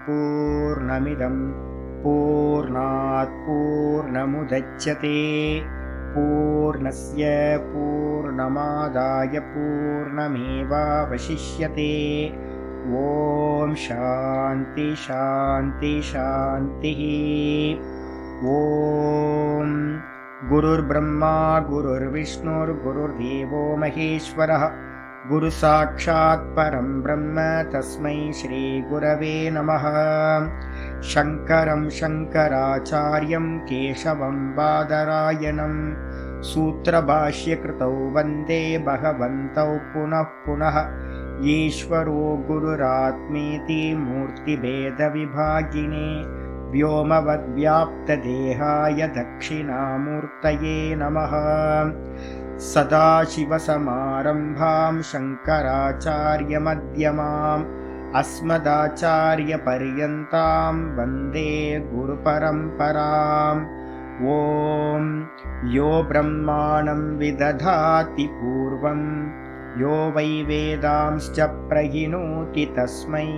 पूर्णमिदं पूर्णात् पूर्णमुदच्यते पूर्णस्य पूर्णमादाय पूर्णमेवावशिष्यते। ॐ शान्ति शान्ति शान्तिः। ॐ गुरुर्ब्रह्मा गुरुर्विष्णुर्गुरुर्देवो महेश्वरः गुरुसाक्षात् परं ब्रह्म तस्मै श्रीगुरवे नमः। शङ्करं शङ्कराचार्यं केशवं बादरायणं सूत्रभाष्यकृतौ वन्दे भगवन्तौ पुनः पुनः। ईश्वरो गुरुरात्मेति मूर्तिभेदविभागिने व्योमवद्व्याप्तदेहाय दक्षिणामूर्तये नमः। सदाशिवसमारम्भां शङ्कराचार्यमध्यमाम् अस्मदाचार्यपर्यन्तां वन्दे गुरुपरम्पराम्। ॐ यो ब्रह्माणं विदधाति पूर्वं यो वै वेदांश्च प्रहिणोति तस्मै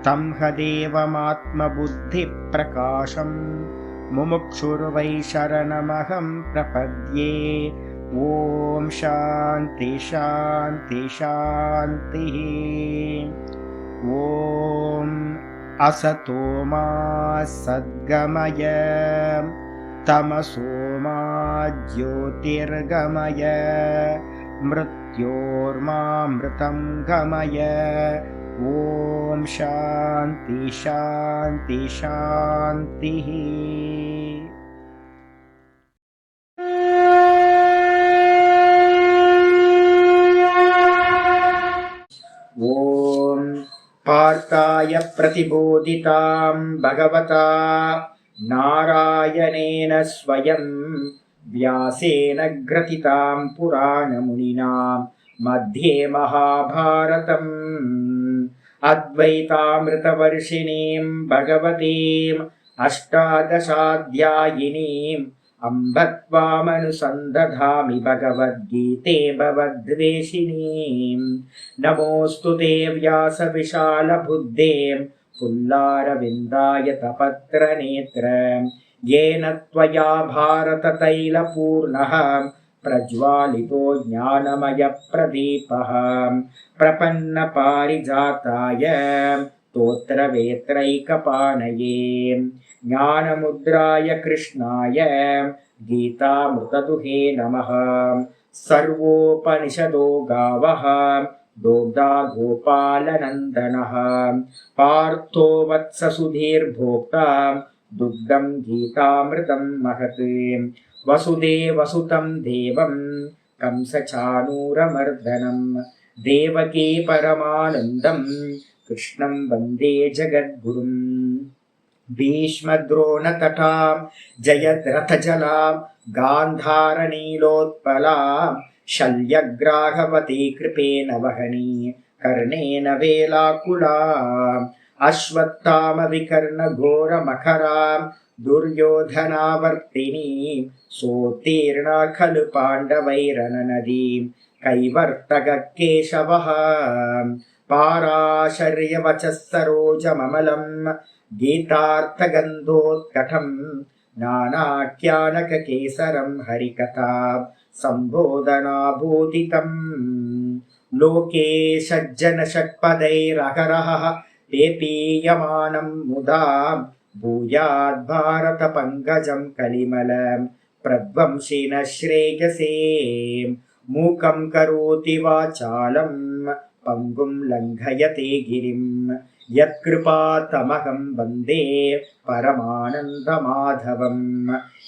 तं हदेवमात्मबुद्धिप्रकाशं मुमुक्षुर्वै शरणमहं प्रपद्ये। ॐ शान्ति शान्ति शान्तिः। ॐ असतो मा सद्गमय तमसो मा ज्योतिर्गमय मृत्योर्मामृतं गमय। ॐ शान्ति शान्ति शान्तिः। ॐ पार्थाय प्रतिबोधितां भगवता नारायणेन स्वयं व्यासेन ग्रथितां पुराणमुनिना मध्ये महाभारतम् अद्वैतामृतवर्षिणीं भगवतीम् अष्टादशाध्यायिनीम् अम्ब त्वामनुसन्दधामि भगवद्गीते भवद्वेषिणीम्। नमोऽस्तु ते व्यासविशालबुद्धे पुल्लारविन्दाय तपत्रनेत्र येन त्वया भारततैलपूर्णः प्रज्वालितो ज्ञानमयप्रदीपः प्रपन्नपारिजाताय स्तोत्रवेत्रैकपाणये ज्ञानमुद्राय कृष्णाय गीतामृतदुहे नमः। सर्वोपनिषदो गावः दोग्धा गोपालनन्दनः पार्थो वत्ससुधीर्भोक्ता दुग्धं गीतामृतं महत्। वसुदेवसुतं देवं कंसचाणूरमर्दनं देवकी परमानन्दं कृष्णं वन्दे जगद्गुरुम्। भीष्मद्रोणतटां जयद्रथजलां गान्धारनीलोत्पलां शल्यग्राहवती कृपेण वहनी कर्णेन वेलाकुलाम् अश्वत्थामविकर्णघोरमखरां दुर्योधनावर्तिनीं सोत्तीर्णा खलु पाण्डवैरननदीं कैवर्तककेशवः पाराशर्यवचः सरोजममलं गीतार्थगन्धोत्कटं नानाख्यानककेसरं हरिकथा सम्बोधनाभूतितम्। लोके सज्जनषट्पदैरहरः पेपीयमानं मुदा भूयाद्भारतपङ्कजं कलिमलं प्रध्वंसिनः श्रेयसे। मूकं करोति वाचालं पङ्गुं लङ्घयते गिरिं यत्कृपातमहं वन्दे परमानन्दमाधवम्।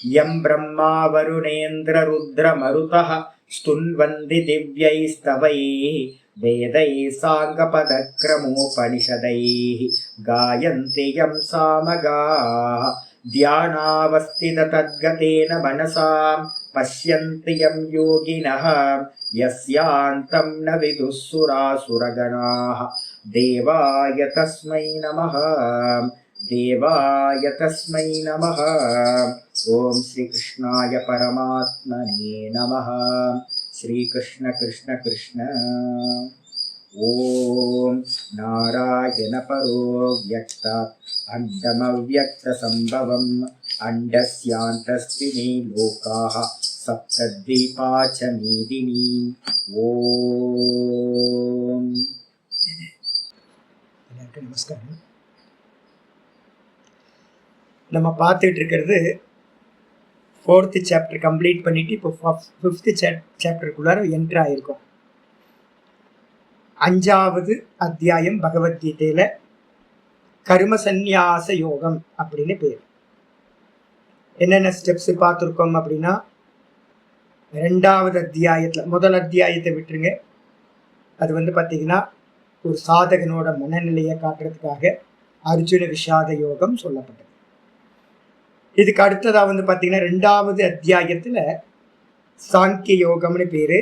यं ब्रह्मा वरुणेन्द्ररुद्रमरुतः स्तुन्वन्ति दिव्यैस्तवैः वेदैः साङ्गपदक्रमोपनिषदैः गायन्ति यं सामगाः ध्यानावस्थिततद्गतेन मनसा पश्यन्ति यं योगिनः यस्यान्तं न विदुः सुरासुरगणाः। देवाय तस्मै नमः देवाय तस्मै नमः। ॐ श्रीकृष्णाय परमात्मने नमः। श्रीकृष्ण कृष्ण कृष्ण। ஓம் நாராயண பரோ வியக்தாத் அண்டமவ்யக்த சம்பவம் அண்டஸ்யாந்தஸ்தினி லோகாஹ சப்தத்வீபா ச மீதினி. ஓம். எல்லாருக்கும் நமஸ்காரம். நம்ம பார்த்துட்டு இருக்கிறது 4th சாப்டர் கம்ப்ளீட் பண்ணிட்டு இப்போ 5th சாப்டருக்குள்ளார என்ட்ரு ஆயிருக்கோம். 5வது அத்தியாயம் பகவத்கீதையில கர்ம சந்நியாச யோகம் அப்படின்னு பேர். என்னென்ன ஸ்டெப்ஸ் பார்த்துருக்கோம் அப்படின்னா, 2வது அத்தியாயத்துல முதல் அத்தியாயத்தை விட்டுருங்க. அது பார்த்தீங்கன்னா ஒரு சாதகனோட மனநிலையை காட்டுறதுக்காக அர்ஜுன விஷாத யோகம் சொல்லப்பட்டது. இதுக்கு அடுத்ததா பார்த்தீங்கன்னா 2வது அத்தியாயத்துல சாங்கிய யோகம்னு பேரு.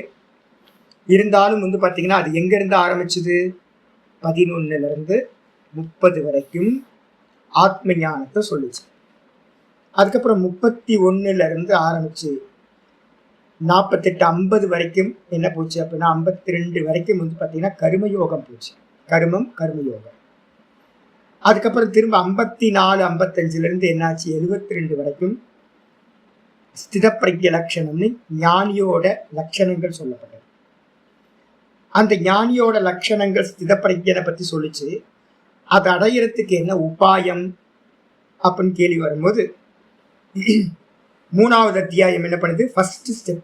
இருந்தாலும் பார்த்தீங்கன்னா அது எங்க இருந்து ஆரம்பிச்சது, 11ல இருந்து 30 வரைக்கும் ஆத்ம ஞானத்தை சொல்லுச்சு. அதுக்கப்புறம் 31ல இருந்து ஆரம்பிச்சு 48 50 வரைக்கும் என்ன போச்சு அப்படின்னா 52 வரைக்கும் பார்த்தீங்கன்னா கர்மயோகம் போச்சு. கர்மயோகம். அதுக்கப்புறம் திரும்ப 54 55ல இருந்து என்னாச்சு 72 வரைக்கும் ஸ்திதப்பிரக்ஞ லட்சணம்னு ஞானியோட லட்சணங்கள் சொல்லப்பட்டது. அந்த ஞானியோட லட்சணங்கள் ஸ்திதப்பிரக்ஞனை பத்தி சொல்லிச்சு. அதை அடையிறதுக்கு என்ன உபாயம் அப்படின்னு கேள்வி வரும்போது 3வது அத்தியாயம் என்ன பண்ணுது, ஃபர்ஸ்ட் ஸ்டெப்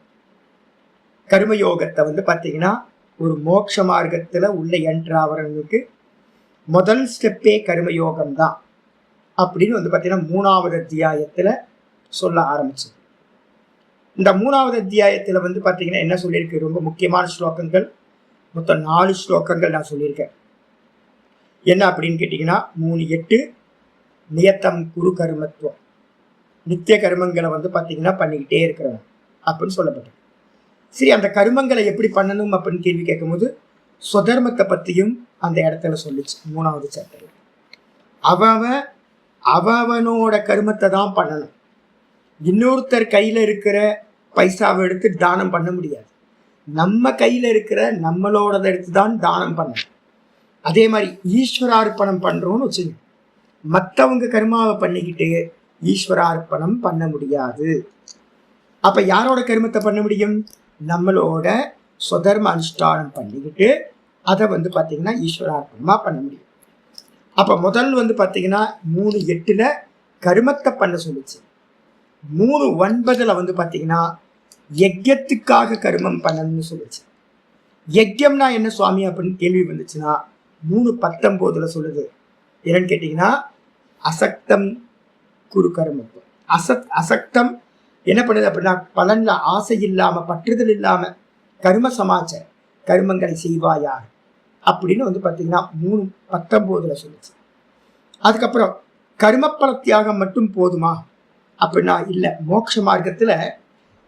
கர்மயோகத்தை பார்த்தீங்கன்னா ஒரு மோட்ச மார்க்கத்துல உள்ள என்ட்ராவறவங்களுக்கு முதல் ஸ்டெப்பே கர்மயோகம் தான் அப்படின்னு பார்த்தீங்கன்னா 3வது அத்தியாயத்துல சொல்ல ஆரம்பிச்சது. இந்த 3வது அத்தியாயத்துல பார்த்தீங்கன்னா என்ன சொல்லியிருக்கு, ரொம்ப முக்கியமான ஸ்லோகங்கள், மொத்தம் 4 ஸ்லோகங்கள் நான் சொல்லியிருக்கேன். என்ன அப்படின்னு கேட்டீங்கன்னா 3:8 நியத்தம் குரு கர்மத்துவம், நித்திய கர்மங்களை பார்த்தீங்கன்னா பண்ணிக்கிட்டே இருக்கிறவன் அப்படின்னு சொல்லப்பட்டது. சரி, அந்த கர்மங்களை எப்படி பண்ணணும் அப்படின்னு கேள்வி கேட்கும்போது சுதர்மத்தை பத்தியும் அந்த இடத்துல சொல்லிச்சு 3வது சாப்டர்ல. அவனோட கர்மத்தை தான் பண்ணணும். இன்னொருத்தர் கையில இருக்கிற பைசாவை எடுத்து தானம் பண்ண முடியாது. நம்ம கையில இருக்கிற நம்மளோடதை எடுத்து தான் தானம் பண்ணணும். அதே மாதிரி ஈஸ்வரார்ப்பணம் பண்றோம்னு வச்சுங்க, மற்றவங்க கர்மாவை பண்ணிக்கிட்டு ஈஸ்வரார்ப்பணம் பண்ண முடியாது. அப்ப யாரோட கர்மத்தை பண்ண முடியும், நம்மளோட சுதர்ம அனுஷ்டானம் பண்ணிக்கிட்டு அதை பார்த்தீங்கன்னா ஈஸ்வரார்ப்பணமா பண்ண முடியும். அப்ப முதல் பார்த்தீங்கன்னா 3:8 கர்மத்தை பண்ண சொல்லிச்சு. 3:9 பார்த்தீங்கன்னா யஜ்யத்துக்காக கர்மம் பண்ணணும்னு சொல்லுச்சு. யஜ்யம்னா என்ன சுவாமி அப்படின்னு கேள்வி வந்துச்சுன்னா 3:19 சொல்லுது. என்னன்னு கேட்டீங்கன்னா அசக்தம் குரு கர்மத்துவம். அசக்தம் என்ன பண்ணுது அப்படின்னா பலன்ல ஆசை இல்லாம பற்றுதல் இல்லாம கர்ம சமாச்சார கர்மங்களை செய்வாயார் அப்படின்னு பார்த்தீங்கன்னா 3:19 சொல்லுச்சு. அதுக்கப்புறம் கர்மப்பல தியாகம் மட்டும் போதுமா அப்படின்னா இல்ல. மோட்ச மார்க்கத்துல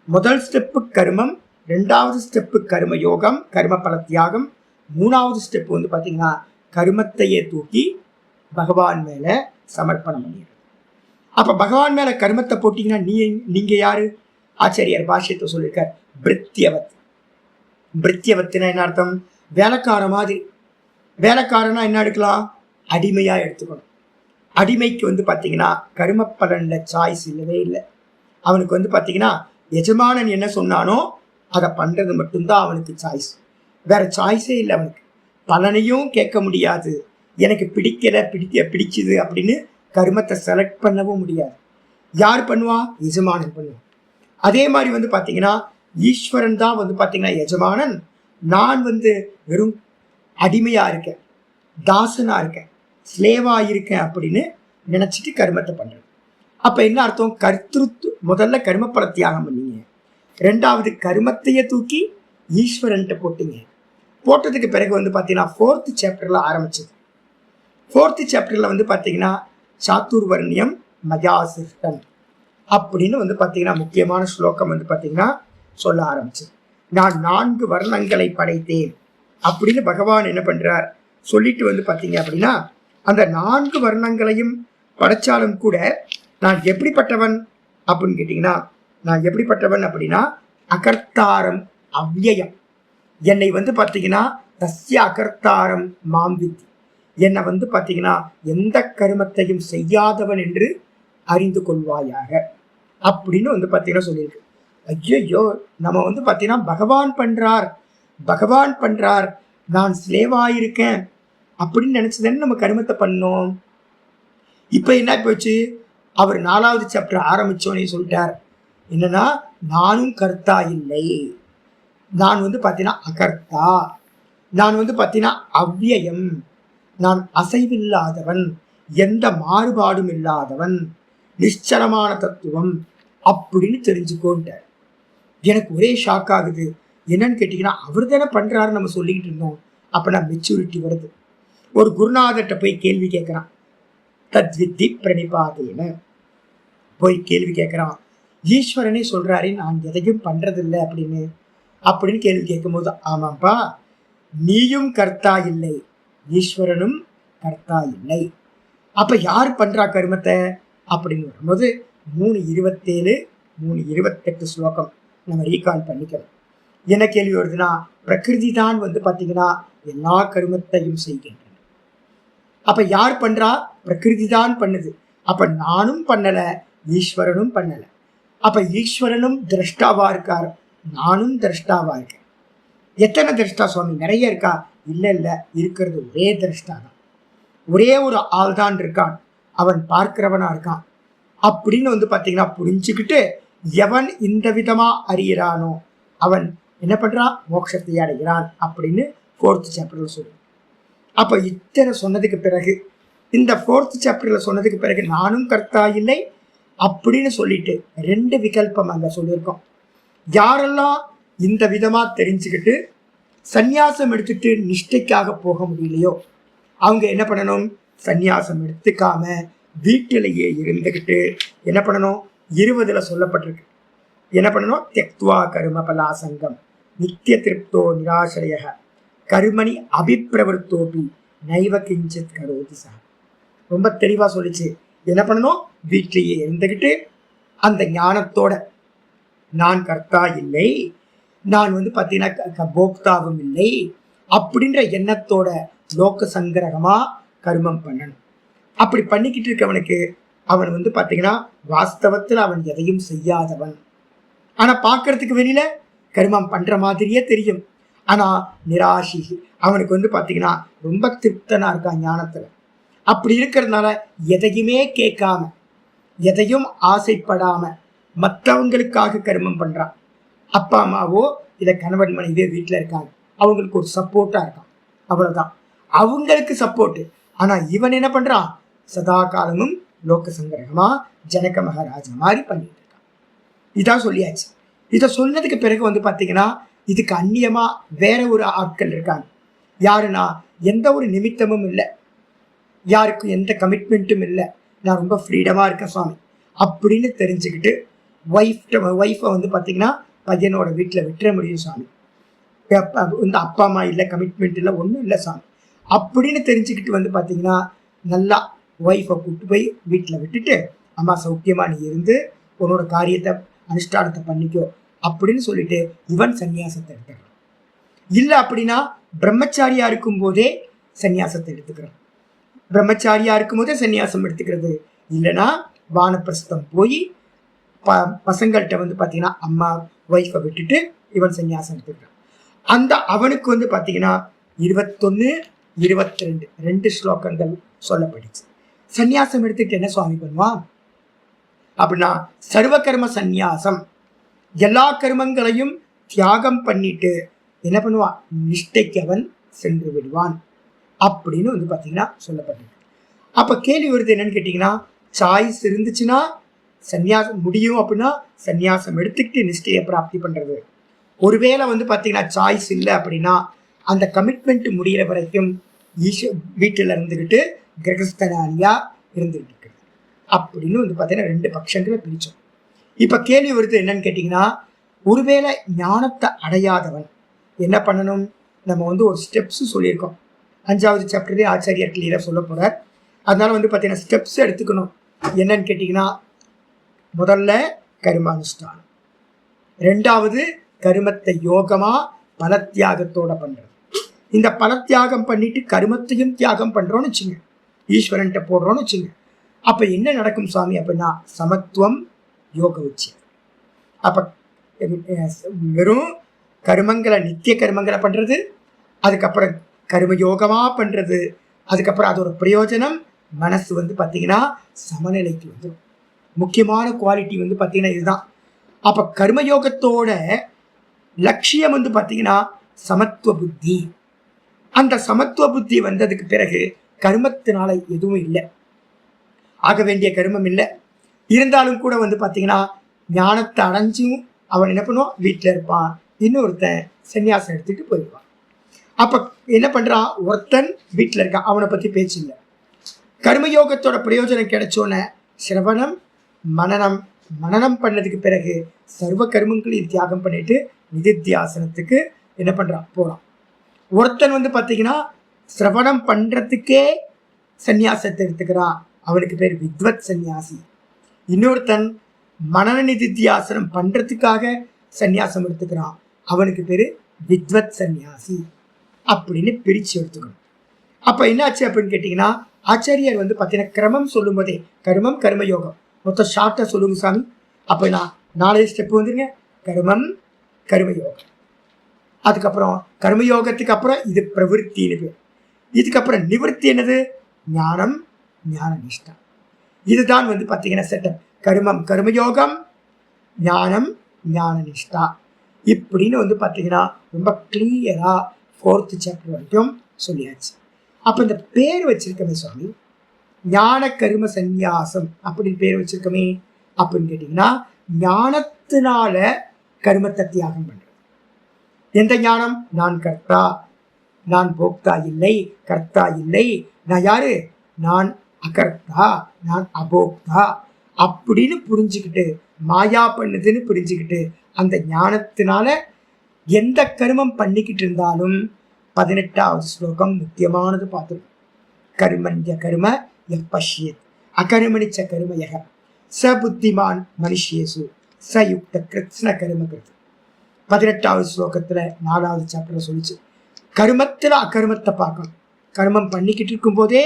முதல் ஸ்டெப்பு கர்மம், 2வது ஸ்டெப்பு கர்ம யோகம் கர்மப்பல தியாகம், 3வது ஸ்டெப் பார்த்தீங்கன்னா கர்மத்தையே தூக்கி பகவான் மேல சமர்ப்பணம் பண்ணிடுறது. அப்ப பகவான் மேல கர்மத்தை போட்டீங்கன்னா நீங்க யாரு, ஆச்சாரியார் பாஷ்யத்தை சொல்லியிருக்கார் பிரித்யவத். பிரித்யவத்துனா என்ன அர்த்தம், வேலைக்கார மாதிரி. வேலைக்காரனா என்ன எடுக்கலாம், அடிமையா எடுத்துக்கணும். அடிமைக்கு பார்த்தீங்கன்னா கர்ம பலன்ல சாய்ஸ் இல்லவே இல்லை. அவனுக்கு பார்த்தீங்கன்னா எஜமானன் என்ன சொன்னானோ அதை பண்றது மட்டும்தான் அவனுக்கு சாய்ஸ், வேற சாய்ஸே இல்லை. அவனுக்கு பலனையும் கேட்க முடியாது. எனக்கு பிடிச்சுது அப்படின்னு கர்மத்தை செலக்ட் பண்ணவும் முடியாது. யார் பண்ணுவா, எஜமானன் பண்ணுவான். அதே மாதிரி பார்த்தீங்கன்னா ஈஸ்வரன் தான் பார்த்தீங்கன்னா எஜமானன். நான் வெறும் அடிமையா இருக்கேன், தாசனா இருக்கேன், ஸ்லேவா இருக்கேன் அப்படின்னு நினைச்சிட்டு கர்மத்தை பண்றது. அப்ப என்ன அர்த்தம், முதல்ல கர்மப்பல தியாகம் பண்ணீங்க, 2வது கர்மத்தையே தூக்கி ஈஸ்வரன்ட்ட போட்டீங்க. போட்டதுக்கு பிறகு பார்த்தீங்கன்னா 4th சாப்டர்ல ஆரம்பிச்சது. 4th சாப்டர்ல பார்த்தீங்கன்னா சாத்துர்வர்ணியம் மஜாசிஷ்டன் அப்படின்னு பார்த்தீங்கன்னா முக்கியமான ஸ்லோகம் பார்த்தீங்கன்னா சொல்ல ஆரம்பிச்சது. நான் 4 வர்ணங்களை படைத்தேன் அப்படின்னு பகவான் என்ன பண்றார் சொல்லிட்டு பார்த்தீங்க அப்படின்னா அந்த 4 வர்ணங்களையும் படைச்சாலும் கூட நான் எப்படிப்பட்டவன் அப்படின்னு கேட்டீங்கன்னா, நான் எப்படிப்பட்டவன் அப்படின்னா அகர்த்தாரம் அவ்யயம். என்னை பார்த்தீங்கன்னா தஸ்ய அகர்த்தாரம் மாம் வித்தி, என்னை வந்து பார்த்தீங்கன்னா எந்த கருமத்தையும் செய்யாதவன் என்று அறிந்து கொள்வாயாக அப்படின்னு வந்து பார்த்தீங்கன்னா சொல்லியிருக்கு. ஐயோ, நம்ம வந்து பார்த்தீங்கன்னா பகவான் பண்றார், நான் ஸ்லேவாயிருக்கேன் அப்படின்னு நினைச்சதுன்னு நம்ம கருமத்தை பண்ணோம். இப்போ என்ன போச்சு, அவர் 4வது சாப்டர் ஆரம்பிச்சோன்னே சொல்லிட்டார் என்னன்னா, நானும் கர்த்தா இல்லை, நான் வந்து பார்த்தீங்கன்னா அகர்த்தா, நான் வந்து பார்த்தீங்கன்னா அவ்வியம், நான் அசைவில்லாதவன், எந்த மாறுபாடும் இல்லாதவன், நிச்சலமான தத்துவம் அப்படின்னு தெரிஞ்சுக்கோன்ட்டார். எனக்கு ஒரே ஷாக் ஆகுது. என்னன்னு கேட்டிங்கன்னா, அவர் தானே பண்ணுறாருன்னு நம்ம சொல்லிக்கிட்டு இருந்தோம். அப்போ நான் மெச்சூரிட்டி வருது. ஒரு குருநாதர்கிட்ட போய் கேள்வி கேட்குறான். தத்வித்தி பிரணிபாதேன போய் கேள்வி கேட்குறான். ஈஸ்வரனே சொல்கிறாரே நான் எதையும் பண்ணுறதில்லை அப்படின்னு கேள்வி கேட்கும்போது, ஆமாப்பா, நீயும் கர்த்தா இல்லை, ஈஸ்வரனும் கர்த்தா இல்லை. அப்போ யார் பண்ணுறா கர்மத்தை அப்படின்னு வரும்போது 3:27, 3:28 ஸ்லோகம் நம்ம ரீகால் பண்ணிக்கிறோம். என்ன கேள்வி வருதுன்னா, பிரகிருதி தான் வந்து பார்த்தீங்கன்னா எல்லா கருமத்தையும் செய்கின்றன. அப்ப யார் பண்றா? பிரகிருதி தான் பண்ணுது. அப்ப நானும் பண்ணல, ஈஸ்வரனும் பண்ணல. அப்ப ஈஸ்வரனும் திரஷ்டாவா இருக்கார், நானும் திரஷ்டாவா இருக்கேன். எத்தனை திரஷ்டா சுவாமி? நிறைய இருக்கா? இல்ல இல்ல, இருக்கிறது ஒரே திரஷ்டா தான். ஒரே ஒரு ஆள் தான் இருக்கான், அவன் பார்க்கிறவனா இருக்கான் அப்படின்னு வந்து பார்த்தீங்கன்னா புரிஞ்சுக்கிட்டு, எவன் இந்த விதமா அறிகிறானோ அவன் என்ன பண்றான்? மோட்சத்தை அடைகிறான் அப்படின்னு 4th சாப்டர்ல சொல்லு. அப்ப இத்தனை சொன்னதுக்கு பிறகு, இந்த 4th சாப்டர்ல சொன்னதுக்கு பிறகு நானும் கர்த்தா இல்லை அப்படின்னு சொல்லிட்டு 2 விகல்பம் அங்க சொல்லியிருக்கோம். யாரெல்லாம் இந்த விதமா தெரிஞ்சுக்கிட்டு சந்நியாசம் எடுத்துட்டு நிஷ்டைக்காக போக முடியலையோ அவங்க என்ன பண்ணணும்? சந்நியாசம் எடுத்துக்காம வீட்டிலேயே இருந்துக்கிட்டு என்ன பண்ணணும்? 20ல சொல்லப்பட்டிருக்கு. என்ன பண்ணணும்? தெக்துவா கர்ம பலாசங்கம் நித்திய திருப்தோ நிராசய கர்மணி அபிப்பிரவருத்தோபி நைவ கிஞ்சித் கரோதி சா. ரொம்ப தெளிவா சொல்லிச்சு. என்ன பண்ணணும்? வீட்டிலேயே இருந்துக்கிட்டு அந்த ஞானத்தோட நான் கர்த்தா இல்லை, நான் வந்து பார்த்தீங்கன்னா போக்தாவும் இல்லை அப்படின்ற எண்ணத்தோட லோக சங்கிரகமா கர்மம் பண்ணணும். அப்படி பண்ணிக்கிட்டு இருக்கவனுக்கு அவன் வந்து பார்த்தீங்கன்னா வாஸ்தவத்தில் அவன் எதையும் செய்யாதவன். ஆனால் பார்க்கறதுக்கு வெளியில கர்மம் பண்ற மாதிரியே தெரியும். ஆனால் நிராசி, அவனுக்கு வந்து பார்த்தீங்கன்னா ரொம்ப திருப்தனா இருக்கான் ஞானத்தில். அப்படி இருக்கிறதுனால எதையுமே கேட்காம, எதையும் ஆசைப்படாம மற்றவங்களுக்காக கர்மம் பண்றான். அப்பா அம்மாவோ இல்லை கணவன் மனைவியோ வீட்டில் இருக்காங்க, அவங்களுக்கு ஒரு சப்போர்ட்டா இருக்கான், அவ்வளவுதான், அவங்களுக்கு சப்போர்ட். ஆனா இவன் என்ன பண்றான்? சதா காலமும் லோக சங்கிரகமா ஜனக மகாராஜா மாதிரி பண்ணிட்டு இருக்கான். இதான் சொல்லியாச்சு. இதை சொன்னதுக்கு பிறகு வந்து பார்த்தீங்கன்னா இதுக்கு அந்நியமா வேற ஒரு ஆட்கள் இருக்காங்க. யாருன்னா, எந்த ஒரு நிமித்தமும் இல்லை, யாருக்கும் எந்த கமிட்மெண்ட்டும் இல்லை, நான் ரொம்ப ஃப்ரீடமா இருக்கேன் சுவாமி அப்படின்னு தெரிஞ்சுக்கிட்டு ஒய்ஃபை வந்து பார்த்தீங்கன்னா பையனோட வீட்டில் விட்டுற முடியும் சாமி, இந்த அப்பா அம்மா இல்லை, கமிட்மெண்ட் இல்லை, ஒன்றும் இல்லை சாமி அப்படின்னு தெரிஞ்சுக்கிட்டு வந்து பார்த்தீங்கன்னா நல்லா ஒய்ஃபை கூப்பிட்டு போய் வீட்டில் விட்டுட்டு, அம்மா சௌக்கியமா நீ இருந்து உன்னோட காரியத்தை அனுஷ்டானத்தை பண்ணிக்கோ அப்படின்னு சொல்லிட்டு இவன் சன்னியாசத்தை எடுத்துக்கிறான். இல்லை அப்படின்னா பிரம்மச்சாரியா இருக்கும் போதே சன்னியாசத்தை எடுத்துக்கிறான். பிரம்மச்சாரியா இருக்கும் போதே சன்னியாசம் எடுத்துக்கிறது. இல்லைன்னா வானப்பிரஸ்தம் போய் பசங்கள்கிட்ட வந்து பார்த்தீங்கன்னா அம்மா ஒய்ஃபை விட்டுட்டு இவன் சன்னியாசம் எடுத்துக்கிறான். அந்த அவனுக்கு வந்து பார்த்தீங்கன்னா 21, 22 2 ஸ்லோகங்கள் சொல்லப்பட்டுச்சு. சன்னியாசம் எடுத்துக்கிட்டு என்ன சுவாமி பண்ணுவான் அப்படின்னா, சர்வ கர்ம சந்நியாசம், எல்லா கர்மங்களையும் தியாகம் பண்ணிட்டு என்ன பண்ணுவான்? நிஷ்டைக்கு அவன் சென்று விடுவான் அப்படின்னு வந்து பார்த்தீங்கன்னா சொல்லப்பட்டிருக்கு. அப்போ கேள்வி வருது என்னன்னு கேட்டிங்கன்னா, சாய்ஸ் இருந்துச்சுன்னா சந்நியாசம் முடியும் அப்படின்னா சந்நியாசம் எடுத்துக்கிட்டு நிஷ்டையை பிராப்தி பண்ணுறது. ஒருவேளை வந்து பார்த்தீங்கன்னா சாய்ஸ் இல்லை அப்படின்னா அந்த கமிட்மெண்ட் முடிகிற வரைக்கும் வீட்டில் இருந்துக்கிட்டு கிரகஸ்தனானியா இருந்துகிட்டு இருக்கிறது அப்படின்னு வந்து பார்த்தீங்கன்னா 2 பட்சங்களை பிரித்தோம். இப்போ கேள்வி வருது என்னன்னு கேட்டிங்கன்னா, ஒருவேளை ஞானத்தை அடையாதவன் என்ன பண்ணணும்? நம்ம வந்து ஒரு ஸ்டெப்ஸ் சொல்லியிருக்கோம். 5வது சாப்டர்லேயே ஆச்சாரியர் கிளியராக சொல்ல போகிறார். அதனால வந்து பார்த்தீங்கன்னா ஸ்டெப்ஸ் எடுத்துக்கணும். என்னன்னு கேட்டிங்கன்னா, முதல்ல கர்மானுஷ்டானம், 2வது கர்மத்தை யோகமா பலத்தியாகத்தோட பண்றது, இந்த பல தியாகம் பண்ணிட்டு கருமத்தையும் தியாகம் பண்றோம்னு வச்சுங்க, ஈஸ்வரன்ட்ட போடுறோம்னு வச்சுங்க, அப்ப என்ன நடக்கும் சுவாமி அப்படின்னா சமத்துவம் யோக உச்சி. அப்ப வெறும் கருமங்களை நித்திய கருமங்களை பண்றது, அதுக்கப்புறம் கர்மயோகமா பண்றது, அதுக்கப்புறம் அதோட பிரயோஜனம் மனசு பார்த்தீங்கன்னா சமநிலைக்கு வந்துடும். முக்கியமான குவாலிட்டி பார்த்தீங்கன்னா இதுதான். அப்ப கர்மயோகத்தோட லட்சியம் பார்த்தீங்கன்னா சமத்துவ புத்தி. அந்த சமத்துவ புத்தி வந்ததுக்கு பிறகு கர்மத்தினால எதுவும் இல்லை, ஆக வேண்டிய கர்மம் இல்லை. இருந்தாலும் கூட பார்த்தீங்கன்னா ஞானத்தை அடைஞ்சும் அவன் என்ன பண்ணுவான், வீட்டில் இருப்பான். இன்னொருத்தன் சன்னியாசம் எடுத்துட்டு போயிடுவான். அப்ப என்ன பண்றான், ஒருத்தன் வீட்டில் இருக்கான், அவனை பத்தி பேச்சு இல்லை. கர்மயோகத்தோட பிரயோஜனம் கிடைச்சோன்னே சிரவணம் மனனம், மனனம் பண்ணதுக்கு பிறகு சர்வ கர்மங்களையும் தியாகம் பண்ணிட்டு நிதித்தியாசனத்துக்கு என்ன பண்றான், போறான். ஒருத்தன் பார்த்தீங்கன்னா சிரவணம் பண்றதுக்கே சன்னியாசத்தை எடுத்துக்கிறான், அவனுக்கு பேர் வித்வத் சன்னியாசி. இன்னொருத்தன் மனன நிதித்தியாசனம் பண்றதுக்காக சன்னியாசம் எடுத்துக்கிறான், அவனுக்கு பேரு வித்வத் சன்னியாசி அப்படின்னு பிரிச்சு எடுத்துக்கணும். அப்ப என்னாச்சு அப்படின்னு கேட்டீங்கன்னா, ஆச்சாரியர் பார்த்தீங்கன்னா கிரமம் சொல்லும் போதே கர்மம் கர்மயோகம் மொத்தம் ஷார்ட்டா சொல்லுங்க சாமி. அப்ப நான் 4 ஸ்டெப் வந்துருங்க. கர்மம் கர்மயோகம், அதுக்கப்புறம் கர்மயோகத்துக்கு அப்புறம் இது பிரவிற்த்தின்னு பேர், இதுக்கப்புறம் நிவர்த்தி என்னது, ஞானம் ஞான நிஷ்டா. இதுதான் பார்த்தீங்கன்னா செட்டப். கர்மம் கர்மயோகம், ஞானம் ஞான நிஷ்டா இப்படின்னு பார்த்தீங்கன்னா ரொம்ப கிளியரா 4th சாப்டர் வரைக்கும் சொல்லியாச்சு. அப்ப இந்த பேர் வச்சிருக்கமே சுவாமி, ஞான கர்ம சந்நியாசம் அப்படின்னு பேர் வச்சிருக்கமே அப்படின்னு கேட்டீங்கன்னா, ஞானத்தினால கர்மத்தை தியாகம் பண்றது. எந்த ஞானம், நான் கர்த்தா, நான் போக்தா இல்லை, கர்த்தா இல்லை, நான் யாரு, நான் அகர்த்தா, நான் அபோக்தா அப்படின்னு புரிஞ்சுக்கிட்டு, மாயா பண்ணுதுன்னு புரிஞ்சுக்கிட்டு, அந்த ஞானத்தினால எந்த கர்மம் பண்ணிக்கிட்டு இருந்தாலும் 18வது ஸ்லோகம் முக்கியமானது பார்த்துருக்கோம். கர்மண்ய கர்ம எப்பஷ்யத் அகர்மணிச்ச கர்ம யக ச புத்திமான் மனுஷேசு ச யுக்த கிருஷ்ண கர்ம கிருத். 18வது ஸ்லோகத்துல 4வது சாப்டர்ல சொல்லிச்சு, கர்மத்துல அகர்மத்தை பார்க்கணும். கர்மம் பண்ணிக்கிட்டு இருக்கும் போதே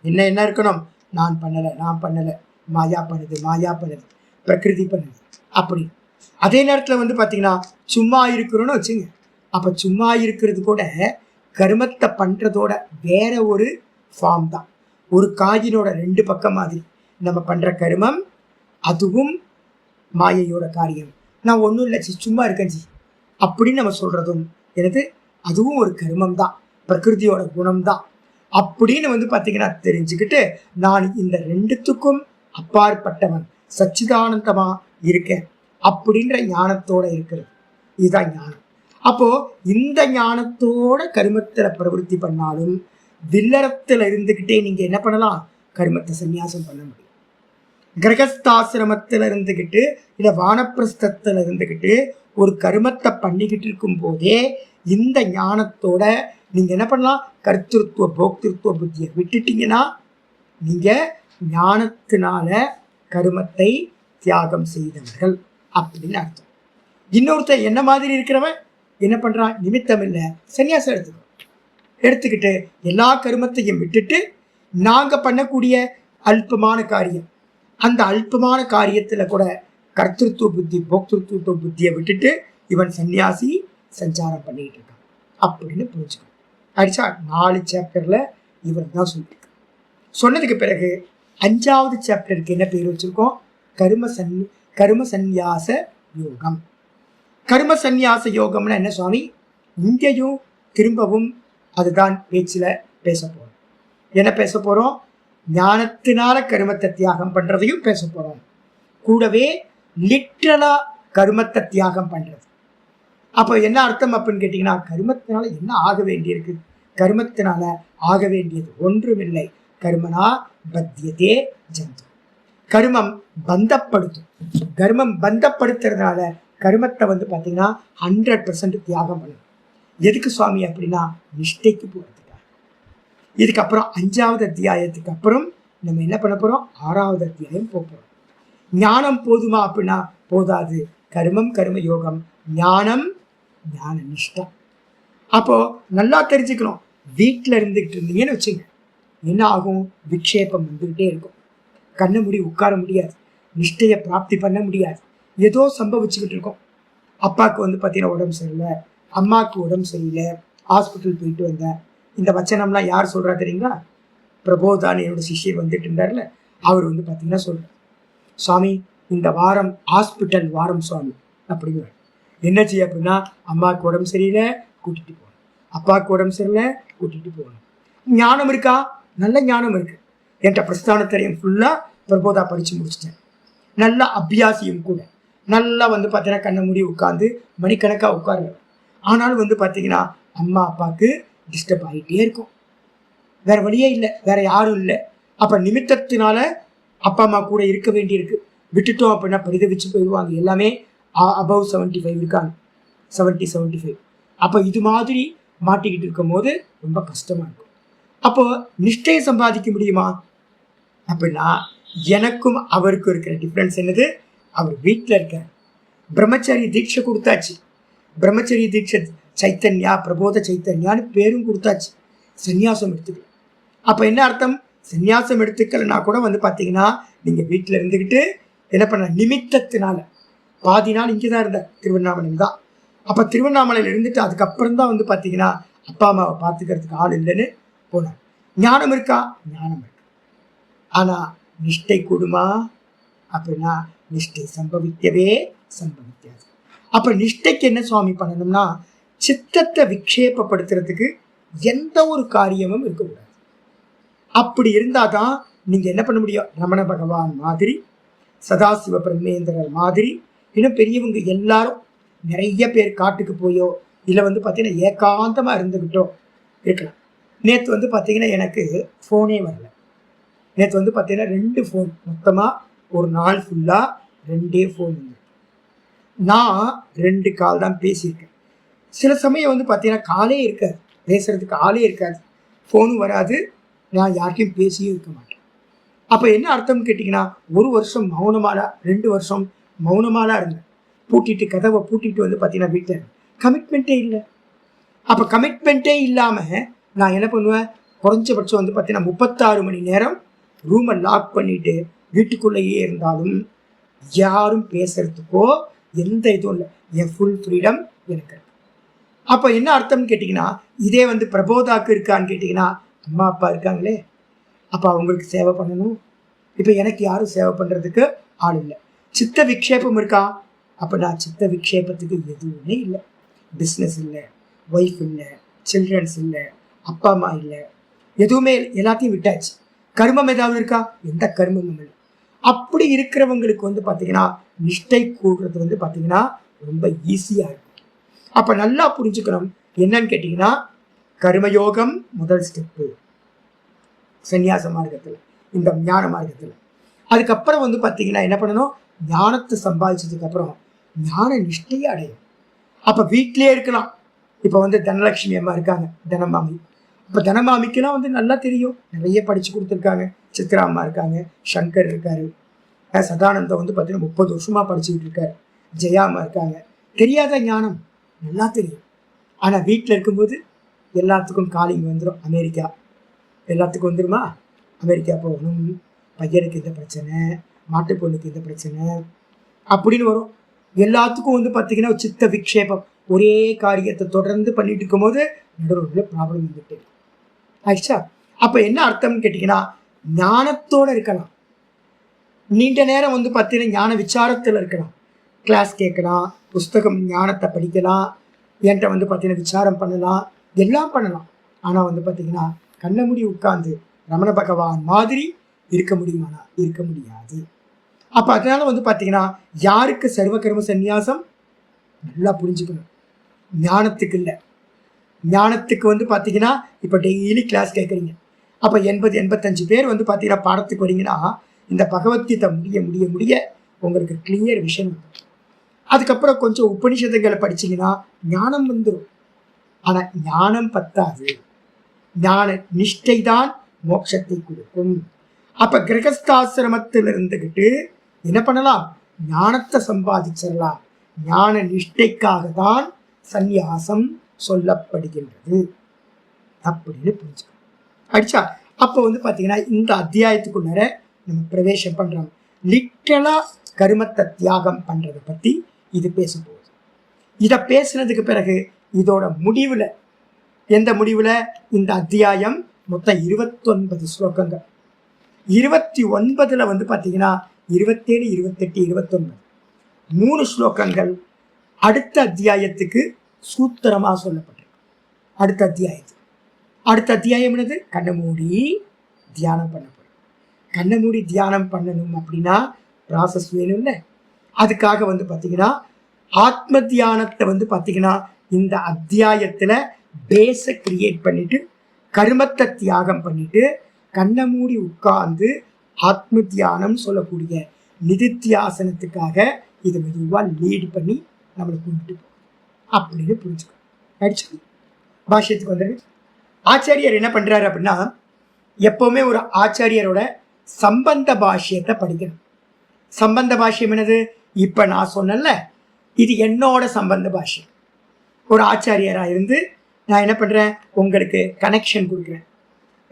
என்ன இருக்கணும், நான் பண்ணல, மாயா பண்ணுது, மாயா பண்ணுது, பிரகிருதி பண்ணுது அப்படி. அதே நேரத்துல பார்த்தீங்கன்னா சும்மா இருக்கிறோன்னு வச்சுங்க, அப்ப சும்மா இருக்கிறது கூட கர்மத்தை பண்றதோட வேற ஒரு ஃபார்ம் தான். ஒரு காயினோட 2 பக்கம் மாதிரி நம்ம பண்ற கர்மம், அதுவும் மாயையோட காரியம். நான் ஒன்றும் இல்லை சும்மா இருக்கேன் அப்படின்னு நம்ம சொல்றதும் எனது அதுவும் ஒரு கர்மம் தான், பிரகிருதியோட குணம் தான் அப்படின்னு பார்த்தீங்கன்னா தெரிஞ்சுக்கிட்டு, நான் இந்த 2த்துக்கும் அப்பாற்பட்டவன் சச்சிதானந்தமா இருக்கேன் அப்படின்ற ஞானத்தோட இருக்கிறது. இதுதான் ஞானம். அப்போ இந்த ஞானத்தோட கர்மத்துல பிரவருத்தி பண்ணாலும் வில்லறத்துல இருந்துகிட்டே நீங்க என்ன பண்ணலாம், கர்மத்தை சந்நியாசம் பண்ண முடியும். கிரகஸ்தாசிரமத்துல இருந்துகிட்டு இல்ல வானப்பிரஸ்தத்துல இருந்துகிட்டு ஒரு கர்மத்தை பண்ணிக்கிட்டு இருக்கும் போதே இந்த ஞானத்தோட நீங்க என்ன பண்ணலாம், கர்த்திருத்துவ போக்திருத்துவ புத்தியை விட்டுட்டீங்கன்னா நீங்க ஞானத்தினால கர்மத்தை தியாகம் செய்தவர்கள் அப்படின்னு அர்த்தம். இன்னொருத்தர் என்ன மாதிரி இருக்கிறவன் என்ன பண்றான், நிமித்தம் இல்லை சன்னியாசம் எடுத்துக்கிட்டு எல்லா கர்மத்தையும் விட்டுட்டு நாங்க பண்ணக்கூடிய அல்பமான காரியம், அந்த அல்பமான காரியத்துல கூட கர்த்திருத்துவ புத்தி போக்திருத்துவ புத்தியை விட்டுட்டு இவன் சன்னியாசி சஞ்சாரம் பண்ணிட்டு இருக்கான் அப்படின்னு புரிஞ்சுக்கணும். அடிச்சா 4 சாப்டர்ல இவர் தான் சொல்லியிருக்கு. சொன்னதுக்கு பிறகு 5வது சாப்டருக்கு என்ன பேர் வச்சிருக்கோம், கர்ம சந்நியாச யோகம். கர்ம சந்நியாச யோகம்னா என்ன சுவாமி, இங்கேயும் திரும்பவும் அதுதான் பேச்சுல பேச போறோம். என்ன பேச போறோம், ஞானத்தினால கர்மத்தை தியாகம் பண்றதையும் பேச போறோம், கூடவே லிட்டரலா கர்மத்தை தியாகம் பண்றது. அப்போ என்ன அர்த்தம் அப்படின்னு கேட்டீங்கன்னா, கர்மத்தினால என்ன ஆக வேண்டியிருக்கு, கர்மத்தினால ஆக வேண்டியது ஒன்றுமில்லை, கர்மனா பத்தியதே ஜந்து. கர்மம் பந்தப்படுத்தும். கர்மம் பந்தப்படுத்துறதுனால கர்மத்தை பார்த்தீங்கன்னா 100% தியாகம் பண்ணணும். எதுக்கு சுவாமி அப்படின்னா நிஷ்டைக்கு போகிறதுக்காக. இதுக்கப்புறம் 5வது அத்தியாயத்துக்கு அப்புறம் நம்ம என்ன பண்ண போறோம், 6வது அத்தியாயம் போகிறோம். ஞானம் போதுமா அப்படின்னா போதாது. கர்மம் கர்ம யோகம், ஞானம் ஞான நிஷ்டா. அப்போ நல்லா தெரிஞ்சுக்கணும். வீட்டில் இருந்துகிட்டு இருந்தீங்கன்னு வச்சுங்க, என்ன ஆகும்? விக்ஷேபம் வந்துகிட்டே இருக்கும். கண்ணை மூடி உட்கார முடியாது, நிஷ்டையை பிராப்தி பண்ண முடியாது, ஏதோ சம்பவிச்சுக்கிட்டு இருக்கும். அப்பாவுக்கு வந்து பார்த்தீங்கன்னா உடம்பு சரியில்லை, அம்மாவுக்கு உடம்பு சரியில்லை, ஹாஸ்பிட்டல் போயிட்டு வந்தேன். இந்த வச்சனம்லாம் யார் சொல்கிறா தெரியுங்களா? பிரபோதான் என்னோட சிஷ்யர் வந்துட்டு இருந்தார்ல, அவர் வந்து பார்த்தீங்கன்னா சொல்கிறார், சுவாமி இந்த வாரம் ஹாஸ்பிட்டல் வாரம் சுவாமி அப்படிங்கிறார். என்ன செய்ய அப்படின்னா, அம்மாவுக்கு உடம்பு சரியில்லை கூட்டிகிட்டு போகணும், அப்பாவுக்கு உடம்பு சரியில்லை கூட்டிகிட்டு போகணும். ஞானம் இருக்கா? நல்ல ஞானம் இருக்குது. என்கிட்ட பிரஸ்தானத்திரையும் ஃபுல்லாக பிரபோதா படித்து முடிச்சிட்டேன். நல்ல அபியாசியும் கூட. நல்லா வந்து பார்த்தீங்கன்னா கண்ணை மூடி உட்காந்து மணிக்கணக்காக உட்காருவேன். ஆனாலும் வந்து பார்த்தீங்கன்னா அம்மா அப்பாவுக்கு டிஸ்டர்ப் ஆகிட்டே இருக்கும். வேறு வழியே இல்லை, வேறு யாரும் இல்லை. அப்போ நிமித்தத்தினால அப்பா அம்மா கூட இருக்க வேண்டியிருக்கு. விட்டுட்டோம் அப்படின்னா பரிதவிச்சு போயிடுவாங்க. எல்லாமே அபவ் 75 இருக்காங்க, 70-75. அப்போ இது மாதிரி மாட்டிக்கிட்டு இருக்கும் போது ரொம்ப கஷ்டமாக இருக்கும். அப்போ நிஷ்டையை சம்பாதிக்க முடியுமா அப்படின்னா, எனக்கும் அவருக்கும் இருக்கிற டிஃப்ரென்ஸ் என்னது? அவர் வீட்டில் இருக்கார், பிரம்மச்சரிய தீட்சை கொடுத்தாச்சு, பிரம்மச்சரிய தீட்சை சைத்தன்யா பிரபோத சைத்தன்யான்னு பேரும் கொடுத்தாச்சு, சந்நியாசம் எடுத்துக்கல. அப்போ என்ன அர்த்தம்? சந்நியாசம் எடுத்துக்கலன்னா கூட வந்து பார்த்தீங்கன்னா நீங்கள் வீட்டில் இருந்துக்கிட்டு என்ன பண்ண, நிமித்தத்தினால பாதி நாள் இங்கே தான் இருந்தார், திருவண்ணாமலையில் தான். அப்போ திருவண்ணாமலையில் இருந்துட்டு அதுக்கப்புறம் தான் வந்து பார்த்தீங்கன்னா அப்பா அம்மாவை பார்த்துக்கிறதுக்கு ஆள் இல்லைன்னு போனார். ஞானம் இருக்கா? ஞானம் இருக்கு. ஆனால் நிஷ்டை கூடுமா அப்படின்னா நிஷ்டை சம்பவிக்கவே சம்பவிக்காது. அப்போ நிஷ்டைக்கு என்ன சுவாமி பண்ணணும்னா, சித்தத்தை விக்ஷேபப்படுத்துறதுக்கு எந்த ஒரு காரியமும் இருக்கக்கூடாது. அப்படி இருந்தால் தான் நீங்கள் என்ன பண்ண முடியும்? ரமண பகவான் மாதிரி, சதாசிவ பிரம்மேந்திரர் மாதிரி, இன்னும் பெரியவங்க எல்லாரும் நிறைய பேர் காட்டுக்கு போயோ இல்லை வந்து பார்த்தீங்கன்னா ஏகாந்தமாக இருந்துக்கிட்டோ இருக்கலாம். நேற்று வந்து பார்த்தீங்கன்னா எனக்கு ஃபோனே வரலை. நேற்று வந்து பார்த்தீங்கன்னா 2 ஃபோன், மொத்தமாக ஒரு நாள் ஃபுல்லாக 2 ஃபோன் வந்து நான் 2 கால் தான் பேசியிருக்கேன். சில சமயம் வந்து பார்த்தீங்கன்னா காலே இருக்காது, பேசுகிறதுக்கு ஆளே இருக்காது, ஃபோனும் வராது, நான் யாருக்கையும் பேசியும் இருக்க மாட்டேன். அப்போ என்ன அர்த்தம்னு கேட்டிங்கன்னா, 1 வருஷம் மௌனமாலா, 2 வருஷம் மௌனமாலா இருந்தேன். பூட்டிட்டு கதவை பூட்டிட்டு வந்து பார்த்தீங்கன்னா வீட்டில் கமிட்மெண்ட்டே இல்லை. அப்போ கமிட்மெண்ட்டே இல்லாமல் நான் என்ன பண்ணுவேன்? குறைஞ்சபட்சம் வந்து பார்த்தீங்கன்னா 36 மணி நேரம் ரூமை லாக் பண்ணிவிட்டு வீட்டுக்குள்ளேயே இருந்தாலும் யாரும் பேசுகிறதுக்கோ எந்த இதுவும் இல்லை, என் ஃபுல் ஃப்ரீடம் எனக்கு. அப்போ என்ன அர்த்தம்னு கேட்டிங்கன்னா, இதே வந்து பிரபோதாக்கு இருக்கான்னு கேட்டிங்கன்னா, அம்மா அப்பா இருக்காங்களே, அப்போ அவங்களுக்கு சேவை பண்ணணும். இப்போ எனக்கு யாரும் சேவை பண்ணுறதுக்கு ஆள் இல்லை. சித்த விக்ஷேபம் இருக்கா அப்படின்னா, சித்த விக்ஷேபத்துக்கு எதுவுமே இல்லை. பிஸ்னஸ் இல்லை, ஒய்ஃப் இல்லை, சில்ட்ரன்ஸ் இல்லை, அப்பா அம்மா இல்லை, எதுவுமே இல்லை, எல்லாத்தையும் விட்டாச்சு. கர்மம் ஏதாவது இருக்கா? எந்த கர்மமும் இல்லை. அப்படி இருக்கிறவங்களுக்கு வந்து பார்த்தீங்கன்னா நிஷ்டை கூடுறது வந்து பார்த்தீங்கன்னா ரொம்ப ஈஸியாக இருக்கும். அப்போ நல்லா புரிஞ்சுக்கணும். என்னன்னு கேட்டிங்கன்னா, கர்மயோகம் முதல் ஸ்டெப்பு சந்நியாச மார்க்கத்தில், இந்த ஞான மார்க்கத்தில். அதுக்கப்புறம் வந்து பார்த்தீங்கன்னா என்ன பண்ணணும்? ஞானத்தை சம்பாதிச்சதுக்கப்புறம் ஞான நிஷ்டையை அடையும். அப்போ வீட்டிலே இருக்கலாம். இப்போ வந்து தனலட்சுமி அம்மா இருக்காங்க, தனமாமி. இப்போ தனமாமிக்கெல்லாம் வந்து நல்லா தெரியும், நிறைய படித்து கொடுத்துருக்காங்க. சித்ரா அம்மா இருக்காங்க, சங்கர் இருக்காரு, சதானந்தம் வந்து பார்த்தீங்கன்னா 30 வருஷமாக படிச்சுக்கிட்டு இருக்காரு, ஜெயா அம்மா இருக்காங்க. தெரியாத ஞானம் நல்லா தெரியும். ஆனால் வீட்டில் இருக்கும்போது எல்லாத்துக்கும் காலிங் வந்துடும். அமெரிக்கா எல்லாத்துக்கும் வந்துடுமா? அமெரிக்கா போகணும், பையனுக்கு இந்த பிரச்சனை, மாட்டு பொண்ணுக்கு இந்த பிரச்சனை அப்படின்னு வரும். எல்லாத்துக்கும் வந்து பார்த்தீங்கன்னா சித்த விக்ஷேபம், ஒரே காரியத்தை தொடர்ந்து பண்ணிட்டு இருக்கும்போது நடுவில் ப்ராப்ளம் வந்துட்டு ஆயிடுச்சா? அப்போ என்ன அர்த்தம்னு கேட்டிங்கன்னா, ஞானத்தோடு இருக்கலாம், நீண்ட நேரம் வந்து பார்த்தீங்கன்னா ஞான விசாரத்தில் இருக்கலாம், கிளாஸ் கேட்கலாம், புஸ்தகம் ஞானத்தை படிக்கலாம், என்கிட்ட வந்து பார்த்தீங்கன்னா விசாரம் பண்ணலாம், எல்லாம் பண்ணலாம். ஆனால் வந்து பார்த்தீங்கன்னா கண்ண மூடி உட்காந்து ரமண பகவான் மாதிரி இருக்க முடியுமானா? இருக்க முடியாது. அப்போ அதனால வந்து பார்த்தீங்கன்னா யாருக்கு சர்வகர்ம சந்நியாசம்? நல்லா புரிஞ்சுக்கணும். ஞானத்துக்கு இல்லை. ஞானத்துக்கு வந்து பார்த்தீங்கன்னா இப்போ டெய்லி கிளாஸ் கேட்குறீங்க, அப்போ 80-85 பேர் வந்து பார்த்தீங்கன்னா பாடத்துக்கு வரீங்கன்னா, இந்த பகவத்கீதை முடிய முடிய முடிய உங்களுக்கு கிளியர் விஷயம். அதுக்கப்புறம் கொஞ்சம் உபனிஷதங்களை படிச்சிங்கன்னா ஞானம் வந்துடும். ஆனால் ஞானம் பத்தாது, ஞான நிஷ்டை தான் மோட்சத்தை கொடுக்கும். அப்போ கிரகஸ்தாசிரமத்தில் இருந்துக்கிட்டு என்ன பண்ணலாம்? ஞானத்தை சம்பாதிச்சிடலாம். ஞான நிஷ்டைக்காக தான் சந்நியாசம் சொல்லப்படுகின்றது அப்படின்னு புரிஞ்சுக்கணும். அடிச்சா அப்போ வந்து பார்த்தீங்கன்னா இந்த அத்தியாயத்துக்குள்ளார நம்ம பிரவேசம் பண்றோம். லிட்டரலா கருமத்தை தியாகம் பண்றதை பத்தி இது பேச போகுது. இதை பேசுனதுக்கு பிறகு இதோட முடிவுல எந்த முடிவுல இந்த அத்தியாயம் மொத்தம் 29 ஸ்லோகங்கள். 29ல வந்து பார்த்தீங்கன்னா 27, 28, 29 3 ஸ்லோகங்கள் அடுத்த அத்தியாயத்துக்கு சூத்திரமா சொல்லப்பட்டிருக்கு. அடுத்த அத்தியாயம் என்னது? கண்ணை மூடி தியானம் பண்ண போறோம். கண்ணை மூடி தியானம் பண்ணணும் அப்படின்னா ப்ராசஸ் வேணும்ல. அதுக்காக வந்து பார்த்தீங்கன்னா ஆத்ம தியானத்தை வந்து பார்த்தீங்கன்னா இந்த அத்தியாயத்துல பேஸை கிரியேட் பண்ணிட்டு கர்மத்தை தியாகம் பண்ணிட்டு கண்ணை மூடி உட்கார்ந்து ஆத்ம தியானம் சொல்லக்கூடிய நிதித்தியாசனத்துக்காக இதை மெதுவா லீட் பண்ணி நம்மளை கொண்டுட்டு போகும் அப்படின்னு புரிஞ்சுக்கணும். பாஷ்யத்துக்கு வந்துரு. ஆச்சாரியர் என்ன பண்றாரு அப்படின்னா, எப்பவுமே ஒரு ஆச்சாரியரோட சம்பந்த பாஷ்யத்தை படிக்கணும். சம்பந்த பாஷ்யம் என்னது? இப்ப நான் சொன்னேன்ல, இது என்னோட சம்பந்த பாஷ்யம். ஒரு ஆச்சாரியரா இருந்து நான் என்ன பண்றேன், உங்களுக்கு கனெக்ஷன் கொடுக்குறேன்.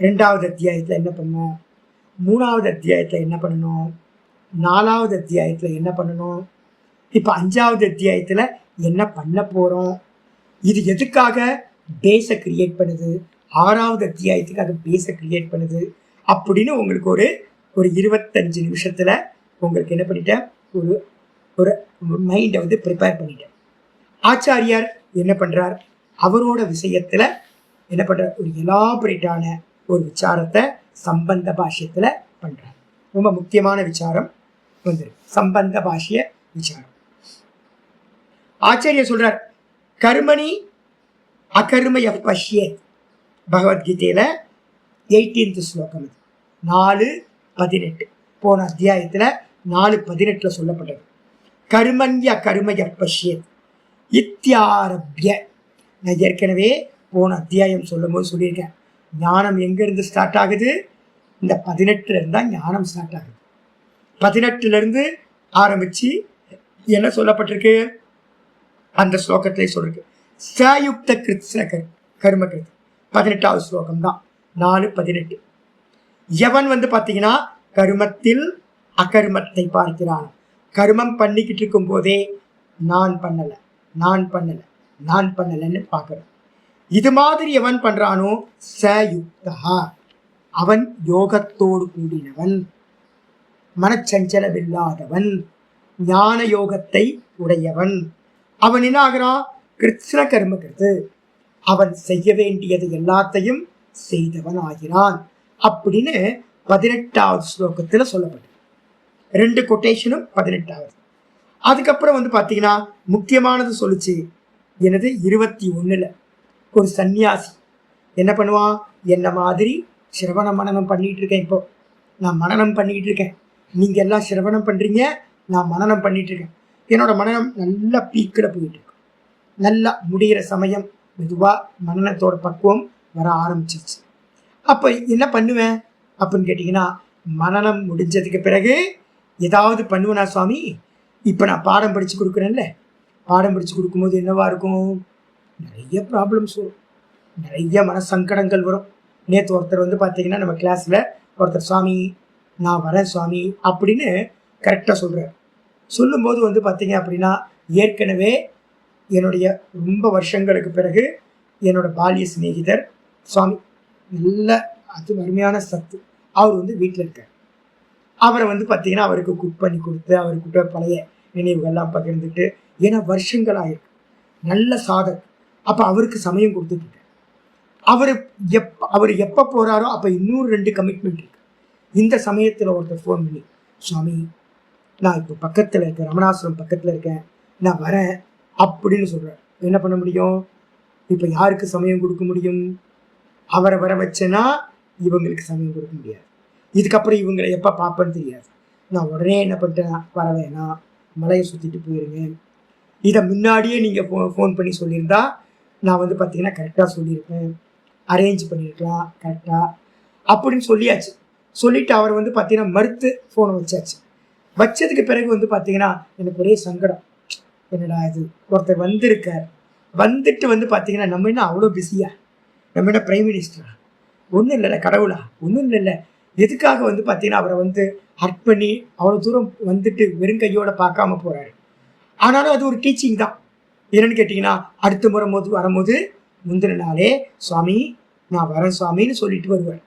2வது அத்தியாயத்துல என்ன பண்ணணும், 3வது அத்தியாயத்துல என்ன பண்ணணும், 4வது அத்தியாயத்துல என்ன பண்ணணும், இப்ப 5வது அத்தியாயத்துல என்ன பண்ண போறோம், இது எதுக்காக பேஸை கிரியேட் பண்ணுது, 6வது அத்தியாயத்துக்காக பேஸை கிரியேட் பண்ணுது அப்படின்னு உங்களுக்கு ஒரு 25 நிமிஷத்துல உங்களுக்கு என்ன பண்ணிட்டேன், ஒரு மைண்டை வந்து ப்ரிப்பேர் பண்ணிட்டேன். ஆச்சாரியார் என்ன பண்றார், அவரோட விஷயத்துல என்ன பண்றார், ஒரு எலாபரேட்டான ஒரு விசாரத்தை சம்பந்த பாஷ்யத்துல பண்றார். ரொம்ப முக்கியமான விசாரம் வந்து சம்பந்த பாஷ்ய விசாரம். ஆச்சாரியர் சொல்றார், கர்மணி அகர்மய பஷ்ய, பகவத்கீதையில 18th ஸ்லோகம், 4:18. போன அத்தியாயத்துல 4:18 சொல்லப்பட்டது. கர்மண்ய கர்மய பஷ்ய இத்தியாரப்ய. நான் ஏற்கனவே போன அத்தியாயம் சொல்லும் போது சொல்லியிருக்கேன், ஞானம் எங்கிருந்து ஸ்டார்ட் ஆகுது, இந்த 18ல இருந்தா ஞானம் ஸ்டார்ட் ஆகுது. 18ல இருந்து ஆரம்பிச்சு என்ன சொல்லப்பட்டிருக்கு அந்த ஸ்லோகத்திலே சொல்லிருக்கு, சயுக்த கிருத்ன கர்ம கிருத், 18வது ஸ்லோகம் தான், 4:18. எவன் வந்து பார்த்தீங்கன்னா கர்மத்தில் அகர்மத்தை பார்க்கிறான், கர்மம் பண்ணிக்கிட்டு இருக்கும் போதே நான் பண்ணலைன்னு பார்க்கறான். இது மாதிரி எவன் பண்றானோ சயுக்தா, அவன் யோகத்தோடு கூடினவன், மனச்சஞ்சலமில்லாதவன், ஞான யோகத்தை உடையவன். அவன் என்ன ஆகிறான், கிருஷ்ண கர்ம கிருத்து, அவன் செய்ய வேண்டியது எல்லாத்தையும் செய்தவன் ஆகிறான் அப்படின்னு 18வது ஸ்லோகத்துல சொல்லப்பட்டது. 2 கொட்டேஷனும் 18வது. அதுக்கப்புறம் வந்து பார்த்தீங்கன்னா முக்கியமானது சொல்லுச்சு எனது 21ல ஒரு சன்னியாசி என்ன பண்ணுவான், என்ன மாதிரி சிரவண மனனம் பண்ணிட்டு இருக்கேன், இப்போ நான் மனனம் பண்ணிட்டு இருக்கேன், நீங்க எல்லாம் சிரவணம் பண்றீங்க, நான் மனனம் பண்ணிட்டு இருக்கேன், என்னோட மனனம் நல்லா பீக்கில் போயிட்டு இருக்கு, நல்லா முடிகிற சமயம் மெதுவா மனநத்தோட பக்குவம் வர ஆரம்பிச்சிருச்சு. அப்போ என்ன பண்ணுவேன் அப்படின்னு கேட்டிங்கன்னா, மனனம் முடிஞ்சதுக்கு பிறகு ஏதாவது பண்ணுவேனா சுவாமி, இப்போ நான் பாடம் படித்து கொடுக்குறேன்ல, பாடம் படித்து கொடுக்கும்போது என்னவா இருக்கும், நிறைய ப்ராப்ளம்ஸ் வரும், நிறைய மனசங்கடங்கள் வரும். நேற்று ஒருத்தர் வந்து பார்த்தீங்கன்னா நம்ம கிளாஸில் ஒருத்தர், சுவாமி நான் வரேன் சுவாமி அப்படின்னு கரெக்டாக சொல்கிறார். சொல்லும்போது வந்து பார்த்தீங்க அப்படின்னா, ஏற்கனவே என்னுடைய ரொம்ப வருஷங்களுக்கு பிறகு என்னோட பால்ய சிநேகிதர் சுவாமி, நல்ல அது அருமையான சத்து, அவர் வந்து வீட்டில் இருக்கார். அவரை வந்து பார்த்தீங்கன்னா அவருக்கு குக் பண்ணி கொடுத்து அவர்கிட்ட பழைய நினைவுகள்லாம் பகிர்ந்துட்டு, ஏன்னா வருஷங்களாயிருக்கு, நல்ல சாதக். அப்போ அவருக்கு சமயம் கொடுத்துட்டு அவர் எப்போ போகிறாரோ அப்போ இன்னொரு 2 கமிட்மெண்ட் இருக்கு. இந்த சமயத்தில் ஒருத்தர் ஃபோன் பண்ணி, சுவாமி நான் இப்போ பக்கத்தில் இருக்கேன், ரமணாசுரம் பக்கத்தில் இருக்கேன், நான் வரேன் அப்படின்னு சொல்கிறேன். என்ன பண்ண முடியும், இப்போ யாருக்கு சமயம் கொடுக்க முடியும், அவரை வர வச்சேன்னா இவங்களுக்கு சமயம் கொடுக்க முடியாது, இதுக்கப்புறம் இவங்களை எப்போ பார்ப்பேன்னு தெரியாது. நான் உடனே என்ன பண்ணிட்டேன், வர வேணாம், மலையை சுற்றிட்டு போயிருங்க, இதை முன்னாடியே நீங்கள் ஃபோன் பண்ணி சொல்லியிருந்தா நான் வந்து பார்த்தீங்கன்னா கரெக்டாக சொல்லியிருப்பேன், அரேஞ்ச் பண்ணியிருக்கலாம் கரெக்டாக அப்படின்னு சொல்லியாச்சு. சொல்லிவிட்டு அவர் வந்து பார்த்தீங்கன்னா மறுத்து ஃபோனை வச்சாச்சு. வச்சதுக்கு பிறகு வந்து பார்த்தீங்கன்னா எனக்கு ஒரே சங்கடம், என்னடா இது, ஒருத்தர் வந்திருக்கார், வந்துட்டு வந்து பார்த்தீங்கன்னா நம்ம என்ன அவ்வளோ பிஸியா, நம்ம என்ன பிரைம் மினிஸ்டரா, ஒன்றும் இல்லைல்ல, கடவுளா, ஒன்றும் இல்லைல்ல. எதுக்காக வந்து பார்த்தீங்கன்னா அவரை வந்து ஹர்ட் பண்ணி அவ்வளோ தூரம் வந்துட்டு வெறும் கையோட பார்க்காம போகிறாரு. ஆனாலும் அது ஒரு டீச்சிங் தான். என்னன்னு கேட்டிங்கன்னா, அடுத்த முறை வரும்போது முந்தின நாளே சுவாமி நான் வரேன் சுவாமின்னு சொல்லிட்டு வருவார்.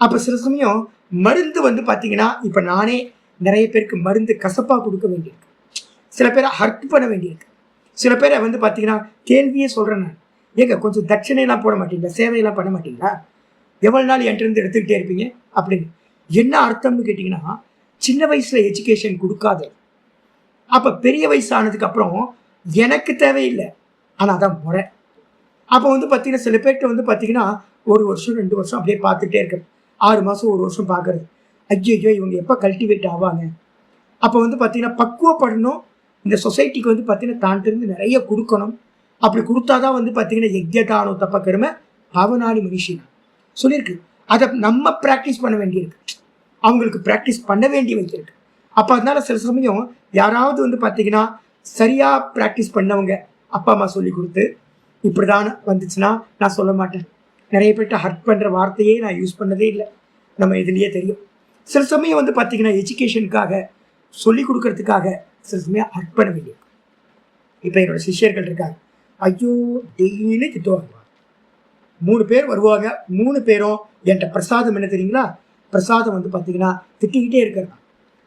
அப்போ சில சமயம் மருந்து வந்து பார்த்தீங்கன்னா, இப்போ நானே நிறைய பேருக்கு மருந்து கசப்பாக கொடுக்க வேண்டியிருக்கு, சில பேரை ஹர்ட் பண்ண வேண்டியிருக்கு, சில பேரை வந்து பார்த்தீங்கன்னா கேள்வியே சொல்கிறேன் நான், ஏங்க கொஞ்சம் தட்சணையெல்லாம் போட மாட்டீங்களா, சேவையெல்லாம் பண்ண மாட்டீங்களா, எவ்வளோ நாள் என்கிட்ட எடுத்துக்கிட்டே இருப்பீங்க அப்படின்னு. என்ன அர்த்தம்னு கேட்டிங்கன்னா, சின்ன வயசில் எஜுகேஷன் கொடுக்காது, அப்போ பெரிய வயசு ஆனதுக்கு அப்புறம் எனக்கு தேவையில்லை, ஆனால் அதான் முறை. அப்போ வந்து பார்த்தீங்கன்னா சில பேர்கிட்ட வந்து பார்த்தீங்கன்னா 1 வருஷம் 2 வருஷம் அப்படியே பார்த்துட்டே இருக்கிறது, 6 மாதம் 1 வருஷம் பார்க்கறது, ஐயோ இவங்க எப்போ கல்டிவேட் ஆவாங்க. அப்போ வந்து பார்த்தீங்கன்னா பக்குவப்படணும், இந்த சொசைட்டிக்கு வந்து பார்த்தீங்கன்னா தாண்டிருந்து நிறைய கொடுக்கணும். அப்படி கொடுத்தாதான் வந்து பார்த்தீங்கன்னா யஜ்யதானோ தப்ப கரும பாவனாளி மனுஷன் சொல்லியிருக்கு. அதை நம்ம ப்ராக்டிஸ் பண்ண வேண்டியிருக்கு, அவங்களுக்கு ப்ராக்டிஸ் பண்ண வேண்டி வைத்திருக்கு. அப்போ அதனால சில சமயம் யாராவது வந்து பார்த்தீங்கன்னா சரியாக ப்ராக்டிஸ் பண்ணவங்க அப்பா அம்மா சொல்லி கொடுத்து இப்படிதான் வந்துச்சுன்னா நான் சொல்ல மாட்டேன். நிறைய பேர்ட்ட ஹர்ட் பண்ணுற வார்த்தையே நான் யூஸ் பண்ணதே இல்லை, நம்ம இதுலேயே தெரியும். சில சமயம் வந்து பார்த்தீங்கன்னா எஜுகேஷனுக்காக சொல்லி கொடுக்கறதுக்காக சில சமயம் ஹர்ட் பண்ண வேண்டியது. இப்போ என்னோட சிஷ்யர்கள் இருக்காங்க, ஐயோ டெய்லி திட்டுவாங்க. 3 பேர் வருவாங்க, 3 பேரும் என்கிட்ட பிரசாதம் என்ன தெரியுங்களா, பிரசாதம் வந்து பார்த்தீங்கன்னா திட்டிக்கிட்டே இருக்கிறதா.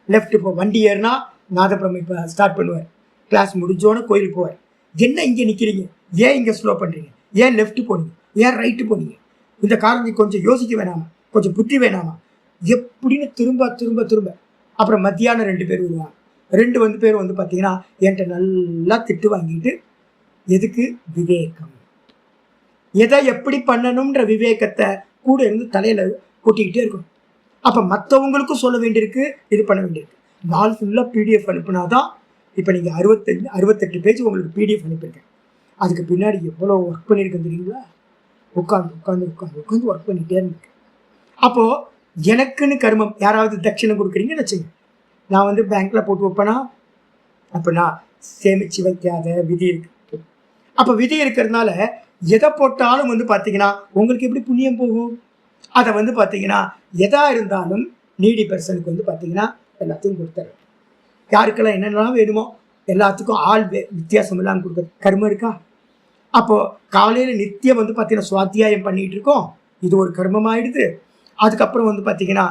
லெஃப்ட் இப்போ வண்டி ஏறினா நாதபிரம இப்போ ஸ்டார்ட் பண்ணுவார், கிளாஸ் முடிஞ்சோன்னு கோயிலுக்கு போவார். என்ன இங்கே நிற்கிறீங்க, ஏன் இங்கே ஸ்லோ பண்ணுறீங்க, ஏன் லெஃப்ட் போனீங்க, ஏன் ரைட்டு போனீங்க, இந்த காரணத்தை கொஞ்சம் யோசிக்க வேணாமா, கொஞ்சம் புத்தி வேணாமா, எப்படின்னு திரும்ப திரும்ப திரும்ப. அப்புறம் மத்தியானம் 2 பேர் வருவாங்க, 2 பேர் வந்து பார்த்தீங்கன்னா என்கிட்ட நல்லா திட்டு வாங்கிட்டு, எதுக்கு விவேகம், எதை எப்படி பண்ணணுன்ற விவேகத்தை கூட இருந்து தலையில் கொட்டிக்கிட்டே இருக்கும். அப்போ மற்றவங்களுக்கும் சொல்ல வேண்டியிருக்கு, இது பண்ண வேண்டியிருக்கு. நாள் ஃபுல்லாக பிடிஎஃப் அனுப்புனாதான், இப்போ நீங்கள் 68 பேஜ் உங்களுக்கு பிடிஎஃப் அனுப்பியிருக்கேன், அதுக்கு பின்னாடி எவ்வளோ ஒர்க் பண்ணியிருக்கேன் தெரியுங்களா, உட்காந்து உட்காந்து உட்காந்து உட்காந்து ஒர்க் பண்ணிகிட்டே இருந்திருக்கேன். அப்போது எனக்குன்னு கர்மம், யாராவது தட்சிணை கொடுக்குறீங்கன்னு வச்சுங்க, நான் வந்து பேங்க்கில் போட்டு வைப்பேனா, அப்போ நான் சேமித்து வைக்காத விதி இருக்கு. அப்போ விதி இருக்கிறதுனால எதை போட்டாலும் வந்து பார்த்தீங்கன்னா உங்களுக்கு எப்படி புண்ணியம் போகும். அதை வந்து பார்த்தீங்கன்னா எதா இருந்தாலும் நீடி பர்சனுக்கு வந்து பார்த்தீங்கன்னா எல்லாத்தையும் கொடுத்துட்றேன். யாருக்கெல்லாம் என்னென்னலாம் வேணுமோ எல்லாத்துக்கும் ஆள் வித்தியாசம் இல்லாமல் கொடுக்குறது கர்மம் இருக்கா. அப்போது காலையில் நித்தியம் வந்து பார்த்தீங்கன்னா சுவாத்தியாயம் பண்ணிகிட்டு இருக்கோம், இது ஒரு கர்மம் ஆகிடுது. அதுக்கப்புறம் வந்து பார்த்தீங்கன்னா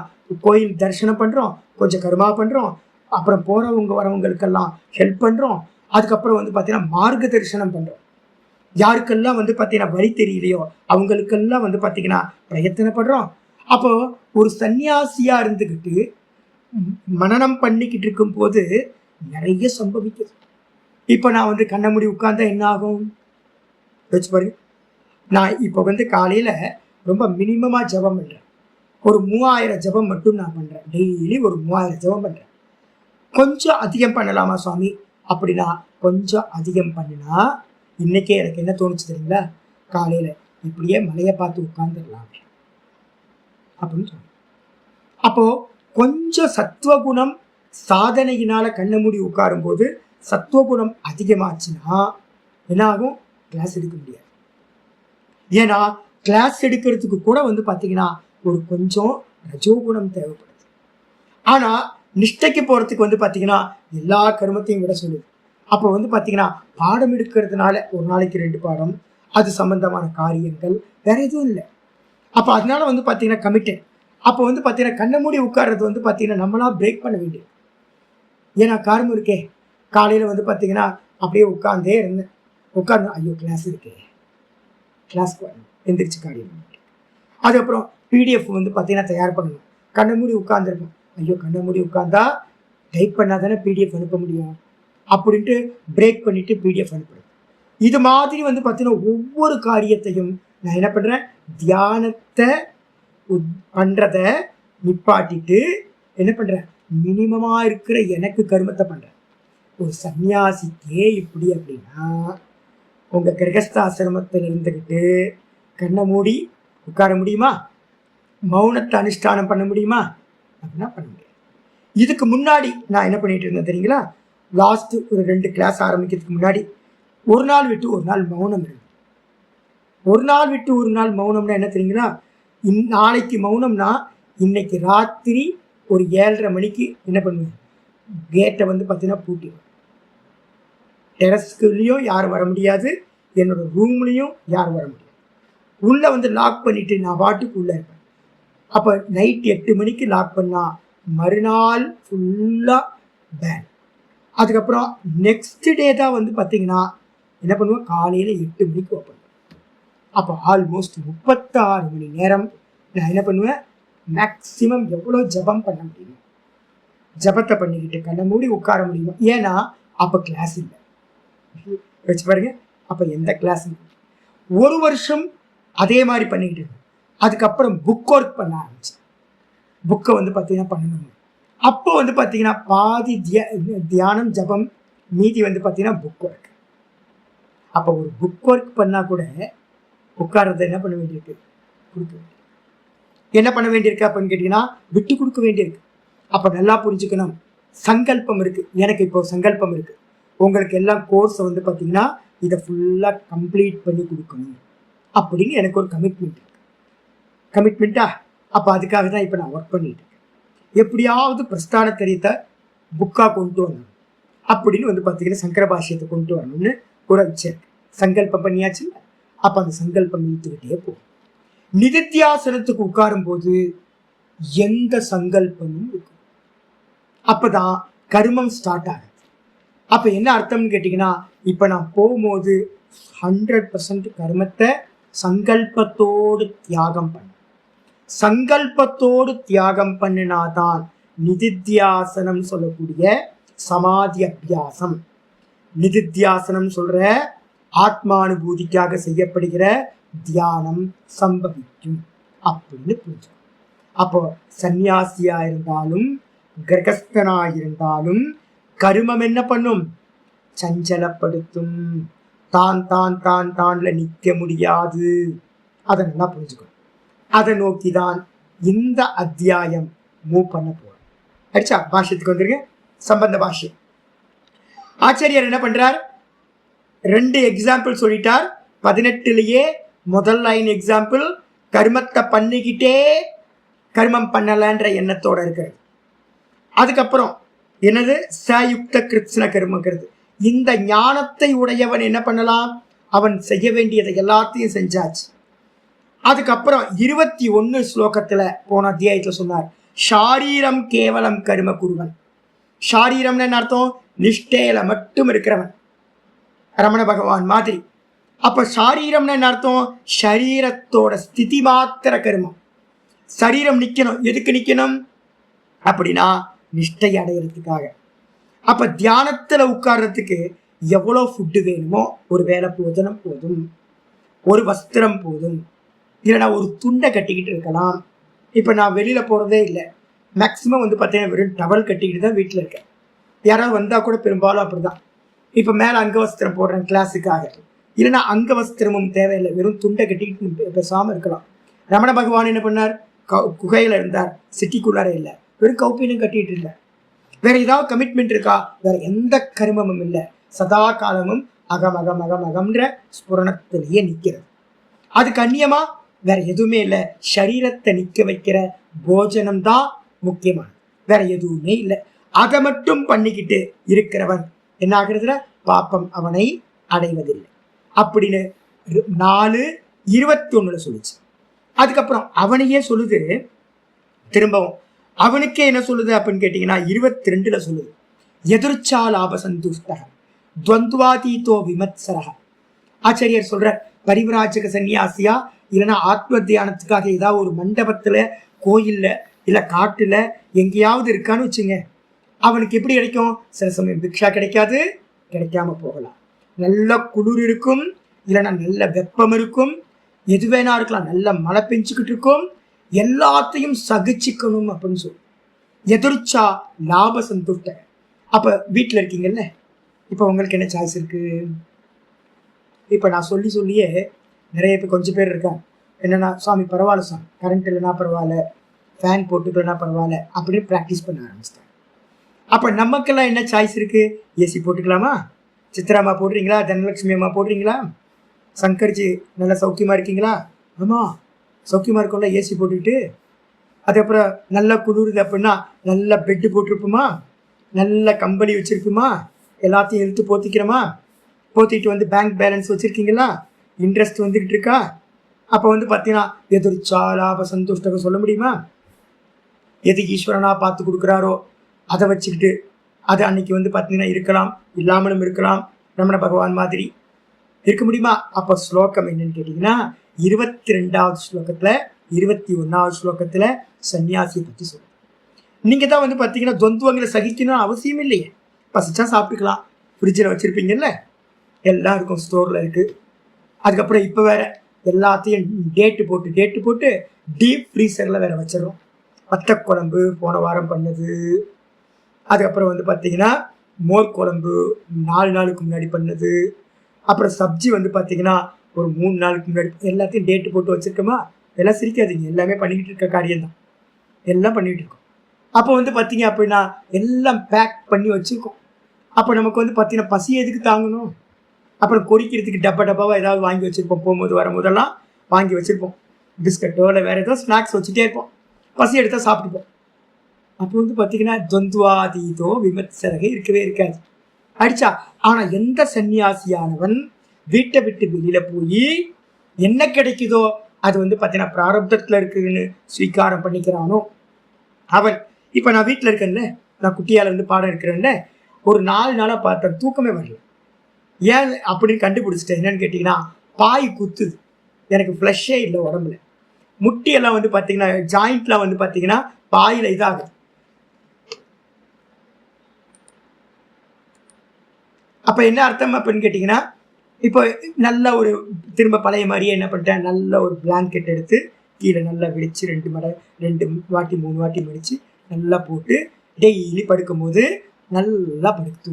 கோயில் தரிசனம் பண்ணுறோம், கொஞ்சம் கர்மா பண்ணுறோம், அப்புறம் போகிறவங்க வரவங்களுக்கெல்லாம் ஹெல்ப் பண்ணுறோம். அதுக்கப்புறம் வந்து பார்த்தீங்கன்னா மார்க்க தரிசனம் பண்ணுறோம். யாருக்கெல்லாம் வந்து பார்த்தீங்கன்னா வழி தெரியலையோ அவங்களுக்கெல்லாம் வந்து பார்த்தீங்கன்னா பிரயத்தனப்படுறோம். அப்போது ஒரு சன்னியாசியாக இருந்துக்கிட்டு மனனம் பண்ணிக்கிட்டு இருக்கும்போது நிறைய சம்பவிக்குது. இப்போ நான் வந்து கண்ண மூடி உட்கார்ந்தா என்ன ஆகும் வச்சு பாருங்க. நான் இப்போ வந்து காலையில் ரொம்ப மினிமமாக ஜபம் பண்ணுறேன், ஒரு 3000 ஜபம் மட்டும் நான் பண்ணுறேன், டெய்லி ஒரு 3000 ஜபம் பண்ணுறேன். கொஞ்சம் அதிகம் பண்ணலாமா சுவாமி அப்படின்னா, கொஞ்சம் அதிகம் பண்ணினா இன்றைக்கே எனக்கு என்ன தோணுச்சு தெரியுங்களா, காலையில் இப்படியே மலையை பார்த்து உட்காந்துடலாம் அப்படின்னு சொன்னேன். அப்போது கொஞ்சம் சத்துவகுணம் சாதனையினால் கண்ணை மூடி உட்காரும்போது சத்துவகுணம் அதிகமாச்சுன்னா என்ன ஆகும், கிளாஸ் எடுக்க முடியாது. ஏன்னா கிளாஸ் எடுக்கிறதுக்கு கூட வந்து பார்த்தீங்கன்னா ஒரு கொஞ்சம் ரஜோகுணம் தேவைப்படுது. ஆனால் நிஷ்டைக்கு போகிறதுக்கு வந்து பார்த்தீங்கன்னா எல்லா கர்மத்தையும் விட சொல்லுது. அப்போ வந்து பார்த்தீங்கன்னா பாடம் எடுக்கிறதுனால ஒரு நாளைக்கு 2 பாடம், அது சம்பந்தமான காரியங்கள் வேற எதுவும் இல்லை. அப்போ அதனால வந்து பார்த்தீங்கன்னா கமிட்டட். அப்போ வந்து பார்த்தீங்கன்னா கண்ணை மூடி உட்கார்றது வந்து பார்த்தீங்கன்னா நம்மளா பிரேக் பண்ண வேண்டியது. ஏன்னா காரணம் இருக்கே, காலையில் வந்து பார்த்தீங்கன்னா அப்படியே உட்காந்தே இருந்தேன், உட்காந்து ஐயோ கிளாஸ் இருக்கே, கிளாஸ்க்கு வரணும், எந்திரிச்சு காரியம். அதுக்கப்புறம் பிடிஎஃப் வந்து பார்த்தீங்கன்னா தயார் பண்ணணும், கண்ணை மூடி உட்காந்துருக்கணும், ஐயோ கண்ணை மூடி உட்காந்தா டைப் பண்ணால் தானே பிடிஎஃப் அனுப்ப முடியும் அப்படின்ட்டு பிரேக் பண்ணிவிட்டு பிடிஎஃப் அனுப்புறது. இது மாதிரி வந்து பார்த்தீங்கன்னா ஒவ்வொரு காரியத்தையும் நான் என்ன பண்ணுறேன், தியானத்தை பண்ணுறத நிப்பாட்டிட்டு என்ன பண்ணுறேன், மினிமமாக இருக்கிற எனக்கு கர்மத்தை பண்ணுறேன். ஒரு சன்னியாசிக்கே இப்படி அப்படின்னா உங்கள் கிரகஸ்தாசிரமத்தில் இருந்துக்கிட்டு கண்ணை மூடி உட்கார முடியுமா, மௌனத்தை அனுஷ்டானம் பண்ண முடியுமா அப்படின்னா பண்ண முடியாது. இதுக்கு முன்னாடி நான் என்ன பண்ணிட்டு இருந்தேன் தெரியுங்களா, லாஸ்ட்டு ஒரு 2 கிளாஸ் ஆரம்பிக்கிறதுக்கு முன்னாடி ஒரு நாள் விட்டு ஒரு நாள் மௌனம் இருக்கு. ஒரு நாள் விட்டு ஒரு நாள் மௌனம்னா என்ன தெரியுங்களா? நாளைக்கு மௌனம்னா இன்னைக்கு ராத்திரி ஒரு 7:30 மணிக்கு என்ன பண்ணுவேன், கேட்டை வந்து பார்த்தீங்கன்னா பூட்டிடுவேன். டெரஸ்க்குள்ளேயும் யாரும் வர முடியாது, என்னோட ரூம்லேயும் யாரும் வர முடியாது. உள்ளே வந்து லாக் பண்ணிட்டு நான் பாட்டுக்கு உள்ளே இருப்பேன். அப்போ நைட் 8 மணிக்கு லாக் பண்ணால் மறுநாள் ஃபுல்லாக பேன். அதுக்கப்புறம் நெக்ஸ்ட் டே தான் வந்து பார்த்தீங்கன்னா என்ன பண்ணுவேன், காலையில் 8 மணிக்கு ஓப்பன். அப்போ ஆல்மோஸ்ட் 36 மணி நேரம் நான் என்ன பண்ணுவேன், மேக்சிமம் எவ்வளோ ஜபம் பண்ண முடியுமோ ஜபத்தை பண்ணிக்கிட்டு கண்ணை மூடி உட்கார முடியுமோ. ஏன்னா அப்போ கிளாஸ் இல்லை, வச்சு பாருங்க. அப்போ எந்த கிளாஸ் இல்லை. ஒரு வருஷம் அதே மாதிரி பண்ணிக்கிட்டு இருந்தேன். அதுக்கப்புறம் புக் ஒர்க் பண்ண ஆரம்பித்தேன். புக்கை வந்து பார்த்தீங்கன்னா பண்ணணும். அப்போ வந்து பார்த்தீங்கன்னா பாதி தியானம் ஜபம், மீதி வந்து பார்த்தீங்கன்னா புக் ஒர்க். அப்போ ஒரு புக் ஒர்க் பண்ணால் கூட உட்கார்றதை என்ன பண்ண வேண்டியிருக்கு, கொடுக்க வேண்டியிருக்கு. என்ன பண்ண வேண்டியிருக்கு அப்படின்னு கேட்டிங்கன்னா விட்டு கொடுக்க வேண்டியிருக்கு. அப்போ நல்லா புரிஞ்சுக்கணும், சங்கல்பம் இருக்குது. எனக்கு இப்போ சங்கல்பம் இருக்குது, உங்களுக்கு எல்லாம் கோர்ஸை வந்து பார்த்தீங்கன்னா இதை ஃபுல்லாக கம்ப்ளீட் பண்ணி கொடுக்கணும் அப்படின்னு எனக்கு ஒரு கமிட்மெண்ட் இருக்குது. கமிட்மெண்ட்டா? அப்போ அதுக்காக தான் இப்போ நான் ஒர்க் பண்ணிட்டு இருக்கேன். எப்படியாவது பிரஸ்தான தெரியத்தை புக்காக கொண்டு வரணும் அப்படின்னு வந்து பார்த்தீங்கன்னா சங்கர பாஷ்யத்தை கொண்டு வரணும்னு ஒரு வச்சிருக்கு. சங்கல்பம் பண்ணியாச்சு. அப்போ அந்த சங்கல்பம் இழுத்துக்கிட்டே போகும். நிதித்தியாசனத்துக்கு உட்காரும் போது எந்த சங்கல்பமும் இருக்கும். அப்போதான் கர்மம் ஸ்டார்ட் ஆகுது. அப்போ என்ன அர்த்தம்னு கேட்டிங்கன்னா, இப்போ நான் போகும்போது 100% கர்மத்தை சங்கல்பத்தோடு தியாகம் பண்ண. சங்கல்பத்தோடு தியாகம் பண்ணினாதான் நிதித்தியாசனம் சொல்லக்கூடிய சமாதி அபியாசம். நிதித்தியாசனம் சொல்ற ஆத்மானுபூதிக்காக செய்யப்படுகிற தியானம் சம்பவிக்கும் அப்படின்னு புரிஞ்சு. அப்போ சன்னியாசியா இருந்தாலும் கிரகஸ்தனா இருந்தாலும் கருமம் என்ன பண்ணும், சஞ்சலப்படுத்தும். தான் தான் தான் தான்ல நிற்க முடியாது. அதை நல்லா புரிஞ்சுக்கணும். அதை நோக்கி தான் இந்த அத்தியாயம் மூவ் பண்ண போறோம். அடிச்சா பாஷ்யத்துக்கு வந்துருங்க. சம்பந்த பாஷ்யம். ஆச்சாரியர் என்ன பண்றார், 2 எக்ஸாம்பிள் சொல்லிட்டார். 18லயே முதல் லைன் எக்ஸாம்பிள் கர்மத்தை பண்ணிக்கிட்டே கர்மம் பண்ணலன்ற எண்ணத்தோட இருக்கிறது. அதுக்கப்புறம் என்னது, சயுக்த கிருத்ஸ்ன கர்மங்கிறது. இந்த ஞானத்தை உடையவன் என்ன பண்ணலாம், அவன் செய்ய வேண்டியதை எல்லாத்தையும் செஞ்சாச்சு. அதுக்கப்புறம் 21 ஸ்லோகத்துல போன அத்தியாயத்துல சொன்னார், ஷாரீரம் கேவலம் கர்ம குருவன். ஷாரீரம்னு என்ன அர்த்தம், நிஷ்டையில மட்டும் இருக்கிறவன், ரமண பகவான் மாதிரி. அப்ப ஷாரீரம்னு என்ன அர்த்தம், ஷரீரத்தோட ஸ்திதி மாத்திர கர்மம். சரீரம் நிக்கணும். எதுக்கு நிக்கணும் அப்படின்னா நிஷ்டை அடையிறதுக்காக. அப்ப தியானத்துல உட்கார்றதுக்கு எவ்வளோ ஃபுட்டு வேணுமோ, ஒரு வேளை போஜனம் போதும், ஒரு வஸ்திரம் போதும், இல்லைனா ஒரு துண்டை கட்டிக்கிட்டு இருக்கலாம். இப்போ நான் வெளியில போறதே இல்லை, மேக்சிமம் வந்து பார்த்தீங்கன்னா வெறும் டவல் கட்டிக்கிட்டு தான் வீட்டில் இருக்கேன். யாராவது வந்தால் கூட பெரும்பாலும் அப்படிதான். இப்போ மேலே அங்கவஸ்திரம் போடுறேன் கிளாஸுக்காக, இல்லைன்னா அங்கவஸ்திரமும் தேவையில்லை, வெறும் துண்டை கட்டிக்கிட்டு பேசாமல் இருக்கலாம். ரமண பகவான் என்ன பண்ணார், குகையில் இருந்தார், சிட்டிக்குள்ளார இல்லை, வெறும் கௌப்பீனம் கட்டிட்டு இல்லை. வேற ஏதாவது கமிட்மெண்ட் இருக்கா, வேற எந்த கர்மமும் இல்லை, சதா காலமும் அகம் அகம் அகம் அகம்ன்ற ஸ்புரணத்திலேயே நிற்கிறது. அதுக்கு அந்நியமா வேற எதுவுமே இல்லை. சரீரத்தை நிற்க வைக்கிற போஜனம் தான் முக்கியமானது, வேற எதுவுமே இல்லை. அதை மட்டும் பண்ணிக்கிட்டு இருக்கிறவன் என்ன ஆகுறதுல பாப்பம் அவனை அடைவதில்லை அப்படின்னு 4:21 சொல்லுச்சு. அதுக்கப்புறம் அவனையே சொல்லுது திரும்பவும். அவனுக்கே என்ன சொல்லுது அப்படின்னு கேட்டீங்கன்னா 22 சொல்லுது, எதிர்ச்சா லாப சந்துஷ்டக துவந்துவாதீதோ விமத்சரக. ஆச்சாரியர் சொல்ற, பரிவராஜக சன்னியாசியா இல்லைன்னா ஆத்ம தியானத்துக்காக ஏதாவது ஒரு மண்டபத்துல கோயில்ல இல்ல காட்டுல எங்கேயாவது இருக்கான்னு வச்சுங்க, அவனுக்கு எப்படி கிடைக்கும், சில சமயம் பிக்ஷா கிடைக்காது, கிடைக்காம போகலாம். நல்ல குளிர் இருக்கும், இல்லைன்னா நல்ல வெப்பம் இருக்கும், எது வேணா இருக்கலாம், நல்ல மழை பெஞ்சுக்கிட்டு இருக்கும், எல்லாத்தையும் சகிச்சுக்கணும் அப்படின்னு சொல்லி எதிர்ச்சா லாப சந்துஷ்ட. அப்ப வீட்டில் இருக்கீங்கல்ல, இப்போ உங்களுக்கு என்ன சாய்ஸ் இருக்கு? இப்போ நான் சொல்லியே நிறைய பேர், கொஞ்சம் பேர் இருக்காங்க என்னன்னா, சுவாமி பரவாயில்ல சாமி, கரண்ட் இல்லைன்னா பரவாயில்ல, ஃபேன் போட்டுக்கலன்னா பரவாயில்ல அப்படின்னு ப்ராக்டிஸ் பண்ண ஆரம்பிச்சிட்டாங்க. அப்போ நமக்கெல்லாம் என்ன சாய்ஸ் இருக்கு, ஏசி போட்டுக்கலாமா, சித்ராமா போடுறீங்களா? தனலட்சுமி அம்மா போடுறீங்களா? சங்கர்ஜி நல்லா சௌக்கியமாக இருக்கீங்களா? ஆமாம், சௌக்கியமாக இருக்கும்ல ஏசி போட்டுக்கிட்டு. அதுக்கப்புறம் நல்லா குளிருது அப்படின்னா நல்லா பெட்டு போட்டிருப்போமா, நல்ல கம்பளி வச்சுருக்குமா, எல்லாத்தையும் இழுத்து போத்திக்கிறோமா, போத்திட்டு வந்து பேங்க் பேலன்ஸ் வச்சுருக்கீங்களா, இன்ட்ரெஸ்ட் வந்துக்கிட்டு இருக்கா. அப்போ வந்து பார்த்தீங்கன்னா எதிர்ச்சா லாப சந்தோஷ்டகம் சொல்ல முடியுமா? எது ஈஸ்வரனா பார்த்து கொடுக்குறாரோ அதை வச்சுக்கிட்டு அது அன்னைக்கு வந்து பார்த்தீங்கன்னா இருக்கலாம், இல்லாமலும் இருக்கலாம். ரமண பகவான் மாதிரி இருக்க முடியுமா? அப்போ ஸ்லோகம் என்னன்னு கேட்டிங்கன்னா 22வது ஸ்லோகத்தில் 21வது ஸ்லோகத்தில் சன்னியாசியை பற்றி சொல்லுங்க. நீங்கள் தான் வந்து பார்த்தீங்கன்னா துவந்துவங்களை சகிக்கணும் அவசியம் இல்லையே. பசிச்சா சாப்பிட்டுக்கலாம், ஃப்ரிட்ஜில் வச்சுருப்பீங்கல்ல, எல்லாம் இருக்கும், ஸ்டோரில் இருக்குது. அதுக்கப்புறம் இப்போ வேறு எல்லாத்தையும் டேட்டு போட்டு டீப் ஃப்ரீசரில் வேறு வச்சிடறோம். வத்த குழம்பு போன வாரம் பண்ணது, அதுக்கப்புறம் வந்து பார்த்தீங்கன்னா மோர் குழம்பு 4 நாளுக்கு முன்னாடி பண்ணது, அப்புறம் சப்ஜி வந்து பார்த்தீங்கன்னா ஒரு 3 நாளுக்கு முன்னாடி, எல்லாத்தையும் டேட்டு போட்டு வச்சுருக்கோமா. எல்லாம் சிரிக்காதீங்க, எல்லாமே பண்ணிக்கிட்டு இருக்க காரியம்தான், எல்லாம் பண்ணிகிட்டு இருக்கோம். அப்போ வந்து பார்த்தீங்க அப்படின்னா எல்லாம் பேக் பண்ணி வச்சுருக்கோம். அப்போ நமக்கு வந்து பார்த்தீங்கன்னா பசி எதுக்கு தாங்கணும்? அப்புறம் கொறிக்கிறதுக்கு டப்பாவாக ஏதாவது வாங்கி வச்சுருப்போம், போகும்போது வரும்போதெல்லாம் வாங்கி வச்சுருப்போம். பிஸ்கட்டோ இல்லை வேறு ஏதோ ஸ்நாக்ஸ் வச்சுட்டே இருப்போம், பசி எடுத்தால் சாப்பிட்டுப்போம். அப்போ வந்து பார்த்தீங்கன்னா துவந்துவாதீதோ விமர்சரகை இருக்கவே இருக்காது, அடிச்சா. ஆனால் எந்த சன்னியாசியானவன் வீட்டை விட்டு வெளியில் போய் என்ன கிடைக்குதோ அது வந்து பார்த்தீங்கன்னா பிராரப்தத்தில் இருக்குதுன்னு ஸ்வீகாரம் பண்ணிக்கிறானோ அவன். இப்போ நான் வீட்டில் இருக்கேன்ல, நான் குட்டியால் வந்து பாடம் இருக்கிறேன்ல, ஒரு 4 நாளாக பார்த்தேன், தூக்கமே வரல. ஏன் அப்படின்னு கண்டுபிடிச்சிட்டேன். என்னன்னு கேட்டிங்கன்னா பாய் குத்துது, எனக்கு ஃப்ளஷ்ஷே இல்லை உடம்புல. முட்டியெல்லாம் வந்து பார்த்தீங்கன்னா ஜாயிண்ட்லாம் வந்து பார்த்தீங்கன்னா பாயில் இதாகுது. அப்போ என்ன அர்த்தம் அப்படின்னு கேட்டிங்கன்னா, இப்போ நல்ல ஒரு திரும்ப பழைய மாதிரியே என்ன பண்ணிட்டேன், நல்ல ஒரு பிளாங்கெட் எடுத்து கீழே நல்லா விரித்து 2 வாட்டி 3 வாட்டி மடித்து நல்லா போட்டு டெய்லி படுக்கும்போது நல்லா படுத்து.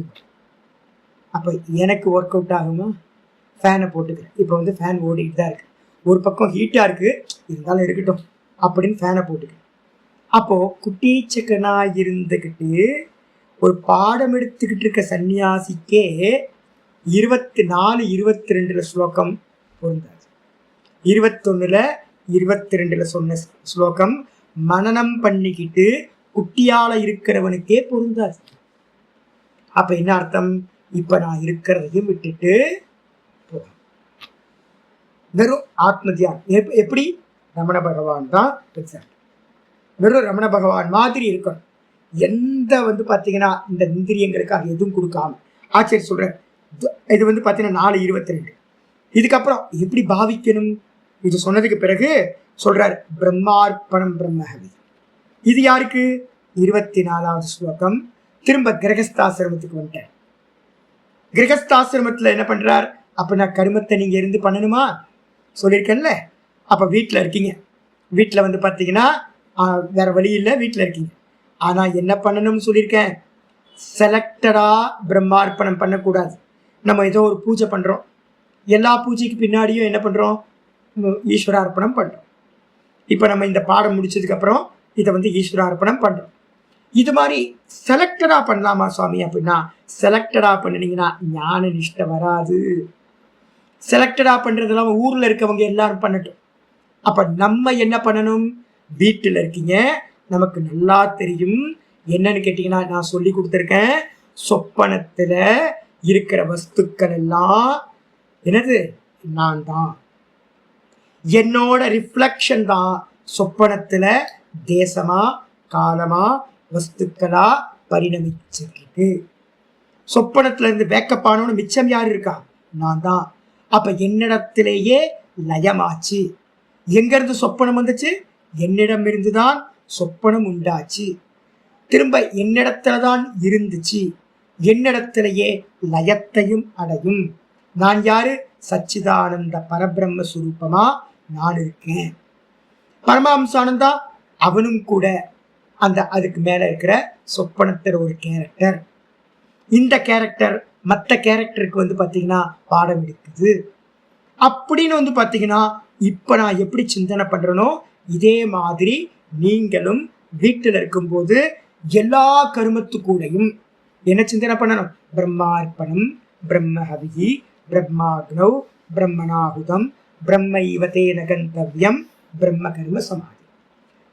அப்போ எனக்கு ஒர்க் அவுட் ஆகுமா? ஃபேனை போட்டுக்கிறேன். இப்போ வந்து ஃபேன் ஓடிக்கிட்டு தான் இருக்குது, ஒரு பக்கம் ஹீட்டாக இருக்குது, இருந்தாலும் இருக்கட்டும் அப்படின்னு ஃபேனை போட்டுக்கிறேன். அப்போது குட்டீச்சக்கனாக இருந்துக்கிட்டு ஒரு பாடம் எடுத்துக்கிட்டு இருக்க சன்னியாசிக்கே 24 22 ஸ்லோகம் பொருந்தாது. 21 22 சொன்ன ஸ்லோகம் மனனம் பண்ணிக்கிட்டு குட்டியால இருக்கிறவனுக்கே பொருந்தாது. அப்ப என்ன அர்த்தம்? இப்ப நான் இருக்கிறதையும் விட்டுட்டு வெறும் ஆத்ம தியானம். எப்படி? ரமண பகவான் தான் எக்ஸாக்ட். வெறும் ரமண பகவான் மாதிரி இருக்கணும். எந்த வந்து பார்த்தீங்கன்னா இந்த இந்திரியங்களுக்காக எதுவும் கொடுக்காம. ஆச்சரிய சொல்றேன், இது வந்து பார்த்தீங்கன்னா 4:22. இதுக்கப்புறம் எப்படி பாவிக்கணும் இது சொன்னதுக்கு பிறகு சொல்றார், பிரம்மார்ப்பணம் பிரம்மஹவி. இது யாருக்கு? 24வது ஸ்லோகம். திரும்ப கிரகஸ்தாசிரமத்துக்கு வந்துட்டேன். கிரகஸ்தாசிரமத்தில் என்ன பண்றார்? அப்ப நான் கருமத்தை நீங்க இருந்து பண்ணணுமா சொல்லியிருக்கேன்ல. அப்ப வீட்டில் இருக்கீங்க, வீட்டில் வந்து பார்த்தீங்கன்னா வேற வழி இல்லை, வீட்டில் இருக்கீங்க. ஆனா என்ன பண்ணணும்னு சொல்லியிருக்கேன், செலக்டடா பிரம்மார்ப்பணம் பண்ணக்கூடாது. நம்ம ஏதோ ஒரு பூஜை பண்றோம், எல்லா பூஜைக்கு பின்னாடியும் என்ன பண்றோம், ஈஸ்வரார்ப்பணம் பண்றோம். இப்போ நம்ம இந்த பாடம் முடிச்சதுக்கு அப்புறம் இதை வந்து ஈஸ்வரார்ப்பணம் பண்றோம். இது மாதிரி செலக்டடா பண்ணலாமா சுவாமி அப்படின்னா, செலக்டடா பண்ணினீங்கன்னா ஞான நிஷ்டை வராது. செலக்டடா பண்றதெல்லாம் ஊர்ல இருக்கவங்க எல்லாரும் பண்ணட்டும். அப்ப நம்ம என்ன பண்ணணும்? வீட்டில் இருக்கீங்க, நமக்கு நல்லா தெரியும் என்னன்னு கேட்டீங்கன்னா, நான் சொல்லி கொடுத்துருக்கேன், சொப்பனத்துல இருக்கிற வஸ்துக்கள் எல்லாம் என்னது? நான் தான், என்னோட ரிஃப்ளெக்ஷன் தான். சொப்பனத்துல தேசமா காலமா வஸ்துக்களா பரிணமிச்சிருக்கு. சொப்பனத்துல இருந்து வேக்கப் ஆனோன்னு மிச்சம் யார் இருக்கா? நான் தான். அப்ப என்னிடத்திலேயே லயமாச்சு. எங்க இருந்து சொப்பனம் வந்துச்சு? என்னிடம் இருந்துதான் சொப்பனம் உண்டாச்சு. திரும்ப என்னிடத்துலதான் இருந்துச்சு, என்னிடத்திலேயே லயத்தையும் அடையும். நான் யாரு? சச்சிதானந்த பரபிரம்ம சுரூபமா நான் இருக்கேன். பரமஹம்சானந்தா அவனும் கூட அந்த அதுக்கு மேல இருக்கிற சொப்பனத்தில் ஒரு கேரக்டர். இந்த கேரக்டர் மற்ற கேரக்டருக்கு வந்து பார்த்தீங்கன்னா பாடம் எடுக்குது. அப்படின்னு வந்து பார்த்தீங்கன்னா இப்போ நான் எப்படி சிந்தனை பண்றேனோ இதே மாதிரி நீங்களும் வீட்டில் இருக்கும்போது எல்லா கருமத்துக்கூடையும் என்ன சிந்தனை பண்ணணும்? பிரம்மார்ப்பணம் பிரம்ம ஹவிஹி பிரம்மாக்னௌ பிரம்மணாஹுதம் பிரம்ம இவதேன கந்தவ்யம் பிரம்ம கர்ம சமாதி.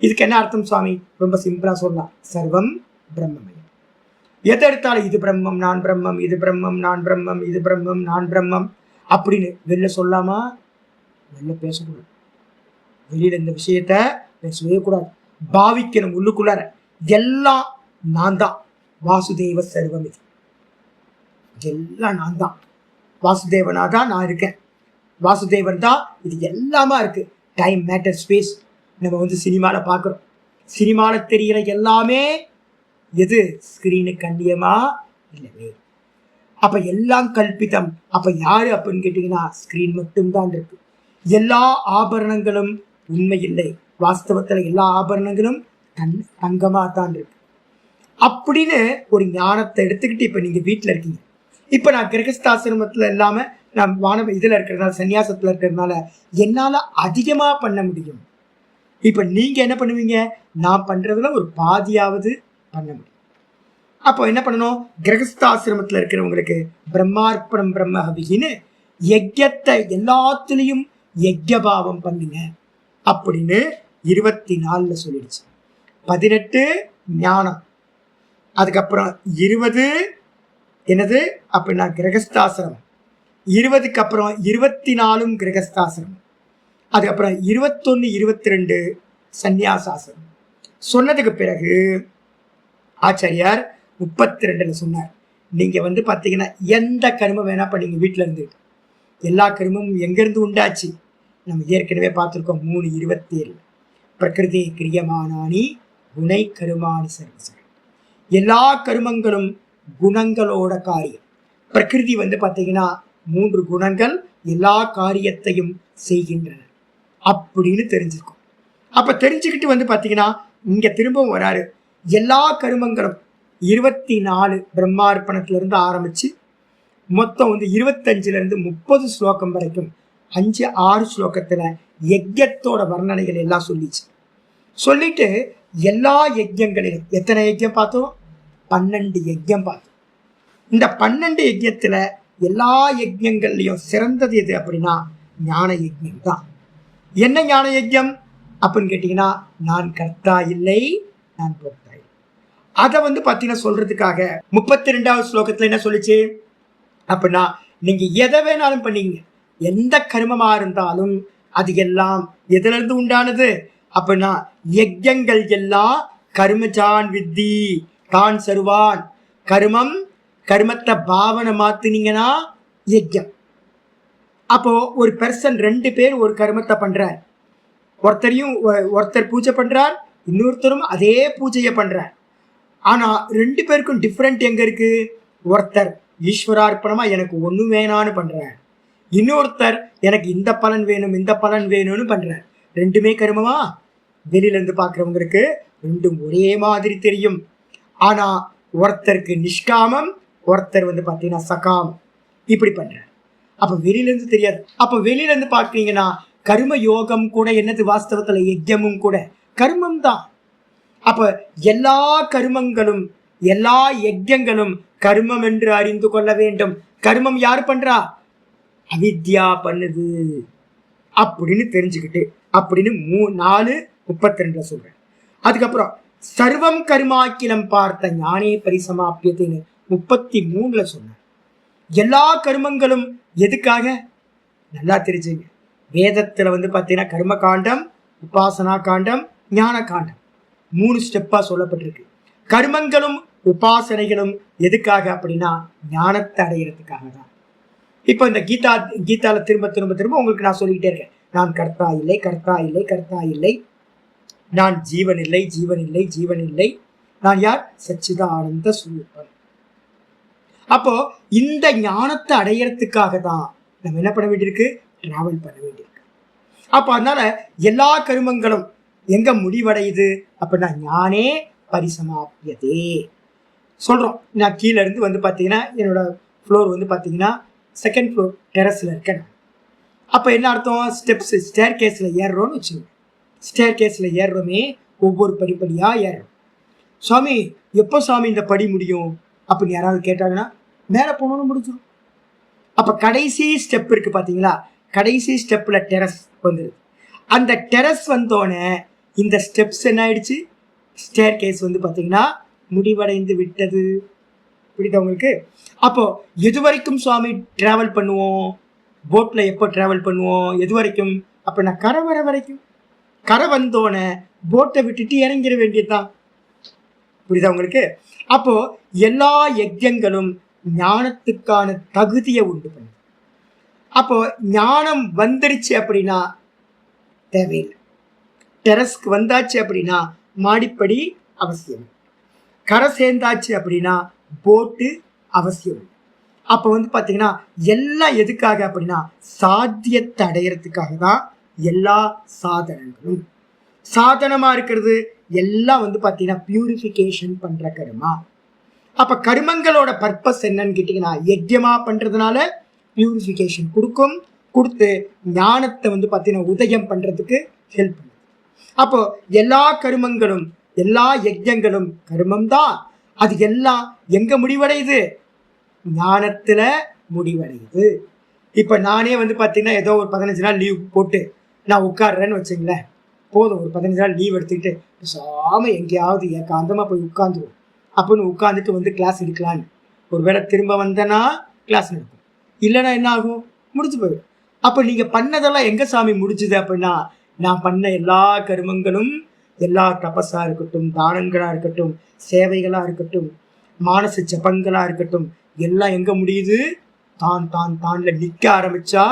இதுக்கு என்ன அர்த்தம் சுவாமி? ரொம்ப சிம்பிளா சொல்லலாம். சர்வம் பிரம்மமயம். எதை எடுத்தாலும் இது பிரம்மம் நான் பிரம்மம், இது பிரம்மம் நான் பிரம்மம், இது பிரம்மம் நான் பிரம்மம் அப்படின்னு வெளில சொல்லாமா? வெளில பேசக்கூடாது. வெளியில இந்த விஷயத்த பேசவே கூடாது. பாவிக்கணும் உள்ளுக்குள்ளார. எல்லாம் நான் தான். வாசுதேவ சர்வம். இது எல்லாம் நான் தான். வாசுதேவனா தான் நான் இருக்கேன். வாசுதேவன் தான் இது எல்லாமா இருக்கு. Time matter space. நம்ம சினிமாவில் பார்க்குறோம். சினிமாவில் தெரிகிற எல்லாமே எது? ஸ்கிரீனுக்கு கண்ணியமா இல்லவே. அப்ப எல்லாம் கல்பிதம். அப்ப யாரு அப்படின்னு கேட்டீங்கன்னா ஸ்கிரீன் மட்டும்தான் இருக்கு. எல்லா ஆபரணங்களும் உண்மை இல்லை. வாஸ்தவத்துல எல்லா ஆபரணங்களும் தங்கமா தான் இருக்கு அப்படின்னு ஒரு ஞானத்தை எடுத்துக்கிட்டு இப்ப நீங்க வீட்டுல இருக்கீங்க. இப்ப நான் கிரகஸ்தாசிரமத்துல இல்லாம நான் இதுல இருக்கிறதுனால, சன்னியாசத்துல இருக்கிறதுனால என்னால அதிகமா பண்ண முடியும். இப்ப நீங்க என்ன பண்ணுவீங்க? நான் பண்றதுல ஒரு பாதியாவது பண்ண முடியும். அப்போ என்ன பண்ணணும்? கிரகஸ்தாசிரமத்துல இருக்கிறவங்களுக்கு பிரம்மார்ப்பணம் பிரம்ம ஹவின்னு யஜ்யத்தை எல்லாத்துலயும் யஜ்யபாவம் பண்ணுங்க அப்படின்னு 24 சொல்லிடுச்சு. 18 ஞானம். அதுக்கப்புறம் 20 என்னது அப்படின்னா கிரகஸ்தாசிரமம். 20க்கு அப்புறம் 24 கிரகஸ்தாசிரமம். அதுக்கப்புறம் 21 22 சந்நியாசாசிரமம். சொன்னதுக்கு பிறகு ஆச்சாரியார் 32 சொன்னார். நீங்க பார்த்தீங்கன்னா எந்த கர்மம் வேணா பண்ணீங்க வீட்டில இருந்து. எல்லா கர்மமும் எங்கிருந்து உண்டாச்சு? நம்ம ஏற்கனவே பார்த்துருக்கோம். 3:27 பிரகிருதி கிரியமானானி குணை கருமானி சர்வசர். எல்லா கருமங்களும் குணங்களோட காரியம். பிரகிருதி பார்த்தீங்கன்னா 3 குணங்கள் எல்லா காரியத்தையும் செய்கின்றன அப்படின்னு தெரிஞ்சிருக்கும். அப்ப தெரிஞ்சுக்கிட்டு பார்த்தீங்கன்னா இங்க திரும்பவும் வராரு. எல்லா கருமங்களும் 24 பிரம்மார்ப்பணத்துல இருந்து ஆரம்பிச்சு மொத்தம் 25ல இருந்து 30 ஸ்லோகம் வரைக்கும் 5-6 ஸ்லோகத்துல யஜ்யத்தோட வர்ணனைகள் எல்லாம் சொல்லிட்டு எல்லா யஜ்யங்களிலும் எத்தனை யஜ்யம் பார்த்தோம்? 12 யஜ்யம் பார்த்தோம். இந்த 12 யஜ்யத்துல எல்லா யஜ்யங்கள்லயும் சிறந்தது எது அப்படின்னா ஞான யஜ்யம் தான். என்ன ஞான யஜ்யம் அப்படின்னு கேட்டீங்கன்னா, நான் கர்த்தா இல்லை, நான் போக்தா இல்லை. அதை பார்த்தீங்கன்னா சொல்றதுக்காக 32வது ஸ்லோகத்துல என்ன சொல்லிச்சு அப்படின்னா, நீங்க எதை வேணாலும் பண்ணீங்க, எந்த கர்மமா இருந்தாலும் அது எல்லாம் எதுல இருந்து உண்டானது அப்படின்னா யஜ்யங்கள் எல்லாம் கர்மஜான் வித்தி தான் சருவான். கர்மத்தை பாவனை மாத்தினீங்கன்னா யஜ்யம். அப்போ ஒரு பெர்சன் 2 பேர் ஒரு கர்மத்தை பண்றார். ஒருத்தர் பூஜை பண்றார், இன்னொருத்தரும் அதே பூஜையை பண்றார். ஆனா 2 பேருக்கும் டிஃப்ரெண்ட் எங்க இருக்கு? ஒருத்தர் ஈஸ்வரார்ப்பணமா எனக்கு ஒண்ணு வேணான்னு பண்றார், இன்னொருத்தர் எனக்கு இந்த பலன் வேணும் இந்த பலன் வேணும்னு பண்றார். 2மே கர்மமா? வெளியில இருந்து பாக்குறவங்களுக்கு 2ம் ஒரே மாதிரி தெரியும். ஆனா ஒருத்தருக்கு நிஷ்காமம், ஒருத்தர் பாத்தீங்கன்னா சகாமம் இப்படி பண்றார். அப்ப வெளியில இருந்து தெரியாது. அப்ப வெளியில இருந்து பாக்குறீங்கன்னா கர்ம யோகம் கூட என்னது? வாஸ்தவத்துல யஜ்யமும் கூட கர்மம் தான். அப்ப எல்லா கர்மங்களும் எல்லா யஜ்யங்களும் கர்மம் என்று அறிந்து கொள்ள வேண்டும். கர்மம் யார் பண்றா? அவித்யா பண்ணுது அப்படின்னு தெரிஞ்சுக்கிட்டு அப்படின்னு 4:32 சொல்றேன். அதுக்கப்புறம் சர்வம் கர்மாக்கிலம் பார்த்த ஞானே பரிசமாப்பியத்தைன்னு 33 சொன்னார். எல்லா கர்மங்களும் எதுக்காக? நல்லா தெரிஞ்சுங்க. வேதத்துல பார்த்தீங்கன்னா கர்ம காண்டம், உபாசனா காண்டம், ஞான காண்டம் 3 ஸ்டெப்பா சொல்லப்பட்டிருக்கு. கர்மங்களும் உபாசனைகளும் எதுக்காக அப்படின்னா ஞானத்தை அடைகிறதுக்காக தான். இப்போ இந்த கீதால திரும்ப உங்களுக்கு நான் சொல்லிக்கிட்டே இருக்கேன். நான் கர்த்தா இல்லை, கர்த்தா இல்லை, கர்த்தா இல்லை, நான் ஜீவன் இல்லை, ஜீவன் இல்லை, ஜீவன் இல்லை, நான் யார்? சச்சிதானந்த ஸ்வரூபம். அப்போ இந்த ஞானத்தை அடையறதுக்காக தான் நம்ம என்ன பண்ண வேண்டியிருக்கு? டிராவல் பண்ண வேண்டியிருக்கு. அப்போ அதனால எல்லா கருமங்களும் எங்க முடிவடையுது அப்படின்னா ஞானே பரிசமாப்பியதே சொல்றோம். நான் கீழே இருந்து பார்த்தீங்கன்னா என்னோட ஃப்ளோர் பார்த்தீங்கன்னா 2nd ஃப்ளோர் டெரஸ்ல இருக்கேன். அப்போ என்ன அர்த்தம்? ஸ்டெப்ஸ் ஸ்டேர் கேஸ்ல ஏறுறோம்னு வச்சுக்கோங்க. ஸ்டேர் கேஸ்ல ஏறுறோமே, ஒவ்வொரு படிப்படியா ஏறுறோம். சுவாமி எப்போ சுவாமி இந்த படி முடியும் அப்படின்னு யாராவது கேட்டாங்கன்னா மேலே போகணும்னு முடிஞ்சிடும். அப்ப கடைசி ஸ்டெப் இருக்கு பாத்தீங்களா, கடைசி ஸ்டெப்ல டெரஸ் வந்துருது. அந்த டெரஸ் வந்தோடனே இந்த ஸ்டெப்ஸ் என்ன ஆயிடுச்சு, ஸ்டேர் கேஸ் வந்து பாத்தீங்கன்னா முடிவடைந்து விட்டது. புரியுதா உங்களுக்கு? அப்போ எது வரைக்கும் சுவாமி டிராவல் பண்ணுவோம், போட்ல எப்போ டிராவல் பண்ணுவோம், எது வரைக்கும்? அப்ப நான் கரை வர வரைக்கும். கரை வந்தோடனே போட்டை விட்டுட்டு இறங்கிட வேண்டியதுதான். புரியுதா உங்களுக்கு? அப்போ எல்லா யஜ்யங்களும் ஞானத்துக்கான தகுதியை உண்டு பண்ணுது. அப்போ ஞானம் வந்துருச்சு அப்படின்னா தேவையில்லை. டெரஸ்க்கு வந்தாச்சு அப்படின்னா மாடிப்படி அவசியம். கரை சேர்ந்தாச்சு அப்படின்னா போட்டு அவசியம். அப்போ வந்து பார்த்தீங்கன்னா எல்லாம் எதுக்காக அப்படின்னா சாத்தியத்தை அடையிறதுக்காக தான் எல்லா சாதனங்களும். சாதனமா இருக்கிறது எல்லாம் வந்து பார்த்தீங்கன்னா பியூரிஃபிகேஷன் பண்ற கர்மா. அப்ப கர்மங்களோட பர்பஸ் என்னன்னு கேட்டீங்கன்னா யஜ்யமா பண்றதுனால பியூரிஃபிகேஷன் கொடுத்து ஞானத்தை வந்து பார்த்தீங்கன்னா உதயம் பண்றதுக்கு ஹெல்ப் பண்ணுது. அப்போ எல்லா கர்மங்களும் எல்லா யஜ்யங்களும் கர்மம் தான். அது எல்லாம் எங்க முடிவடையுது? ஞானத்துல முடிவடையுது. இப்ப நானே வந்து பார்த்தீங்கன்னா ஏதோ ஒரு 15 நாள் லீவ் போட்டு நான் உட்காடுறேன்னு வச்சுங்களேன், போதும் ஒரு 15 நாள் லீவ் எடுத்துக்கிட்டு சாம எங்கேயாவது ஏகாந்தமா போய் உட்காந்துருவோம் அப்படின்னு உட்காந்துட்டு வந்து கிளாஸ் எடுக்கலான்னு ஒருவேளை திரும்ப வந்தேன்னா கிளாஸ் நடக்கும், இல்லைன்னா என்ன ஆகும், முடிச்சு போயிடும். அப்போ நீங்க பண்ணதெல்லாம் எங்க சாமி முடிச்சுது அப்படின்னா, நான் பண்ண எல்லா கர்மங்களும், எல்லா தபஸா இருக்கட்டும், தானங்களா இருக்கட்டும், சேவைகளா இருக்கட்டும், மானச ஜபங்களா இருக்கட்டும், எல்லாம் எங்க முடியுது? தான்ல நிக்க ஆரம்பிச்சா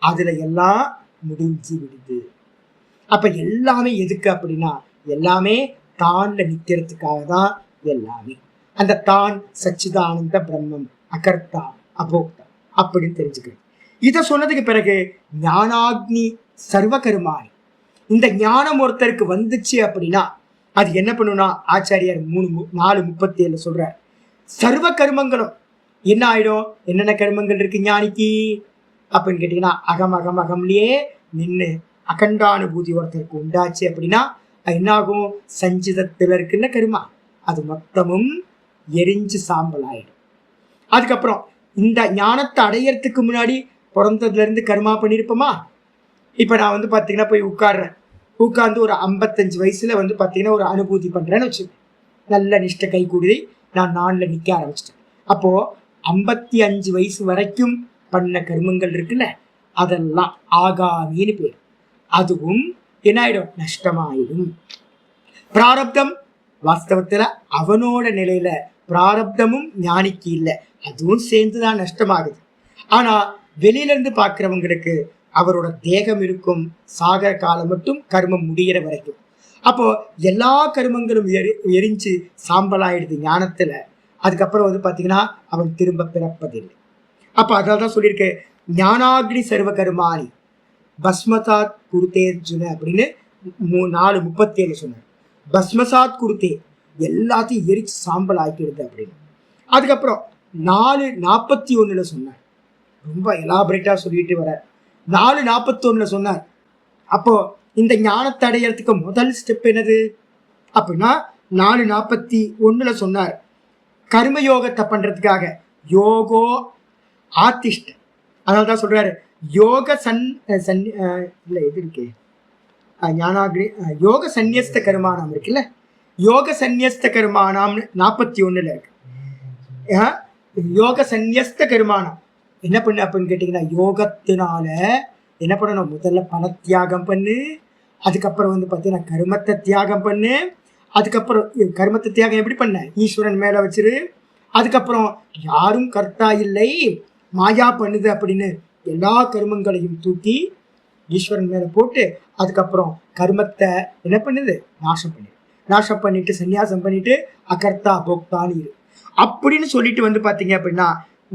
அதுல எல்லாம் முடிஞ்சு விடுது. அப்ப எல்லாமே எதுக்கு அப்படின்னா எல்லாமே தான்ல நிக்கிறதுக்காக தான். எல்லாமே அந்த தான் சச்சிதானந்த பிரம்மம், அகர்த்தா அபோக்தா அப்படின்னு தெரிஞ்சுக்கிறேன். இதை சொன்னதுக்கு பிறகு ஞானாக்னி சர்வ கர்மாணி, இந்த ஞானம் ஒருத்தருக்கு வந்துச்சு அப்படின்னா அது என்ன பண்ணுனா, ஆச்சாரியார் 4:37 சொல்ற சர்வ கர்மங்களும் என்ன ஆயிடும்? என்னென்ன கர்மங்கள் இருக்கு ஞானிக்கு அப்படின்னு கேட்டீங்கன்னா, அகம்லயே நின்று அகண்டானுபூதி ஒருத்தருக்கு உண்டாச்சு அப்படின்னா என்ன ஆகும்? சஞ்சிதத்தில் இருக்குல்ல கர்மா, அது மொத்தமும் எரிஞ்சு சாம்பல் ஆயிடும். அதுக்கப்புறம் இந்த ஞானத்தை அடையறதுக்கு முன்னாடி பிறந்ததுல இருந்து கர்மா பண்ணியிருப்போமா? இப்ப நான் வந்து பாத்தீங்கன்னா போய் உட்கார்றேன், உட்கார்ந்து ஒரு 55 வயசுல வந்து பாத்தீங்கன்னா ஒரு அனுபூதி பண்றேன்னு வச்சு, நல்ல நிஷ்ட கை கூடி நான் நான்ல நிக்க ஆரம்பிச்சிட்டேன். அப்போ 55 வயசு வரைக்கும் பண்ண கர்மங்கள் இருக்குல்ல, அதெல்லாம் ஆகாமின்னு பேர். அதுவும் என்ன ஆயிடும்? நஷ்டமாயிடும். பிராரப்தம் வாஸ்தவத்துல அவனோட நிலையில பிராரப்தமும் ஞானிக்கு இல்லை, அதுவும் சேர்ந்துதான் நஷ்டமாகுது. ஆனா வெளியில இருந்து பாக்குறவங்களுக்கு அவரோட தேகம் இருக்கும் சாகர காலம் மட்டும் கர்மம் முடிகிற வரைக்கும். அப்போ எல்லா கர்மங்களும் எரிஞ்சு சாம்பலாயிடுது ஞானத்துல. அதுக்கப்புறம் வந்து பாத்தீங்கன்னா அவன் திரும்ப பிறப்பதில்லை. அப்ப அதான் சொல்லியிருக்கு, ஞானாக்னி சர்வ கர்மாணி பஸ்மசாத் குருத்தே அர்ஜுன அப்படின்னு 4:37 சொன்னார். பஸ்மசாத் குருத்தே, எல்லாத்தையும் எரிச்சு சாம்பல் ஆக்கிடுது அப்படின்னு. அதுக்கப்புறம் 4:41 சொன்னார், ரொம்ப எலாபரேட்டா சொல்லிட்டு வர 4:41 சொன்னார். அப்போ இந்த ஞானத்தை அடையறதுக்கு முதல் ஸ்டெப் என்னது அப்படின்னா 4:41 சொன்னார், கர்மயோகத்தை பண்றதுக்காக யோகோ ஆத்திஷ்ட. அதனால்தான் சொல்றாரு யோக இல்ல எது இருக்கு, ஞானாக்னி யோக சந்நியஸ்த கர்மானாம் இருக்குல்ல, யோக சந்நியஸ்த கர்மானாம் 41 இருக்கு. யோக சந்நியஸ்த கர்மானம் என்ன பண்ணு அப்படின்னு கேட்டீங்கன்னா, யோகத்தினால என்ன பண்ணணும்? முதல்ல பண தியாகம் பண்ணு, அதுக்கப்புறம் வந்து பார்த்தீங்கன்னா கர்மத்தை தியாகம் பண்ணு. அதுக்கப்புறம் கர்மத்தை தியாகம் எப்படி பண்ண? ஈஸ்வரன் மேல வச்சிரு. அதுக்கப்புறம் யாரும் கர்த்தா இல்லை, மாயா பண்ணுது அப்படின்னு எல்லா கர்மங்களையும் தூக்கி ஈஸ்வரன் மேல போட்டு அதுக்கப்புறம் கர்மத்தை என்ன பண்ணுது? நாசம் பண்ணிட்டு சன்னியாசம் பண்ணிட்டு அகர்த்தா போக்தான்னு இரு அப்படின்னு சொல்லிட்டு வந்து பாத்தீங்க அப்படின்னா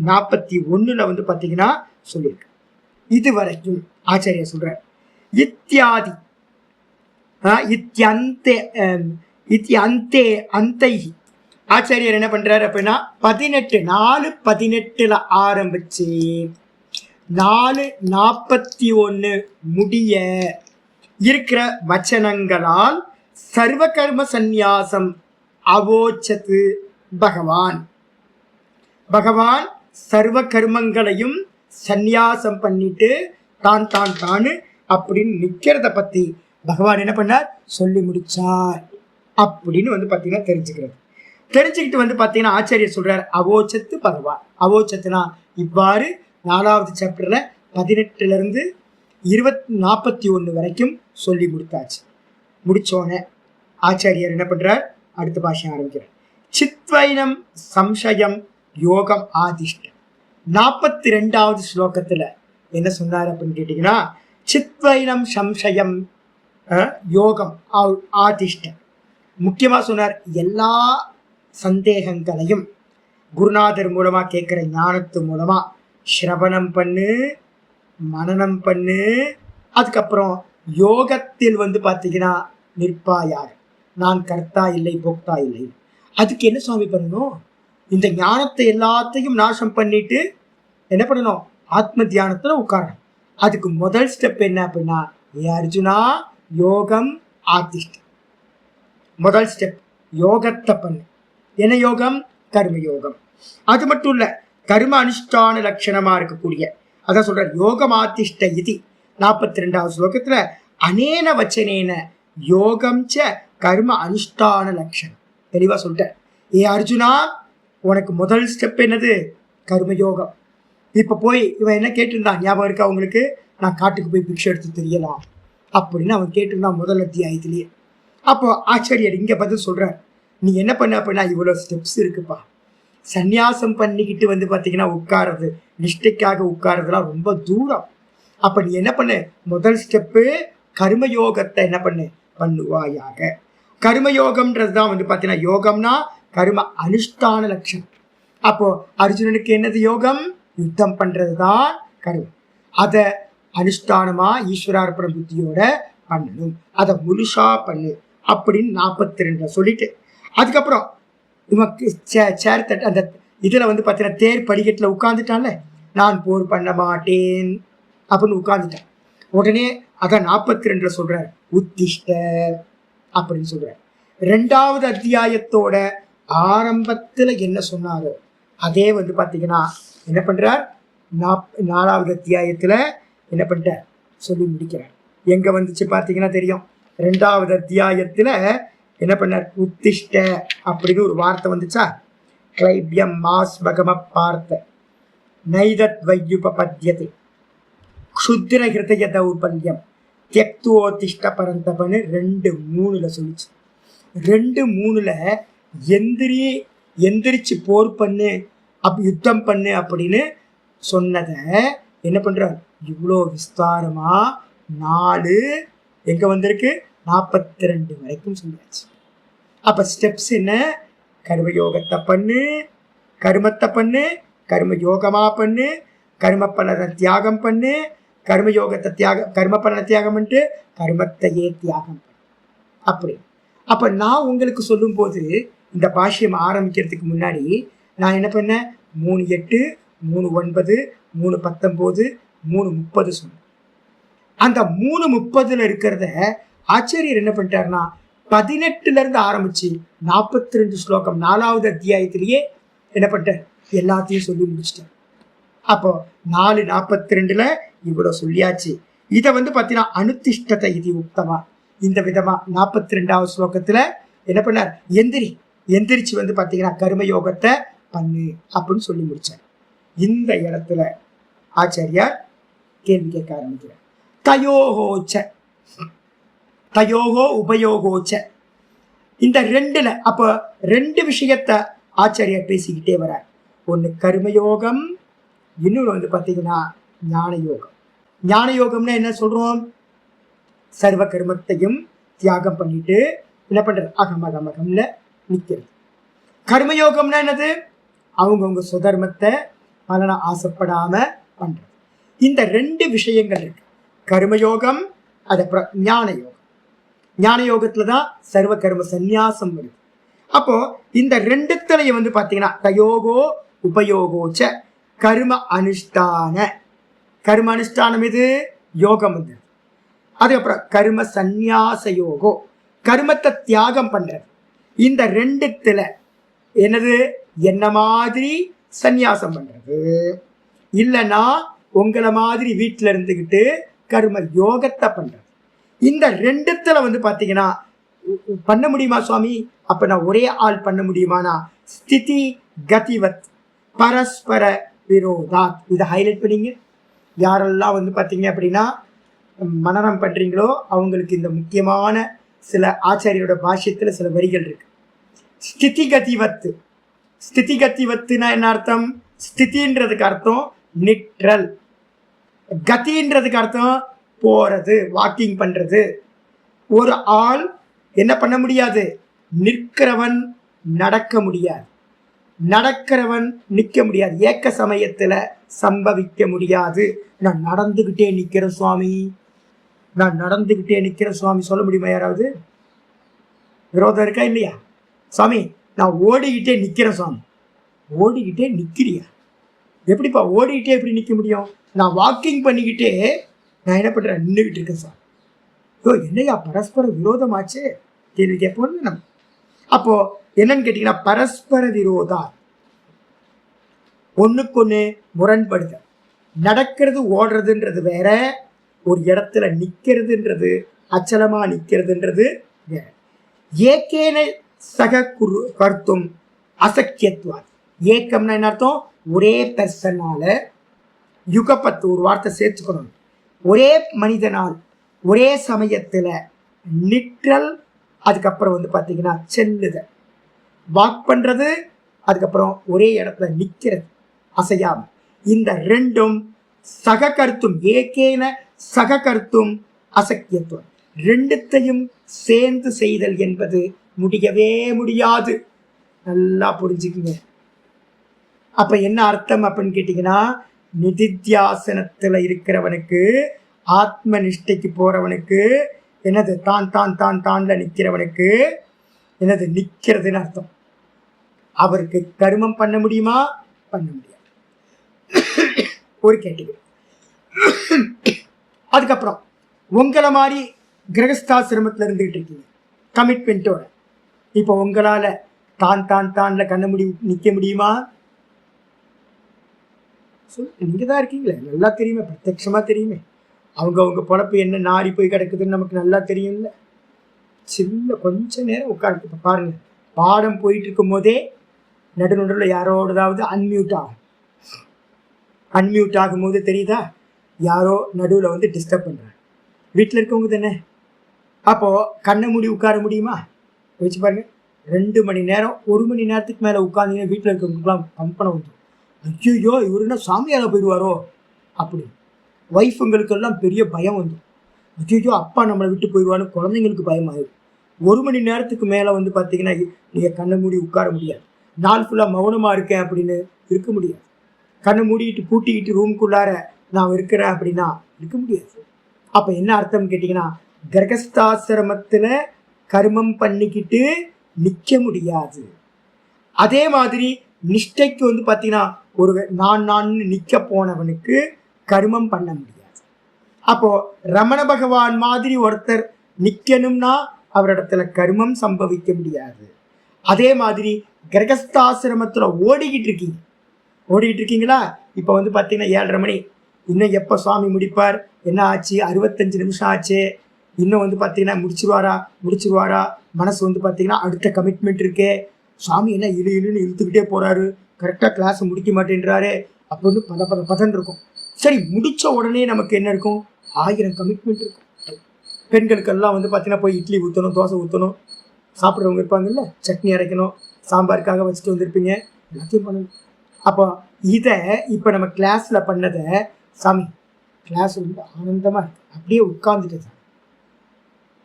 41 வந்து பாத்தீங்கன்னா சொல்லியிருக்கு. இது வரைக்கும் ஆச்சாரியா சொல்ற இத்தியாதி அந்தை ஆச்சாரியர் என்ன பண்றாரு அப்படின்னா 4:18 ஆரம்பிச்சு 4:41 முடிய இருக்கிற வச்சனங்களால் சர்வ கர்ம சந்நியாசம் அவோச்சத்து பகவான் சர்வ கர்மங்களையும் சந்நியாசம் பண்ணிட்டு தான் தான் தானு அப்படின்னு நிக்கிறத பத்தி பகவான் என்ன பண்ணார் சொல்லி முடிச்சார் அப்படின்னு வந்து பாத்தீங்கன்னா தெரிஞ்சுக்கிட்டு வந்து பாத்தீங்கன்னா ஆச்சாரியர் சொல்றார் அவோச்சத்து பகவான். அவோச்சத்துனா இவ்வாறு 4வது சாப்டர்ல 18 இருந்து 41 வரைக்கும் சொல்லி முடித்தாச்சு. முடிச்சோன்னே ஆச்சாரியர் என்ன பண்றார், அடுத்த பாஷை ஆரம்பிக்கிறார். சித்வைனம் சம்சயம் யோகம் ஆதிஷ்ட. 42வது ஸ்லோகத்துல என்ன சொன்னார் அப்படின்னு கேட்டீங்கன்னா, சித்வைனம் சம்சயம் யோகம் ஆதிஷ்ட. முக்கியமா சொன்னார், எல்லா சந்தேகங்களையும் குருநாதர் மூலமா கேட்கிற ஞானத்து மூலமா சிரவணம் பண்ணு, மனனம் பண்ணு, அதுக்கப்புறம் யோகத்தில் வந்து பார்த்தீங்கன்னா நிற்பாயார், நான் கர்த்தா இல்லை போக்தா இல்லை. அதுக்கு என்ன சுவாமி பண்ணணும், இந்த ஞானத்தை எல்லாத்தையும் நாசம் பண்ணிட்டு என்ன பண்ணணும், ஆத்ம தியானத்துல உட்காரணும். அதுக்கு முதல் ஸ்டெப் என்ன அப்படின்னா, ஏ அர்ஜுனா யோகம் ஆதிஷ்ட. முதல் ஸ்டெப் யோகத்தை பண்ணு. என்ன யோகம், கர்ம யோகம். அது மட்டும் இல்ல, கர்ம அனுஷ்டான லட்சணமா இருக்கக்கூடிய, அதான் சொல்ற யோகம் ஆதிஷ்ட இது 42வது ஸ்லோகத்துல அனேன வச்சனேன யோகம் ச கர்ம அனுஷ்டான லட்சணம் தெளிவா சொல்லிட்ட. ஏ அர்ஜுனா, உனக்கு முதல் ஸ்டெப் என்னது, கர்மயோகம். இப்ப போய் இவன் என்ன கேட்டிருந்தான் ஞாபகம் இருக்கா உங்களுக்கு, நான் காட்டுக்கு போய் பிக்ஷை எடுத்து தெரியலாம் அப்படின்னு அவன் கேட்டிருந்தான் முதல் அத்தியாயத்திலேயே. அப்போ ஆச்சாரியர் இங்க பதில் சொல்றார், நீ என்ன பண்ண அப்படின்னா இவ்வளவு ஸ்டெப்ஸ் இருக்குப்பா. சந்நியாசம் பண்ணிக்கிட்டு வந்து பாத்தீங்கன்னா உட்கார்றது, நிஷ்டைக்காக உட்கார்றதுலாம் ரொம்ப தூரம். அப்ப நீ என்ன பண்ணு, முதல் ஸ்டெப்பு கர்மயோகத்தை என்ன பண்ணுவாயாக. கர்மயோகம்ன்றதுதான் வந்து பாத்தீங்கன்னா, யோகம்னா கர்ம அனுஷ்டான லட்சணம். அப்போ அர்ஜுனனுக்கு என்னது யோகம், யுத்தம் பண்றதுதான் கர்மம். அத அனுஷ்டானமா ஈஸ்வரார்ப்பண புத்தியோட பண்ணணும், அதை முழுசா பண்ணு அப்படின்னு 42 சொல்லிட்டு, அதுக்கப்புறம் இவனுக்கு சேர் தட்டு அந்த இதுல வந்து பாத்தீங்கன்னா தேர் படிக்கட்டுல உட்கார்ந்துட்டான்ல, நான் போர் பண்ண மாட்டேன் அப்படின்னு உட்கார்ந்துட்டான். உடனே அதான் 42 சொல்றாரு உத்திஷ்ட அப்படின்னு சொல்றாரு. 2வது அத்தியாயத்தோட ஆரம்பத்துல என்ன சொன்னாரோ அதே வந்து பாத்தீங்கன்னா என்ன பண்றார், 4வது அத்தியாயத்துல என்ன பண்ணிட்டார் சொல்லி முடிக்கிறார். எங்க வந்துச்சு பாத்தீங்கன்னா தெரியும், 2வது அத்தியாயத்துல என்ன பண்ணார், உத்திஷ்ட அப்படின்னு ஒரு வார்த்தை வந்துச்சா, கிளைபியம் மாஸ் பகம பார்த்த நைதத் வையுபத்யத்தை க்ஷுத்ர ஹிருதய தௌர்பல்யம் தியக்துவோத்திஷ்ட பரந்தபன்னு 2:3 சொல்லிச்சு. 2:3 எந்திரிச்சு போர் பண்ணு, யுத்தம் பண்ணு அப்படின்னு சொன்னதை என்ன பண்றார், இவ்வளோ விஸ்தாரமா 4 எங்க வந்திருக்கு 42 வரைக்கும் சொல்லியாச்சு. அப்ப ஸ்டெப்ஸ் என்ன, கர்மயோகத்தை பண்ணு, கர்மத்தை பண்ணு, கர்ம யோகமா பண்ணு, கர்ம பலனை தியாகம் பண்ணு, கர்மயோகத்தை கர்ம பலனை தியாகம் பண்ணிட்டு கர்மத்தையே தியாகம் பண்ணு அப்படி. அப்ப நான் உங்களுக்கு சொல்லும் போது இந்த பாஷ்யம் ஆரம்பிக்கிறதுக்கு முன்னாடி நான் என்ன பண்ணேன், 3:8, 3:9, 3:19, 3:30 சொன்னேன். அந்த 3:30 இருக்கிறத ஆச்சாரியர் என்ன பண்ணிட்டாருன்னா 18 இருந்து ஆரம்பிச்சு 42 ஸ்லோகம் 4வது அத்தியாயத்திலேயே என்ன பண்ணிட்டார், எல்லாத்தையும் சொல்லி முடிச்சிட்டார். அப்போ 4:42 இவ்வளவு சொல்லியாச்சு. இதை வந்து பார்த்தீங்கன்னா அனுதிஷ்டத்தை இது உக்தமா இந்த விதமா 42வது ஸ்லோகத்துல என்ன பண்ணார், எந்திரிச்சு வந்து பார்த்தீங்கன்னா கர்மயோகத்தை பண்ணு அப்படின்னு சொல்லி முடிச்சார். இந்த இடத்துல ஆச்சாரியார் கேள்வி கேட்க ஆரம்பிக்கிறார். தயோகோ உபயோகோச்ச, இந்த 2ல அப்போ 2 விஷயத்தை ஆச்சாரியார் பேசிக்கிட்டே வரார். ஒன்று கர்மயோகம், இன்னொன்று வந்து பார்த்தீங்கன்னா ஞான யோகம். ஞான யோகம்னா என்ன சொல்றோம், சர்வ கர்மத்தையும் தியாகம் பண்ணிட்டு என்ன பண்றது, அகமகமகம்ல நிற்கிறது. கர்மயோகம்னா என்னது, அவங்கவுங்க சுதர்மத்தை பலனை ஆசைப்படாம பண்றது. இந்த 2 விஷயங்கள் இருக்கு, கர்மயோகம் அதுக்கப்புறம் ஞான யோகம். ஞான யோகத்துல தான் சர்வ கர்ம சந்நியாசம் வருது. அப்போ இந்த 2 வந்து பாத்தீங்கன்னா தயோகோ உபயோகோச்ச கர்ம அனுஷ்டானம் இது யோகம் வந்து, அதுக்கப்புறம் கர்ம சந்நியாச யோகோ கர்மத்தை தியாகம் பண்றது. இந்த 2 என்னது, என்ன மாதிரி சந்நியாசம் பண்றது, இல்லைன்னா உங்களை மாதிரி வீட்டில் இருந்துக்கிட்டு கர்ம யோகத்தை பண்றது. இந்த ரெண்டுத்துல வந்து பார்த்தீங்கன்னா பண்ண முடியுமா சுவாமி? அப்ப நான் ஒரே ஆள் பண்ண முடியுமானா ஸ்திதி கதிவத் பரஸ்பர விரோதாத். இதை ஹைலைட் பண்ணிங்க. யாரெல்லாம் வந்து பார்த்தீங்க அப்படின்னா மனனம் பண்றீங்களோ அவங்களுக்கு இந்த முக்கியமான சில ஆச்சாரியோட பாஷ்யத்துல சில வரிகள் இருக்கு. ஸ்திதி கதிவத்து. ஸ்திதி கதிவத்துனா என்ன அர்த்தம்? ஸ்திதின்றதுக்கு அர்த்தம் நிற்றல், கதின்றதுக்கு அர்த்தம் போறது, வாக்கிங் பண்றது. ஒரு ஆள் என்ன பண்ண முடியாது? நிற்கிறவன் நடக்க முடியாது, நடக்கிறவன் நிற்க முடியாது, ஏக்க சமயத்துல சம்பவிக்க முடியாது. நான் நடந்துகிட்டே நிக்கிறேன் சுவாமி, நான் நடந்துகிட்டே நிக்கிறேன் சுவாமி சொல்ல முடியுமா யாராவது? விரோதம் இருக்கா இல்லையா? சுவாமி நான் ஓடிக்கிட்டே நிக்கிறேன் சுவாமி. ஓடிக்கிட்டே நிக்கிறியா? எப்படிப்பா ஓடிக்கிட்டே எப்படி நிற்க முடியும்? நான் வாக்கிங் பண்ணிக்கிட்டே நான் என்ன பண்றேன்? நின்றுகிட்டு இருக்கேன் சார். என்னையா பரஸ்பர விரோதமாச்சு கேள்வி கேட்போம் நம்ம. அப்போ என்னன்னு கேட்டீங்கன்னா பரஸ்பர விரோதா, ஒண்ணுக்கு ஒண்ணு முரண்படுத. நடக்கிறது ஓடுறதுன்றது வேற, ஒரு இடத்துல நிக்கிறதுன்றது அச்சலமா நிக்கிறதுன்றது வேற. ஏக்கேன சக கர்த்தும் அசக்கியத்துவார். ஏக்கம்னா என்ன அர்த்தம்? ஒரே பெர்சனால, யுகப்பத்து ஒரு வார்த்தை சேர்த்துக்கணும், ஒரே மனிதனால் ஒரே சமயத்துல நிற்றல், அதுக்கப்புறம் வந்து பார்த்தீங்கன்னா செல்லுத, வாக் பண்றது, அதுக்கப்புறம் ஒரே இடத்துல நிற்கிறது அசையாம. இந்த ரெண்டும் சக கருத்தும், ஏகேன சக கருத்தும் அசக்கியத்துவம். ரெண்டுத்தையும் சேர்ந்து செய்தல் என்பது முடியவே முடியாது. நல்லா புரிஞ்சுக்குங்க. அப்ப என்ன அர்த்தம் அப்படின்னு கேட்டீங்கன்னா, நிதித்தியாசனத்துல இருக்கிறவனுக்கு, ஆத்ம நிஷ்டைக்கு போறவனுக்கு என்னது? தான் தான் தான் தான்ல நிற்கிறவனுக்கு என்னது? நிற்கிறதுன்னு அர்த்தம். அவருக்கு கர்மம் பண்ண முடியுமா? பண்ண முடியாது. ஒரு கேட்டகரி. அதுக்கப்புறம் உங்களை மாதிரி கிரகஸ்தாசிரமத்தில் இருந்துகிட்டு இருக்கீங்க கமிட்மெண்ட்டோட. இப்போ உங்களால தான் தான் தான்ல கண்ண நிற்க முடியுமா? நீங்க தான் இருக்கீங்களே, நல்லா தெரியுமே, பிரத்யட்சமா தெரியுமே. அவங்க பொழப்பு என்ன நாரி போய் கிடக்குதுன்னு நமக்கு நல்லா தெரியும்ல. சின்ன கொஞ்ச நேரம் உட்காந்து இப்போ பாருங்க, பாடம் போயிட்டு இருக்கும் போதே நடுநடுவில் யாரோடதாவது அன்மியூட் ஆகும். அன்மியூட் ஆகும்போது தெரியுதா, யாரோ நடுவில் வந்து டிஸ்டர்ப் பண்ணுறாங்க. வீட்டில் இருக்கவங்க தானே. அப்போது கண்ணை மூடி உட்கார முடியுமா? வச்சு பாருங்க. 2 மணி நேரம் 1 மணி நேரத்துக்கு மேலே உட்காந்தீங்கன்னா வீட்டில் இருக்கவங்களுக்குலாம் கம்பனை வந்துடும். ஐயோ இவருன்னா சாமியார போயிடுவாரோ அப்படி. ஒய்ஃபுங்களுக்கெல்லாம் பெரிய பயம் வந்துடும். ஐயோ அப்பா நம்மளை விட்டு போயிடுவான்னு குழந்தைங்களுக்கு பயம் ஆகிடும். 1 மணி நேரத்துக்கு மேலே வந்து பார்த்தீங்கன்னா நீங்கள் கண்ணை மூடி உட்கார முடியாது. நாள் ஃபுல்லாக மௌனமாக இருக்கேன் அப்படின்னு இருக்க முடியாது. கண்ணை மூடிக்கிட்டு பூட்டிக்கிட்டு ரூமுக்குள்ளார நான் இருக்கிறேன் அப்படின்னா இருக்க முடியாது. அப்போ என்ன அர்த்தம் கேட்டிங்கன்னா, கிரகஸ்தாசிரமத்தில் கர்மம் பண்ணிக்கிட்டு நிற்க முடியாது. அதே மாதிரி நிஷ்டைக்கு வந்து பார்த்தீங்கன்னா ஒரு நான் நிற்க போனவனுக்கு கர்மம் பண்ண முடியாது. அப்போ ரமண பகவான் மாதிரி ஒருத்தர் நிற்கணும்னா அவரிடத்துல கர்மம் சம்பவிக்க முடியாது. அதே மாதிரி கிரகஸ்தாசிரமத்தில் ஓடிக்கிட்டு இருக்கீங்களா? இப்போ வந்து பார்த்தீங்கன்னா 7:30 மணி, இன்னும் எப்போ சுவாமி முடிப்பார், என்ன ஆச்சு, 65 நிமிஷம் ஆச்சு, இன்னும் வந்து பார்த்தீங்கன்னா முடிச்சிருவாரா, மனசு வந்து பார்த்தீங்கன்னா அடுத்த கமிட்மெண்ட் இருக்கே, சுவாமி என்ன இழுன்னு இழுத்துக்கிட்டே போறாரு, கரெக்டாக கிளாஸ் முடிக்க மாட்டேன்றாரு அப்படின்னு பதன் இருக்கும். சரி, முடிச்ச உடனே நமக்கு என்ன இருக்கும்? 1000 கமிட்மெண்ட் இருக்கும். பெண்களுக்கெல்லாம் வந்து பார்த்தீங்கன்னா போய் இட்லி ஊற்றணும், தோசை ஊற்றணும், சாப்பிட்றவங்க இருப்பாங்கல்ல, சட்னி அரைக்கணும், சாம்பாருக்காக வச்சுட்டு வந்திருப்பீங்க, எல்லாத்தையும் பண்ணணும். அப்போ இதை இப்போ நம்ம கிளாஸில் பண்ணதை, சாமி கிளாஸ் ரொம்ப ஆனந்தமாக இருக்கு, அப்படியே உட்காந்துட்டு சாமி,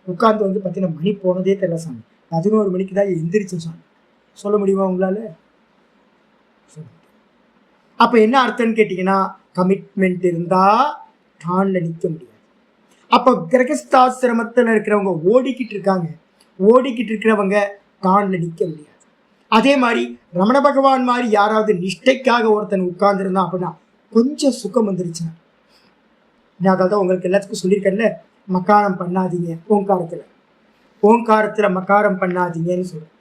உட்காந்து வந்து பார்த்தீங்கன்னா மணி போனதே தெரியல சாமி, 11 மணிக்கு தான் எந்திரிச்சோம் சாமி, சொல்ல முடியுமா உங்களால்? அப்போ என்ன அர்த்தம்னு கேட்டிங்கன்னா, கமிட்மெண்ட் இருந்தால் தானில் நிற்க முடியாது. அப்போ கிரகஸ்தாசிரமத்தில் இருக்கிறவங்க ஓடிக்கிட்டு இருக்கிறவங்க தானில் நிற்க முடியாது. அதே மாதிரி ரமண பகவான் மாதிரி யாராவது நிஷ்டைக்காக ஒருத்தன் உட்கார்ந்துருந்தான் அப்படின்னா கொஞ்சம் சுகம் வந்துருச்சுன்னா, நான் அதான் உங்களுக்கு எல்லாத்துக்கும் சொல்லியிருக்கேன்ல, மக்காரம் பண்ணாதீங்க, ஓங்காரத்தில் மக்காரம் பண்ணாதீங்கன்னு சொல்கிறேன்.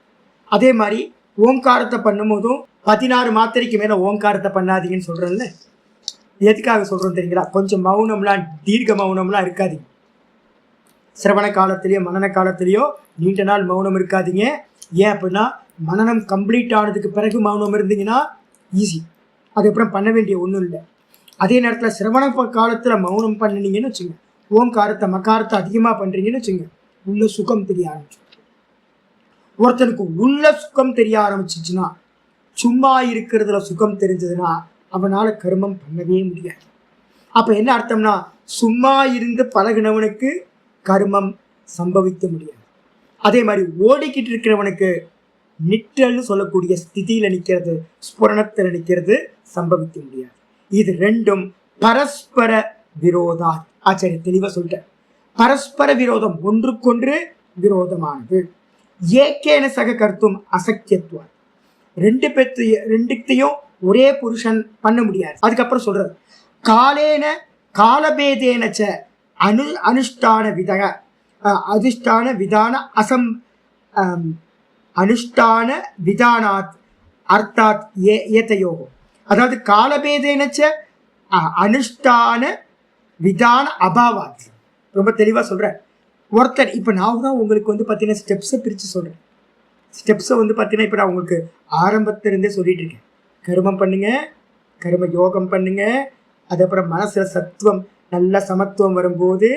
அதே மாதிரி ஓங்காரத்தை பண்ணும்போதும் 16 மாத்திரைக்கு மேலே ஓங்காரத்தை பண்ணாதீங்கன்னு சொல்கிறேன்ல. எதுக்காக சொல்கிறோம் தெரியுங்களா? கொஞ்சம் மௌனம்லாம் தீர்க்க மௌனம்லாம் இருக்காதீங்க. சிரவண காலத்திலையோ மனன காலத்திலையோ நீண்ட நாள் மௌனம் இருக்காதீங்க. ஏன் அப்படின்னா மனனம் கம்ப்ளீட் ஆனதுக்கு பிறகு மௌனம் இருந்தீங்கன்னா ஈஸி, அதுக்கப்புறம் பண்ண வேண்டிய ஒன்றும் இல்லை. அதே நேரத்தில் சிரவண காலத்தில் மௌனம் பண்ணினீங்கன்னு வச்சுங்க, ஓம்காரத்தை மகாரத்தை அதிகமாக பண்ணுறீங்கன்னு வச்சுங்க, உள்ள சுகம் தெரிய ஆரம்பிச்சு. ஒருத்தனுக்கு உள்ள சுகம் தெரிய ஆரம்பிச்சிச்சுன்னா, சும்மா இருக்கிறதுல சுகம் தெரிஞ்சதுன்னா அவனால் கர்மம் பண்ணவே முடியாது. அப்போ என்ன அர்த்தம்னா, சும்மா இருந்து பழகினவனுக்கு கர்மம் சம்பவிக்க முடியாது. அதே மாதிரி ஓடிக்கிட்டு இருக்கிறவனுக்கு நிற்றல்னு சொல்லக்கூடிய ஸ்திதியில் நிற்கிறது, ஸ்புரணத்தில் நிற்கிறது சம்பவிக்க முடியாது. இது ரெண்டும் பரஸ்பர விரோதா. ஆச்சாரிய தெளிவாக சொல்லிட்டேன். பரஸ்பர விரோதம், ஒன்றுக்கொன்று விரோதமானது. ஏக்கேன சக கர்த்தும் அசக்கியத்துவம். ரெண்டுத்தையும் ஒரே புருஷன் பண்ண முடியாது. அதுக்கப்புறம் சொல்றது காலேன காலபேதேனச்ச அனுஷ்டான விதக அதிஷ்டான விதான அனுஷ்டான விதானாத் அர்த்தாத் ஏதையோகம். அதாவது காலபேதேனச்ச அனுஷ்டான விதான அபாவாத். ரொம்ப தெளிவாக சொல்கிறேன். ஒருத்தர் இப்போ நான் தான் உங்களுக்கு பார்த்தீங்கன்னா ஸ்டெப்ஸை பிரித்து சொல்கிறேன். ஸ்டெப்ஸை பார்த்தீங்கன்னா இப்போ நான் உங்களுக்கு ஆரம்பத்திலிருந்தே சொல்லிட்டு இருக்கேன். கர்மம் பண்ணுங்க, கர்ம யோகம் பண்ணுங்க, அதுக்கப்புறம் மனசில் சத்துவம் நல்ல சமத்துவம் வரும்போது,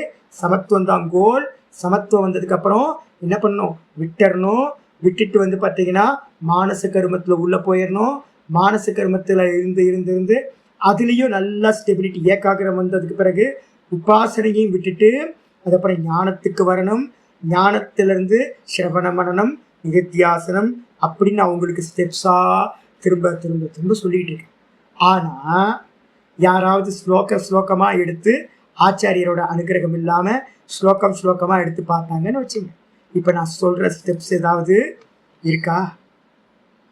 சமத்துவம் தான் கோல். சமத்துவம் வந்ததுக்கப்புறம் என்ன பண்ணணும், விட்டுறணும். விட்டுட்டு பார்த்தீங்கன்னா மானச கர்மத்தில் உள்ளே போயிடணும். மானச கர்மத்தில் இருந்து அதுலேயும் நல்லா ஸ்டெபிலிட்டி ஏகாகிரம் வந்ததுக்கு பிறகு உபாசனையும் விட்டுட்டு அதுக்கப்புறம் ஞானத்துக்கு வரணும். ஞானத்திலிருந்து சிரவண மனனம், நிகத்தியாசனம் அப்படின்னு நான் உங்களுக்கு ஸ்டெப்ஸாக திரும்ப திரும்ப திரும்ப சொல்லிக்கிட்டு இருக்கேன். ஆனால் யாராவது ஸ்லோகமாக எடுத்து ஆச்சாரியரோட அனுகிரகம் இல்லாமல் ஸ்லோகமாக எடுத்து பார்த்தாங்கன்னு வச்சுங்க, இப்போ நான் சொல்கிற ஸ்டெப்ஸ் ஏதாவது இருக்கா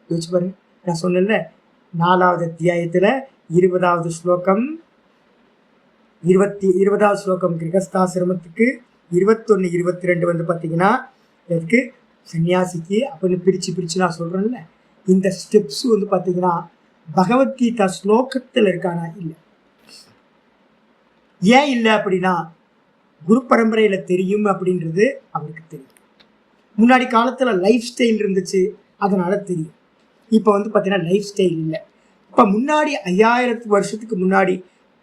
யோசிச்சு பாருங்க. நான் சொன்னேன்ல 4வது அத்தியாயத்தில் 20வது ஸ்லோகம் 20வது ஸ்லோகம் கிரகஸ்தாசிரமத்துக்கு 21, 22 பார்த்தீங்கன்னா அதுக்கு சன்னியாசிக்கு அப்படின்னு பிரித்து நான் சொல்கிறேன்ல. இந்த ஸ்டெப்ஸ் பார்த்தீங்கன்னா பகவத்கீதா ஸ்லோகத்தில் இருக்கானா இல்லை. ஏன் இல்லை அப்படின்னா குரு பரம்பரையில் தெரியும் அப்படின்றது அவருக்கு தெரியும். முன்னாடி காலத்தில் லைஃப் ஸ்டைல் இருந்துச்சு, அதனால தெரியும். இப்போ பார்த்தீங்கன்னா லைஃப் ஸ்டைல் இல்லை. இப்போ முன்னாடி 5000 வருஷத்துக்கு முன்னாடி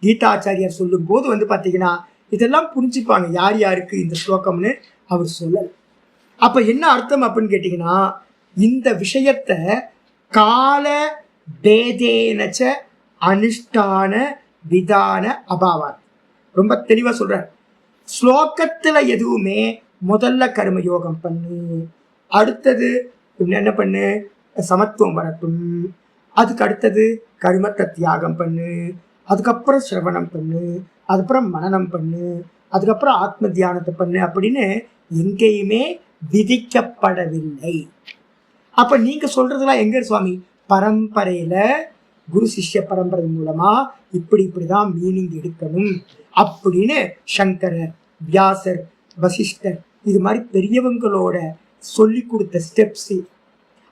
கீதாச்சாரியார் சொல்லும் போது பார்த்தீங்கன்னா இதெல்லாம் புரிஞ்சுப்பாங்க யார் யாருக்கு இந்த ஸ்லோகம்னு அவர் சொல்லலை. அப்போ என்ன அர்த்தம் அப்படின்னு கேட்டிங்கன்னா, இந்த விஷயத்தை கால பேதேனச்ச அனுஷ்டான விதான அபாவாத் ரொம்ப தெளிவாக சொல்கிறார். ஸ்லோகத்தில் எதுவுமே முதல்ல கர்மயோகம் பண்ணு, அடுத்தது என்ன பண்ணு, சமத்துவம் வரட்டும், அதுக்கு அடுத்தது கர்மத்தை தியாகம் பண்ணு, அதுக்கப்புறம் சிரவணம் பண்ணு, அதுக்கப்புறம் மனனம் பண்ணு, அதுக்கப்புறம் ஆத்ம தியானத்தை பண்ணு அப்படின்னு எங்கேயுமே விதிக்கப்படவில்லை. அப்போ நீங்கள் சொல்கிறதெல்லாம் எங்கே சுவாமி? பரம்பரையில் குரு சிஷ்ய பரம்பரை மூலமாக இப்படி தான் மீனிங் எடுக்கணும் அப்படின்னு சங்கரர், வியாசர், வசிஷ்டர் இது மாதிரி பெரியவங்களோட சொல்லி கொடுத்த ஸ்டெப்ஸு.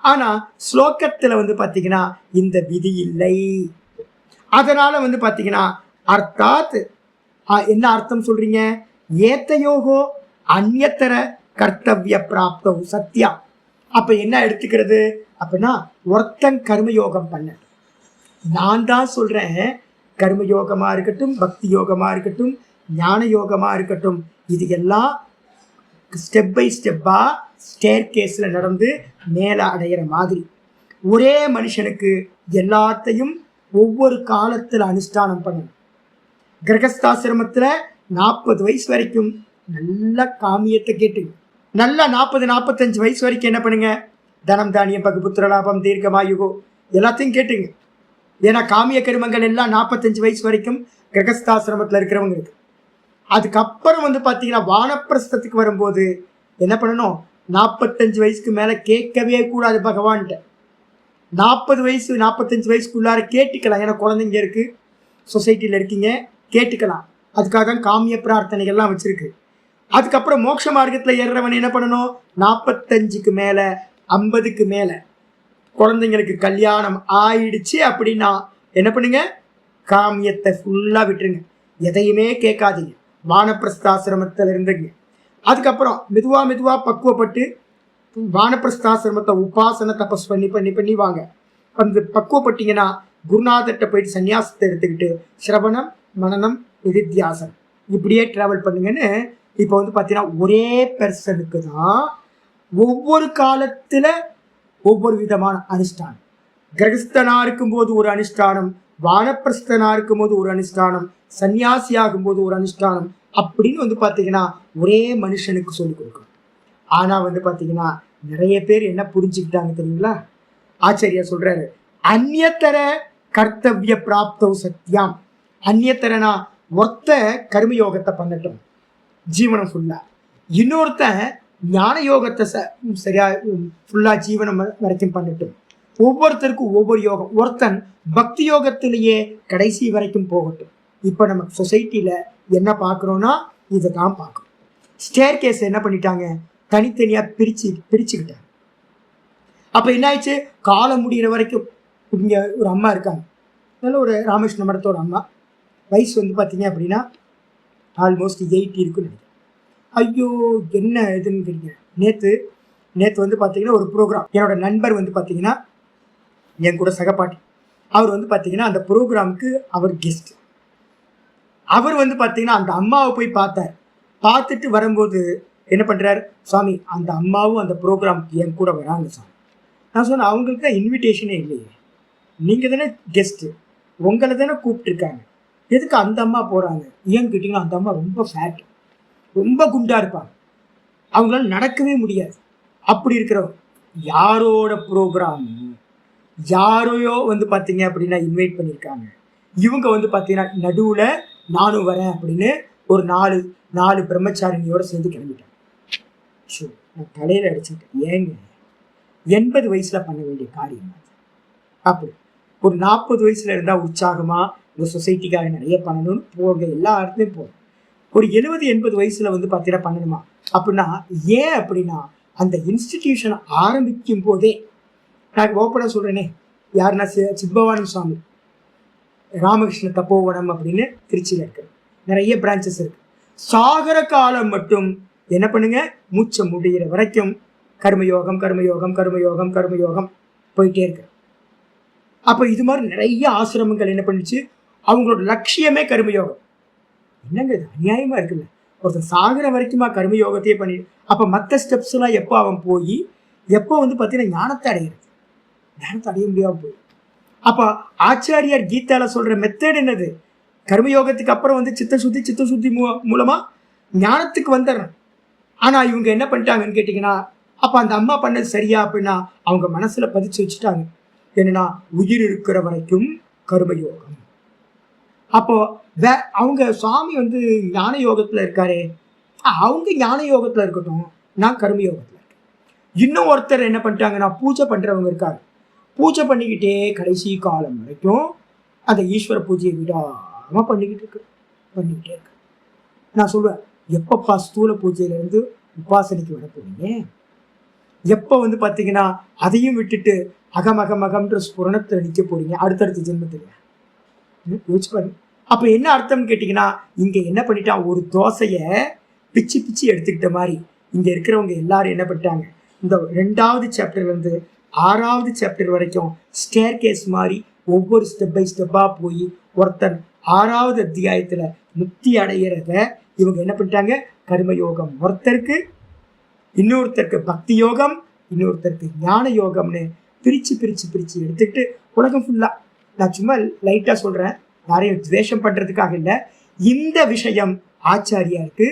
ஆனால் ஸ்லோகத்தில் பார்த்தீங்கன்னா இந்த விதி இல்லை. அதனால் பார்த்தீங்கன்னா அர்த்தாத் என்ன அர்த்தம் சொல்கிறீங்க? ஏத்தையோகோ அந்நியத்தர கர்த்தவிய பிராப்தோ சத்யா. அப்போ என்ன எடுத்துக்கிறது அப்படின்னா, ஒருத்தன் கர்மயோகம் பண்ண, நான் தான் சொல்கிறேன், கர்மயோகமாக இருக்கட்டும், பக்தி யோகமாக இருக்கட்டும், ஞான யோகமாக இருக்கட்டும், இது எல்லாம் ஸ்டெப் பை ஸ்டெப்பாக ஸ்டேர் கேஸில் நடந்து மேலே அடையிற மாதிரி. ஒரே மனுஷனுக்கு எல்லாத்தையும் ஒவ்வொரு காலத்தில் அனுஷ்டானம் பண்ணணும். கிரகஸ்தாசிரமத்தில் 40 வயசு வரைக்கும் நல்ல காமியத்தை கேட்டுங்க. நல்லா 40-45 வயசு வரைக்கும் என்ன பண்ணுங்க, தனம் தானியம் பகுபுத்திர லாபம் தீர்க்கமாயுகோ எல்லாத்தையும் கேட்டுங்க. ஏன்னா காமிய கருமங்கள் எல்லாம் 45 வயசு வரைக்கும் கிரகஸ்தாசிரமத்தில் இருக்கிறவங்களுக்கு. அதுக்கப்புறம் பார்த்தீங்கன்னா வானப்பிரஸ்தத்துக்கு வரும்போது என்ன பண்ணணும், 45 வயசுக்கு மேலே கேட்கவே கூடாது பகவான்கிட்ட. 40 வயசு 45 வயசுக்குள்ளார கேட்டுக்கலாம். ஏன்னா குழந்தைங்க இருக்குது, சொசைட்டியில் இருக்கீங்க, கேட்டுக்கலாம். அதுக்காக தான் காமிய பிரார்த்தனைகள்லாம் வச்சுருக்கு. அதுக்கப்புறம் மோட்ச மார்க்கத்தில் ஏறுறவன் என்ன பண்ணணும், 45க்கு மேலே 50க்கு மேலே குழந்தைங்களுக்கு கல்யாணம் ஆயிடுச்சு அப்படின்னா என்ன பண்ணுங்க, காமியத்தை ஃபுல்லா விட்டுருங்க, எதையுமே கேட்காதீங்க, வானப்பிரஸ்தாசிரமத்தில் இருந்துங்க. அதுக்கப்புறம் மெதுவா மெதுவா பக்குவப்பட்டு வானப்பிரஸ்தாசிரமத்தை உபாசனை தபஸ் பண்ணி பண்ணி பண்ணி வாங்க. வந்து பக்குவப்பட்டீங்கன்னா குருநாதர்கிட்ட போயிட்டு சன்னியாசத்தை எடுத்துக்கிட்டு சிரவணம் மனனம் நிதித்தியாசனம் இப்படியே டிராவல் பண்ணுங்கன்னு. இப்போ வந்து பார்த்தீங்கன்னா ஒரே பெர்சனுக்கு தான் ஒவ்வொரு காலத்துல ஒவ்வொரு விதமான அனுஷ்டானம். கிரகஸ்தனா இருக்கும்போது ஒரு அனுஷ்டானம், வானப்பிரஸ்தனா இருக்கும்போது ஒரு அனுஷ்டானம், சன்னியாசி ஆகும்போது ஒரு அனுஷ்டானம் அப்படின்னு வந்து பார்த்தீங்கன்னா ஒரே மனுஷனுக்கு சொல்லிக் கொடுக்கணும். ஆனா வந்து பார்த்தீங்கன்னா நிறைய பேர் என்ன புரிஞ்சுக்கிட்டாங்க தெரியுங்களா? ஆச்சாரியா சொல்றாரு, அந்நியத்தர கர்த்தவிய பிராப்தோ சத்தியம். அந்நியத்தரனா ஒருத்த கர்மயோகத்தை பண்ணட்டும் ஜீவனம் ஃபுல்லா, இன்னொருத்தன் ஞான யோகத்தை சரியா ஃபுல்லா ஜீவனம் வரைக்கும் பண்ணட்டும். ஒவ்வொருத்தருக்கும் ஒவ்வொரு யோகம். ஒருத்தன் பக்தி யோகத்திலேயே கடைசி வரைக்கும் போகட்டும். இப்போ நம்ம சொசைட்டியில என்ன பார்க்குறோன்னா இதை தான் பார்க்குறோம். ஸ்டேர் கேஸ் என்ன பண்ணிட்டாங்க, தனித்தனியா பிரிச்சுக்கிட்டாங்க. அப்போ என்ன ஆயிடுச்சு, காலம் முடிகிற வரைக்கும் இங்கே ஒரு அம்மா இருக்காங்க, நல்ல ஒரு ராமகிருஷ்ண மடத்தோட அம்மா, வயசு வந்து பார்த்தீங்க அப்படின்னா ஆல்மோஸ்ட் 80 இருக்குன்னு நினைக்கிறேன். ஐயோ என்ன இதுன்னு கேட்குறேன். நேற்று வந்து பார்த்தீங்கன்னா ஒரு ப்ரோக்ராம், என்னோட நண்பர் வந்து பார்த்தீங்கன்னா என் கூட சகப்பாட்டி, அவர் வந்து பார்த்தீங்கன்னா அந்த ப்ரோக்ராமுக்கு அவர் கெஸ்ட். அவர் வந்து பார்த்தீங்கன்னா அந்த அம்மாவை போய் பார்த்தார். பார்த்துட்டு வரும்போது என்ன பண்ணுறாரு, சாமி அந்த அம்மாவும் அந்த ப்ரோக்ராமுக்கு என் கூட வராங்க சாமி. நான் சொன்னேன், அவங்களுக்கு தான் இன்விடேஷனே இல்லையே, நீங்கள் தானே கெஸ்ட்டு, உங்களை தானே கூப்பிட்டுருக்காங்க, எதுக்கு அந்த அம்மா போகிறாங்க? ஏன்னு கேட்டிங்கன்னா அந்த அம்மா ரொம்ப ஃபேட், ரொம்ப குண்டாக இருப்பாங்க, அவங்களால நடக்கவே முடியாது. அப்படி இருக்கிறவங்க யாரோட ப்ரோக்ராம் யாரையோ வந்து பார்த்தீங்க அப்படின்னா இன்வைட் பண்ணியிருக்காங்க. இவங்க வந்து பார்த்தீங்கன்னா நடுவில் நானும் வரேன் அப்படின்னு ஒரு நாலு பிரம்மச்சாரிணியோட சேர்ந்து கிளம்பிட்டாங்க. ஷோ, நான் தலையில் அடிச்சுக்கிட்டேன். ஏங்க 80 வயசில் பண்ண வேண்டிய காரியம் அப்படி ஒரு 40 வயசுல இருந்தால் உற்சாகமாக இந்த சொசைட்டிக்காக நிறைய பண்ணணும்னு போக எல்லா இடத்துலையும் போகும். ஒரு 70-80 வயசுல வந்து பார்த்தீங்கன்னா பண்ணணுமா அப்படின்னா ஏன் அப்படின்னா அந்த இன்ஸ்டிடியூஷனை ஆரம்பிக்கும் போதே நான் ஓப்பனாக சொல்கிறேனே, யாருன்னா சித்பவானந்த சுவாமி ராமகிருஷ்ண தப்போவனம் அப்படின்னு திருச்சியில் இருக்கு, நிறைய பிரான்ச்சஸ் இருக்கு. சாகர காலம் மட்டும் என்ன பண்ணுங்க, மூச்சை முடிகிற வரைக்கும் கர்மயோகம் கர்மயோகம் கர்மயோகம் கர்மயோகம் போயிட்டே இருக்கு. அப்போ இது மாதிரி நிறைய ஆசிரமங்கள் என்ன பண்ணிச்சு, அவங்களோட லட்சியமே கர்மயோகம். என்னங்க இது அநியாயமா இருக்குல்ல, ஒருத்தன் சாகர வரைக்குமா கர்மயோகத்தையே பண்ணி, அப்போ மற்ற ஸ்டெப்ஸ் எல்லாம் எப்போ அவன் போய் எப்போ வந்து பார்த்தீங்கன்னா ஞானத்தை அடைய முடியாமல் போய். அப்போ ஆச்சாரியார் கீதால சொல்ற மெத்தட் என்னது, கர்மயோகத்துக்கு அப்புறம் வந்து சித்த சுத்தி மூலமா ஞானத்துக்கு வந்துடுறேன். ஆனா இவங்க என்ன பண்ணிட்டாங்கன்னு கேட்டீங்கன்னா, அப்ப அந்த அம்மா பண்ணது சரியா அப்படின்னா அவங்க மனசுல பதிச்சு வச்சுட்டாங்க என்னன்னா உயிர் இருக்கிற வரைக்கும் கர்மயோகம். அப்போ அவங்க சுவாமி வந்து ஞான யோகத்துல இருக்காரே, அவங்க ஞான யோகத்துல இருக்கட்டும், நான் கர்மயோகத்துல இருக்கேன். இன்னும் ஒருத்தர் என்ன பண்ணிட்டாங்கன்னா பூஜை பண்றவங்க இருக்காங்க, பூஜை பண்ணிக்கிட்டே கடைசி காலம் வரைக்கும் அந்த ஈஸ்வர பூஜையை விடாம பண்ணிக்கிட்டே இருக்கு. நான் சொல்லுவேன், எப்பப்பா ஸ்தூல பூஜையிலேருந்து உபாசனைக்கு வர போறீங்க, எப்போ வந்து பார்த்தீங்கன்னா அதையும் விட்டுட்டு அகமகமகம்ன்ற ஸ்புரணத்தில் நிற்க போறீங்க அடுத்தடுத்த ஜென்மத்தில்? யோசிச்சு பாருங்க. அப்போ என்ன அர்த்தம்னு கேட்டிங்கன்னா, இங்கே என்ன பண்ணிட்டான், ஒரு தோசையை பிச்சு எடுத்துக்கிட்ட மாதிரி இங்கே இருக்கிறவங்க எல்லாரும் என்ன பண்ணிட்டாங்க, இந்த 2வது சாப்டர்லேருந்து 6வது சாப்டர் வரைக்கும் ஸ்டேர் கேஸ் மாதிரி ஒவ்வொரு ஸ்டெப் பை ஸ்டெப்பாக போய் ஒருத்தன் 6வது அத்தியாயத்தில் முக்தி அடைகிறத இவங்க என்ன பண்ணிட்டாங்க, கர்மயோகம் ஒருத்தருக்கு, இன்னொருத்தருக்கு பக்தி யோகம், இன்னொருத்தருக்கு ஞான யோகம்னு பிரித்து எடுத்துக்கிட்டு உலகம் ஃபுல்லாக. நான் சும்மா லைட்டாக சொல்கிறேன், யாரையும் துவேஷம் பண்ணுறதுக்காக இல்லை, இந்த விஷயம் ஆச்சாரியாருக்கு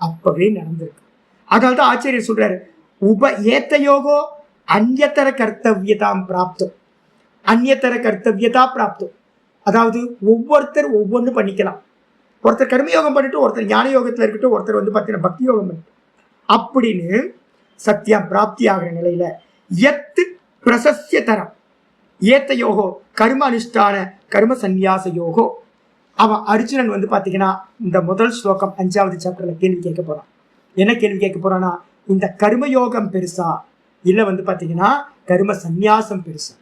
அப்பவே நடந்திருக்கு. அதனால தான் ஆச்சாரியர் சொல்றாரு, ஏத்த யோகோ அந்நியத்தர கர்த்தவியதாம் பிராப்தம். அந்நியத்தர கர்த்தவியதா பிராப்தம், அதாவது ஒவ்வொருத்தர் ஒவ்வொன்று பண்ணிக்கலாம். ஒருத்தர் கர்மயோகம் பண்ணிட்டு ஒருத்தர் ஞான யோகத்தில் இருக்கட்டும், ஒருத்தர் வந்து பார்த்தீங்கன்னா பக்தி யோகம் பண்ணிட்டு அப்படின்னு சத்தியம் பிராப்தி ஆகிற நிலையில எத்து பிரசஸ்ய தரம் ஏத்த யோகோ கர்ம அனுஷ்டான கர்ம சந்நியாச யோகோ. அவன் அர்ஜுனன் வந்து பார்த்தீங்கன்னா இந்த முதல் ஸ்லோகம் 5வது சாப்டர்ல கேள்வி கேட்க போறான். என்ன கேள்வி கேட்க போறான்னா, இந்த கர்மயோகம் பெருசா இல்லை வந்து பார்த்தீங்கன்னா கர்ம சந்நியாசம் பெருசா?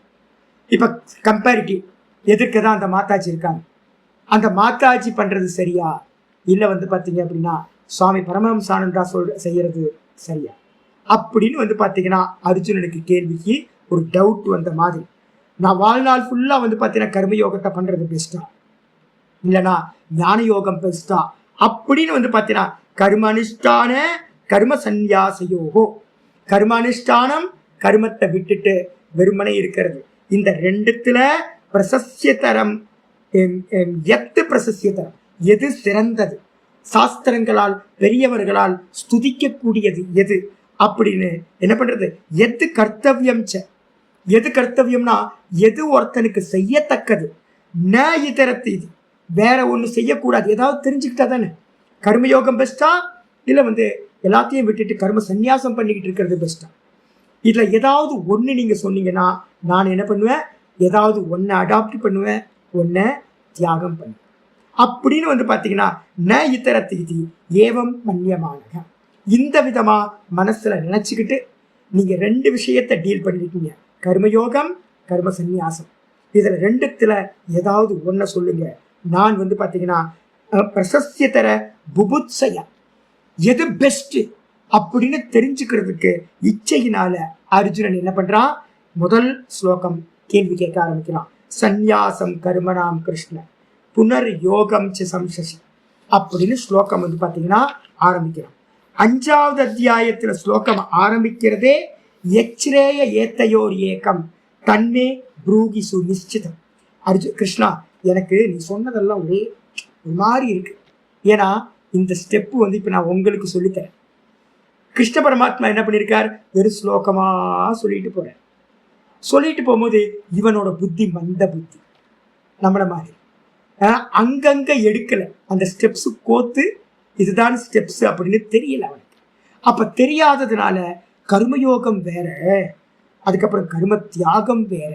இப்போ கம்பேரிட்டிவ் எதிர்க்க தான் அந்த மாதாஜி இருக்காங்க, அந்த மாதாஜி பண்றது சரியா, இல்லை பார்த்தீங்க அப்படின்னா சுவாமி பரமஹம்சானந்தா செய்யறது சரியா அப்படின்னு பார்த்தீங்கன்னா அர்ஜுனனுக்கு கேள்விக்கு ஒரு டவுட் வந்த மாதிரி, நான் வாழ்நாள் ஃபுல்லா பார்த்தீங்கன்னா கர்மயோகத்தை பண்றது பெஸ்டா இல்லைனா ஞான யோகம் பெஸ்டா அப்படின்னு பார்த்தீங்கன்னா கர்மனுஷ்டான கர்ம சந்நியாசயோகோ, கர்மானுஷ்டானம் கர்மத்தை விட்டுட்டு வெறுமனை இருக்கிறது, இந்த ரெண்டுத்துல பிரசஸ்யதரம் பிரசஸ்யதரம் எது சிறந்தது, சாஸ்திரங்களால் பெரியவர்களால் ஸ்துதிக்கக்கூடியது எது அப்படின்னு என்ன பண்றது, எது கர்த்தவியம் எது கர்த்தவியம்னா எது ஒருத்தனுக்கு செய்யத்தக்கது, ந இதரத்து இது வேற ஒண்ணு செய்யக்கூடாது, ஏதாவது தெரிஞ்சுக்கிட்டா தானே. கர்மயோகம் பெஸ்டா இல்லை எல்லாத்தையும் விட்டுட்டு கர்ம சந்நியாசம் பண்ணிக்கிட்டு இருக்கிறது பெஸ்டா. இதுல ஏதாவது ஒண்ணு நீங்க சொன்னீங்கன்னா நான் என்ன பண்ணுவேன், ஏதாவது ஒன்னை அடாப்ட் பண்ணுவேன், ஒன்னை தியாகம் பண்ணுவேன் அப்படின்னு பார்த்தீங்கன்னா ந இத்தரத்து இது ஏவம் மன்யமானக, இந்த விதமா மனசுல நினைச்சுக்கிட்டு நீங்க ரெண்டு விஷயத்தை டீல் பண்ணிருக்கீங்க, கர்மயோகம் கர்ம சந்நியாசம். இதுல ரெண்டுத்துல ஏதாவது ஒன்ன சொல்லுங்க. நான் பார்த்தீங்கன்னா பிரசஸ்யதர புபுத்சய எது பெஸ்ட் அப்படின்னு தெரிஞ்சுக்கிறதுக்கு இச்சையினால அர்ஜுனன் என்ன பண்றான், முதல் ஸ்லோகம் கேள்வி கேட்க ஆரம்பிக்கிறான். சந்நியாசம் கர்மனாம் கிருஷ்ண புனர் யோகம் சம்சசி அப்படின்னு ஸ்லோகம் பார்த்தீங்கன்னா ஆரம்பிக்கிறான். 5வது அத்தியாயத்துல ஸ்லோகம் ஆரம்பிக்கிறதே எச்ரேய ஏத்தையோர் ஏகம் தன்னே புரூகி சுநிச்சிதம். கிருஷ்ணா, எனக்கு நீ சொன்னதெல்லாம் ஒரே ஒரு மாதிரி இருக்கு, ஏன்னா இந்த ஸ்டெப்பு இப்போ நான் உங்களுக்கு சொல்லித்தரேன். கிருஷ்ண பரமாத்மா என்ன பண்ணியிருக்கார், வெறும் ஸ்லோகமா சொல்லிட்டு போறேன். சொல்லிட்டு போகும்போது இவனோட புத்தி மந்த புத்தி, நம்மள மாதிரி அங்கங்க எடுக்கல, அந்த ஸ்டெப்ஸ் கோத்து இதுதான் ஸ்டெப்ஸ் அப்படின்னு தெரியல அவனுக்கு. அப்ப தெரியாததுனால கர்மயோகம் வேற, அதுக்கப்புறம் கர்ம தியாகம் வேற.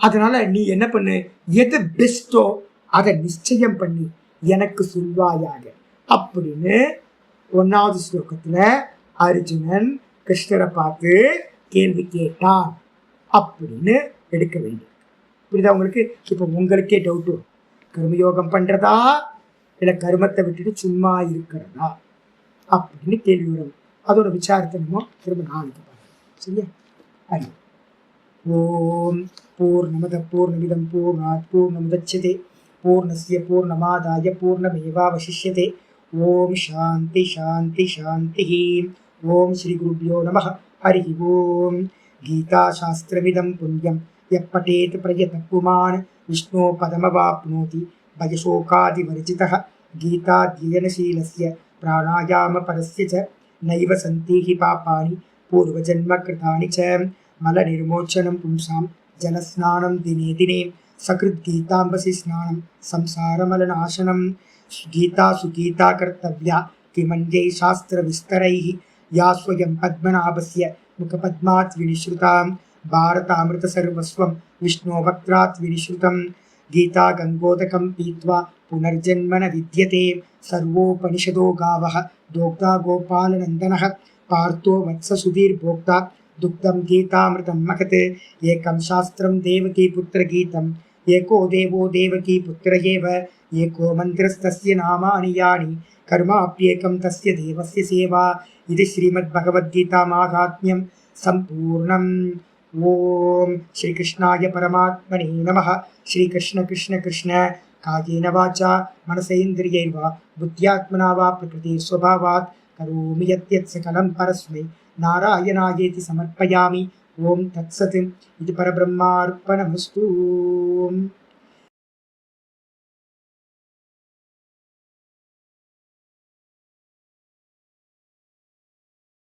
அதனால நீ என்ன பண்ணு, எது பெஸ்டோ அதை நிச்சயம் பண்ணி எனக்கு சொல்வாயாக அப்படின்னு 1வது ஸ்லோகத்துல அர்ஜுனன் கிருஷ்ணரை பார்த்து கேள்வி கேட்டான் அப்படின்னு எடுக்க வேண்டும். புரியுதா உங்களுக்கு? இப்போ உங்களுக்கே டவுட் வரும், கர்மயோகம் பண்றதா இல்லை கர்மத்தை விட்டுட்டு சும்மா இருக்கிறதா அப்படின்னு கேள்வி வரும். அதோட விசாரத்தை நம்ம திரும்ப நாளைக்கு பார்க்கலாம். சரியா? ஹரி ஓம். பூர்ணமத பூர்ணமிதம் பூர்ணாத் பூர்ணமுதச்யதே பூர்ணஸ்ய பூர்ணமாதாய பூர்ணமேவாவசிஷ்யதே. ஓம் சாந்தி சாந்தி சாந்தி. ஓம் ஸ்ரீ குருப்யோ நமः. ஹரி ஓம். கீதாசாஸ்திரமிதம் புண்ணியம் யப்பட்டேத் பிரயதः புமான் விஷ்ணோ பதமவாப்னோதி பயசோகாதிவர்ஜிதः. கீதாத்யயனசீலஸ்ய பிராணாயாமபரஸ்ய ச நைவ சந்தி ஹி பாபானி பூர்வஜன்மகிருதானி ச. மலநிர்மோச்சனம் பும்சாம் ஜலஸ்நானம் தினே தினே சகிருத்கீதாம்பசி ஸ்நானம் சம்சாரமலநாசனம். கீதா சுகீதா கர்த்தவ்யா கிமன்யை சாஸ்திரவிஸ்தரைः யா ஸ்வயம் பத்மநாபஸ்ய முகபத்மாத் வினிஸ்ருதாம். பாரதாமிருத சர்வஸ்வம் விஷ்ணோ வக்த்ராத் வினிஸ்ருதம். கீதா கங்கோதகம் பீத்வா புனர்ஜன்மன வித்யதே. சர்வோபனிஷதோ காவः தோக்தா கோபாலநந்தனः. பார்த்தோ வத்ச சுதீர் போக்தா दुग्धं गीतामृतं महत्. एकं शास्त्रं देवकी पुत्र गीतम् एको देवो देवकी पुत्र एव. एको मन्त्रस्तस्य नामानि यानि कर्माप्येकं तस्य देवस्य सेवा. इति श्रीमद्भगवद्गीता माहात्म्यं सम्पूर्णम्. ओम श्रीकृष्णाय परमात्मने नमः. श्रीकृष्ण कृष्ण कृष्ण कायेन वाचा मनसेन्द्रियैर्वा बुद्ध्यात्मना वा प्रकृति स्वभावात् करोमि यत् सकलं परस्मै नारायणायेति समर्पयामि. ओम तत्सत्. इति परब्रह्मार्पणमस्तु.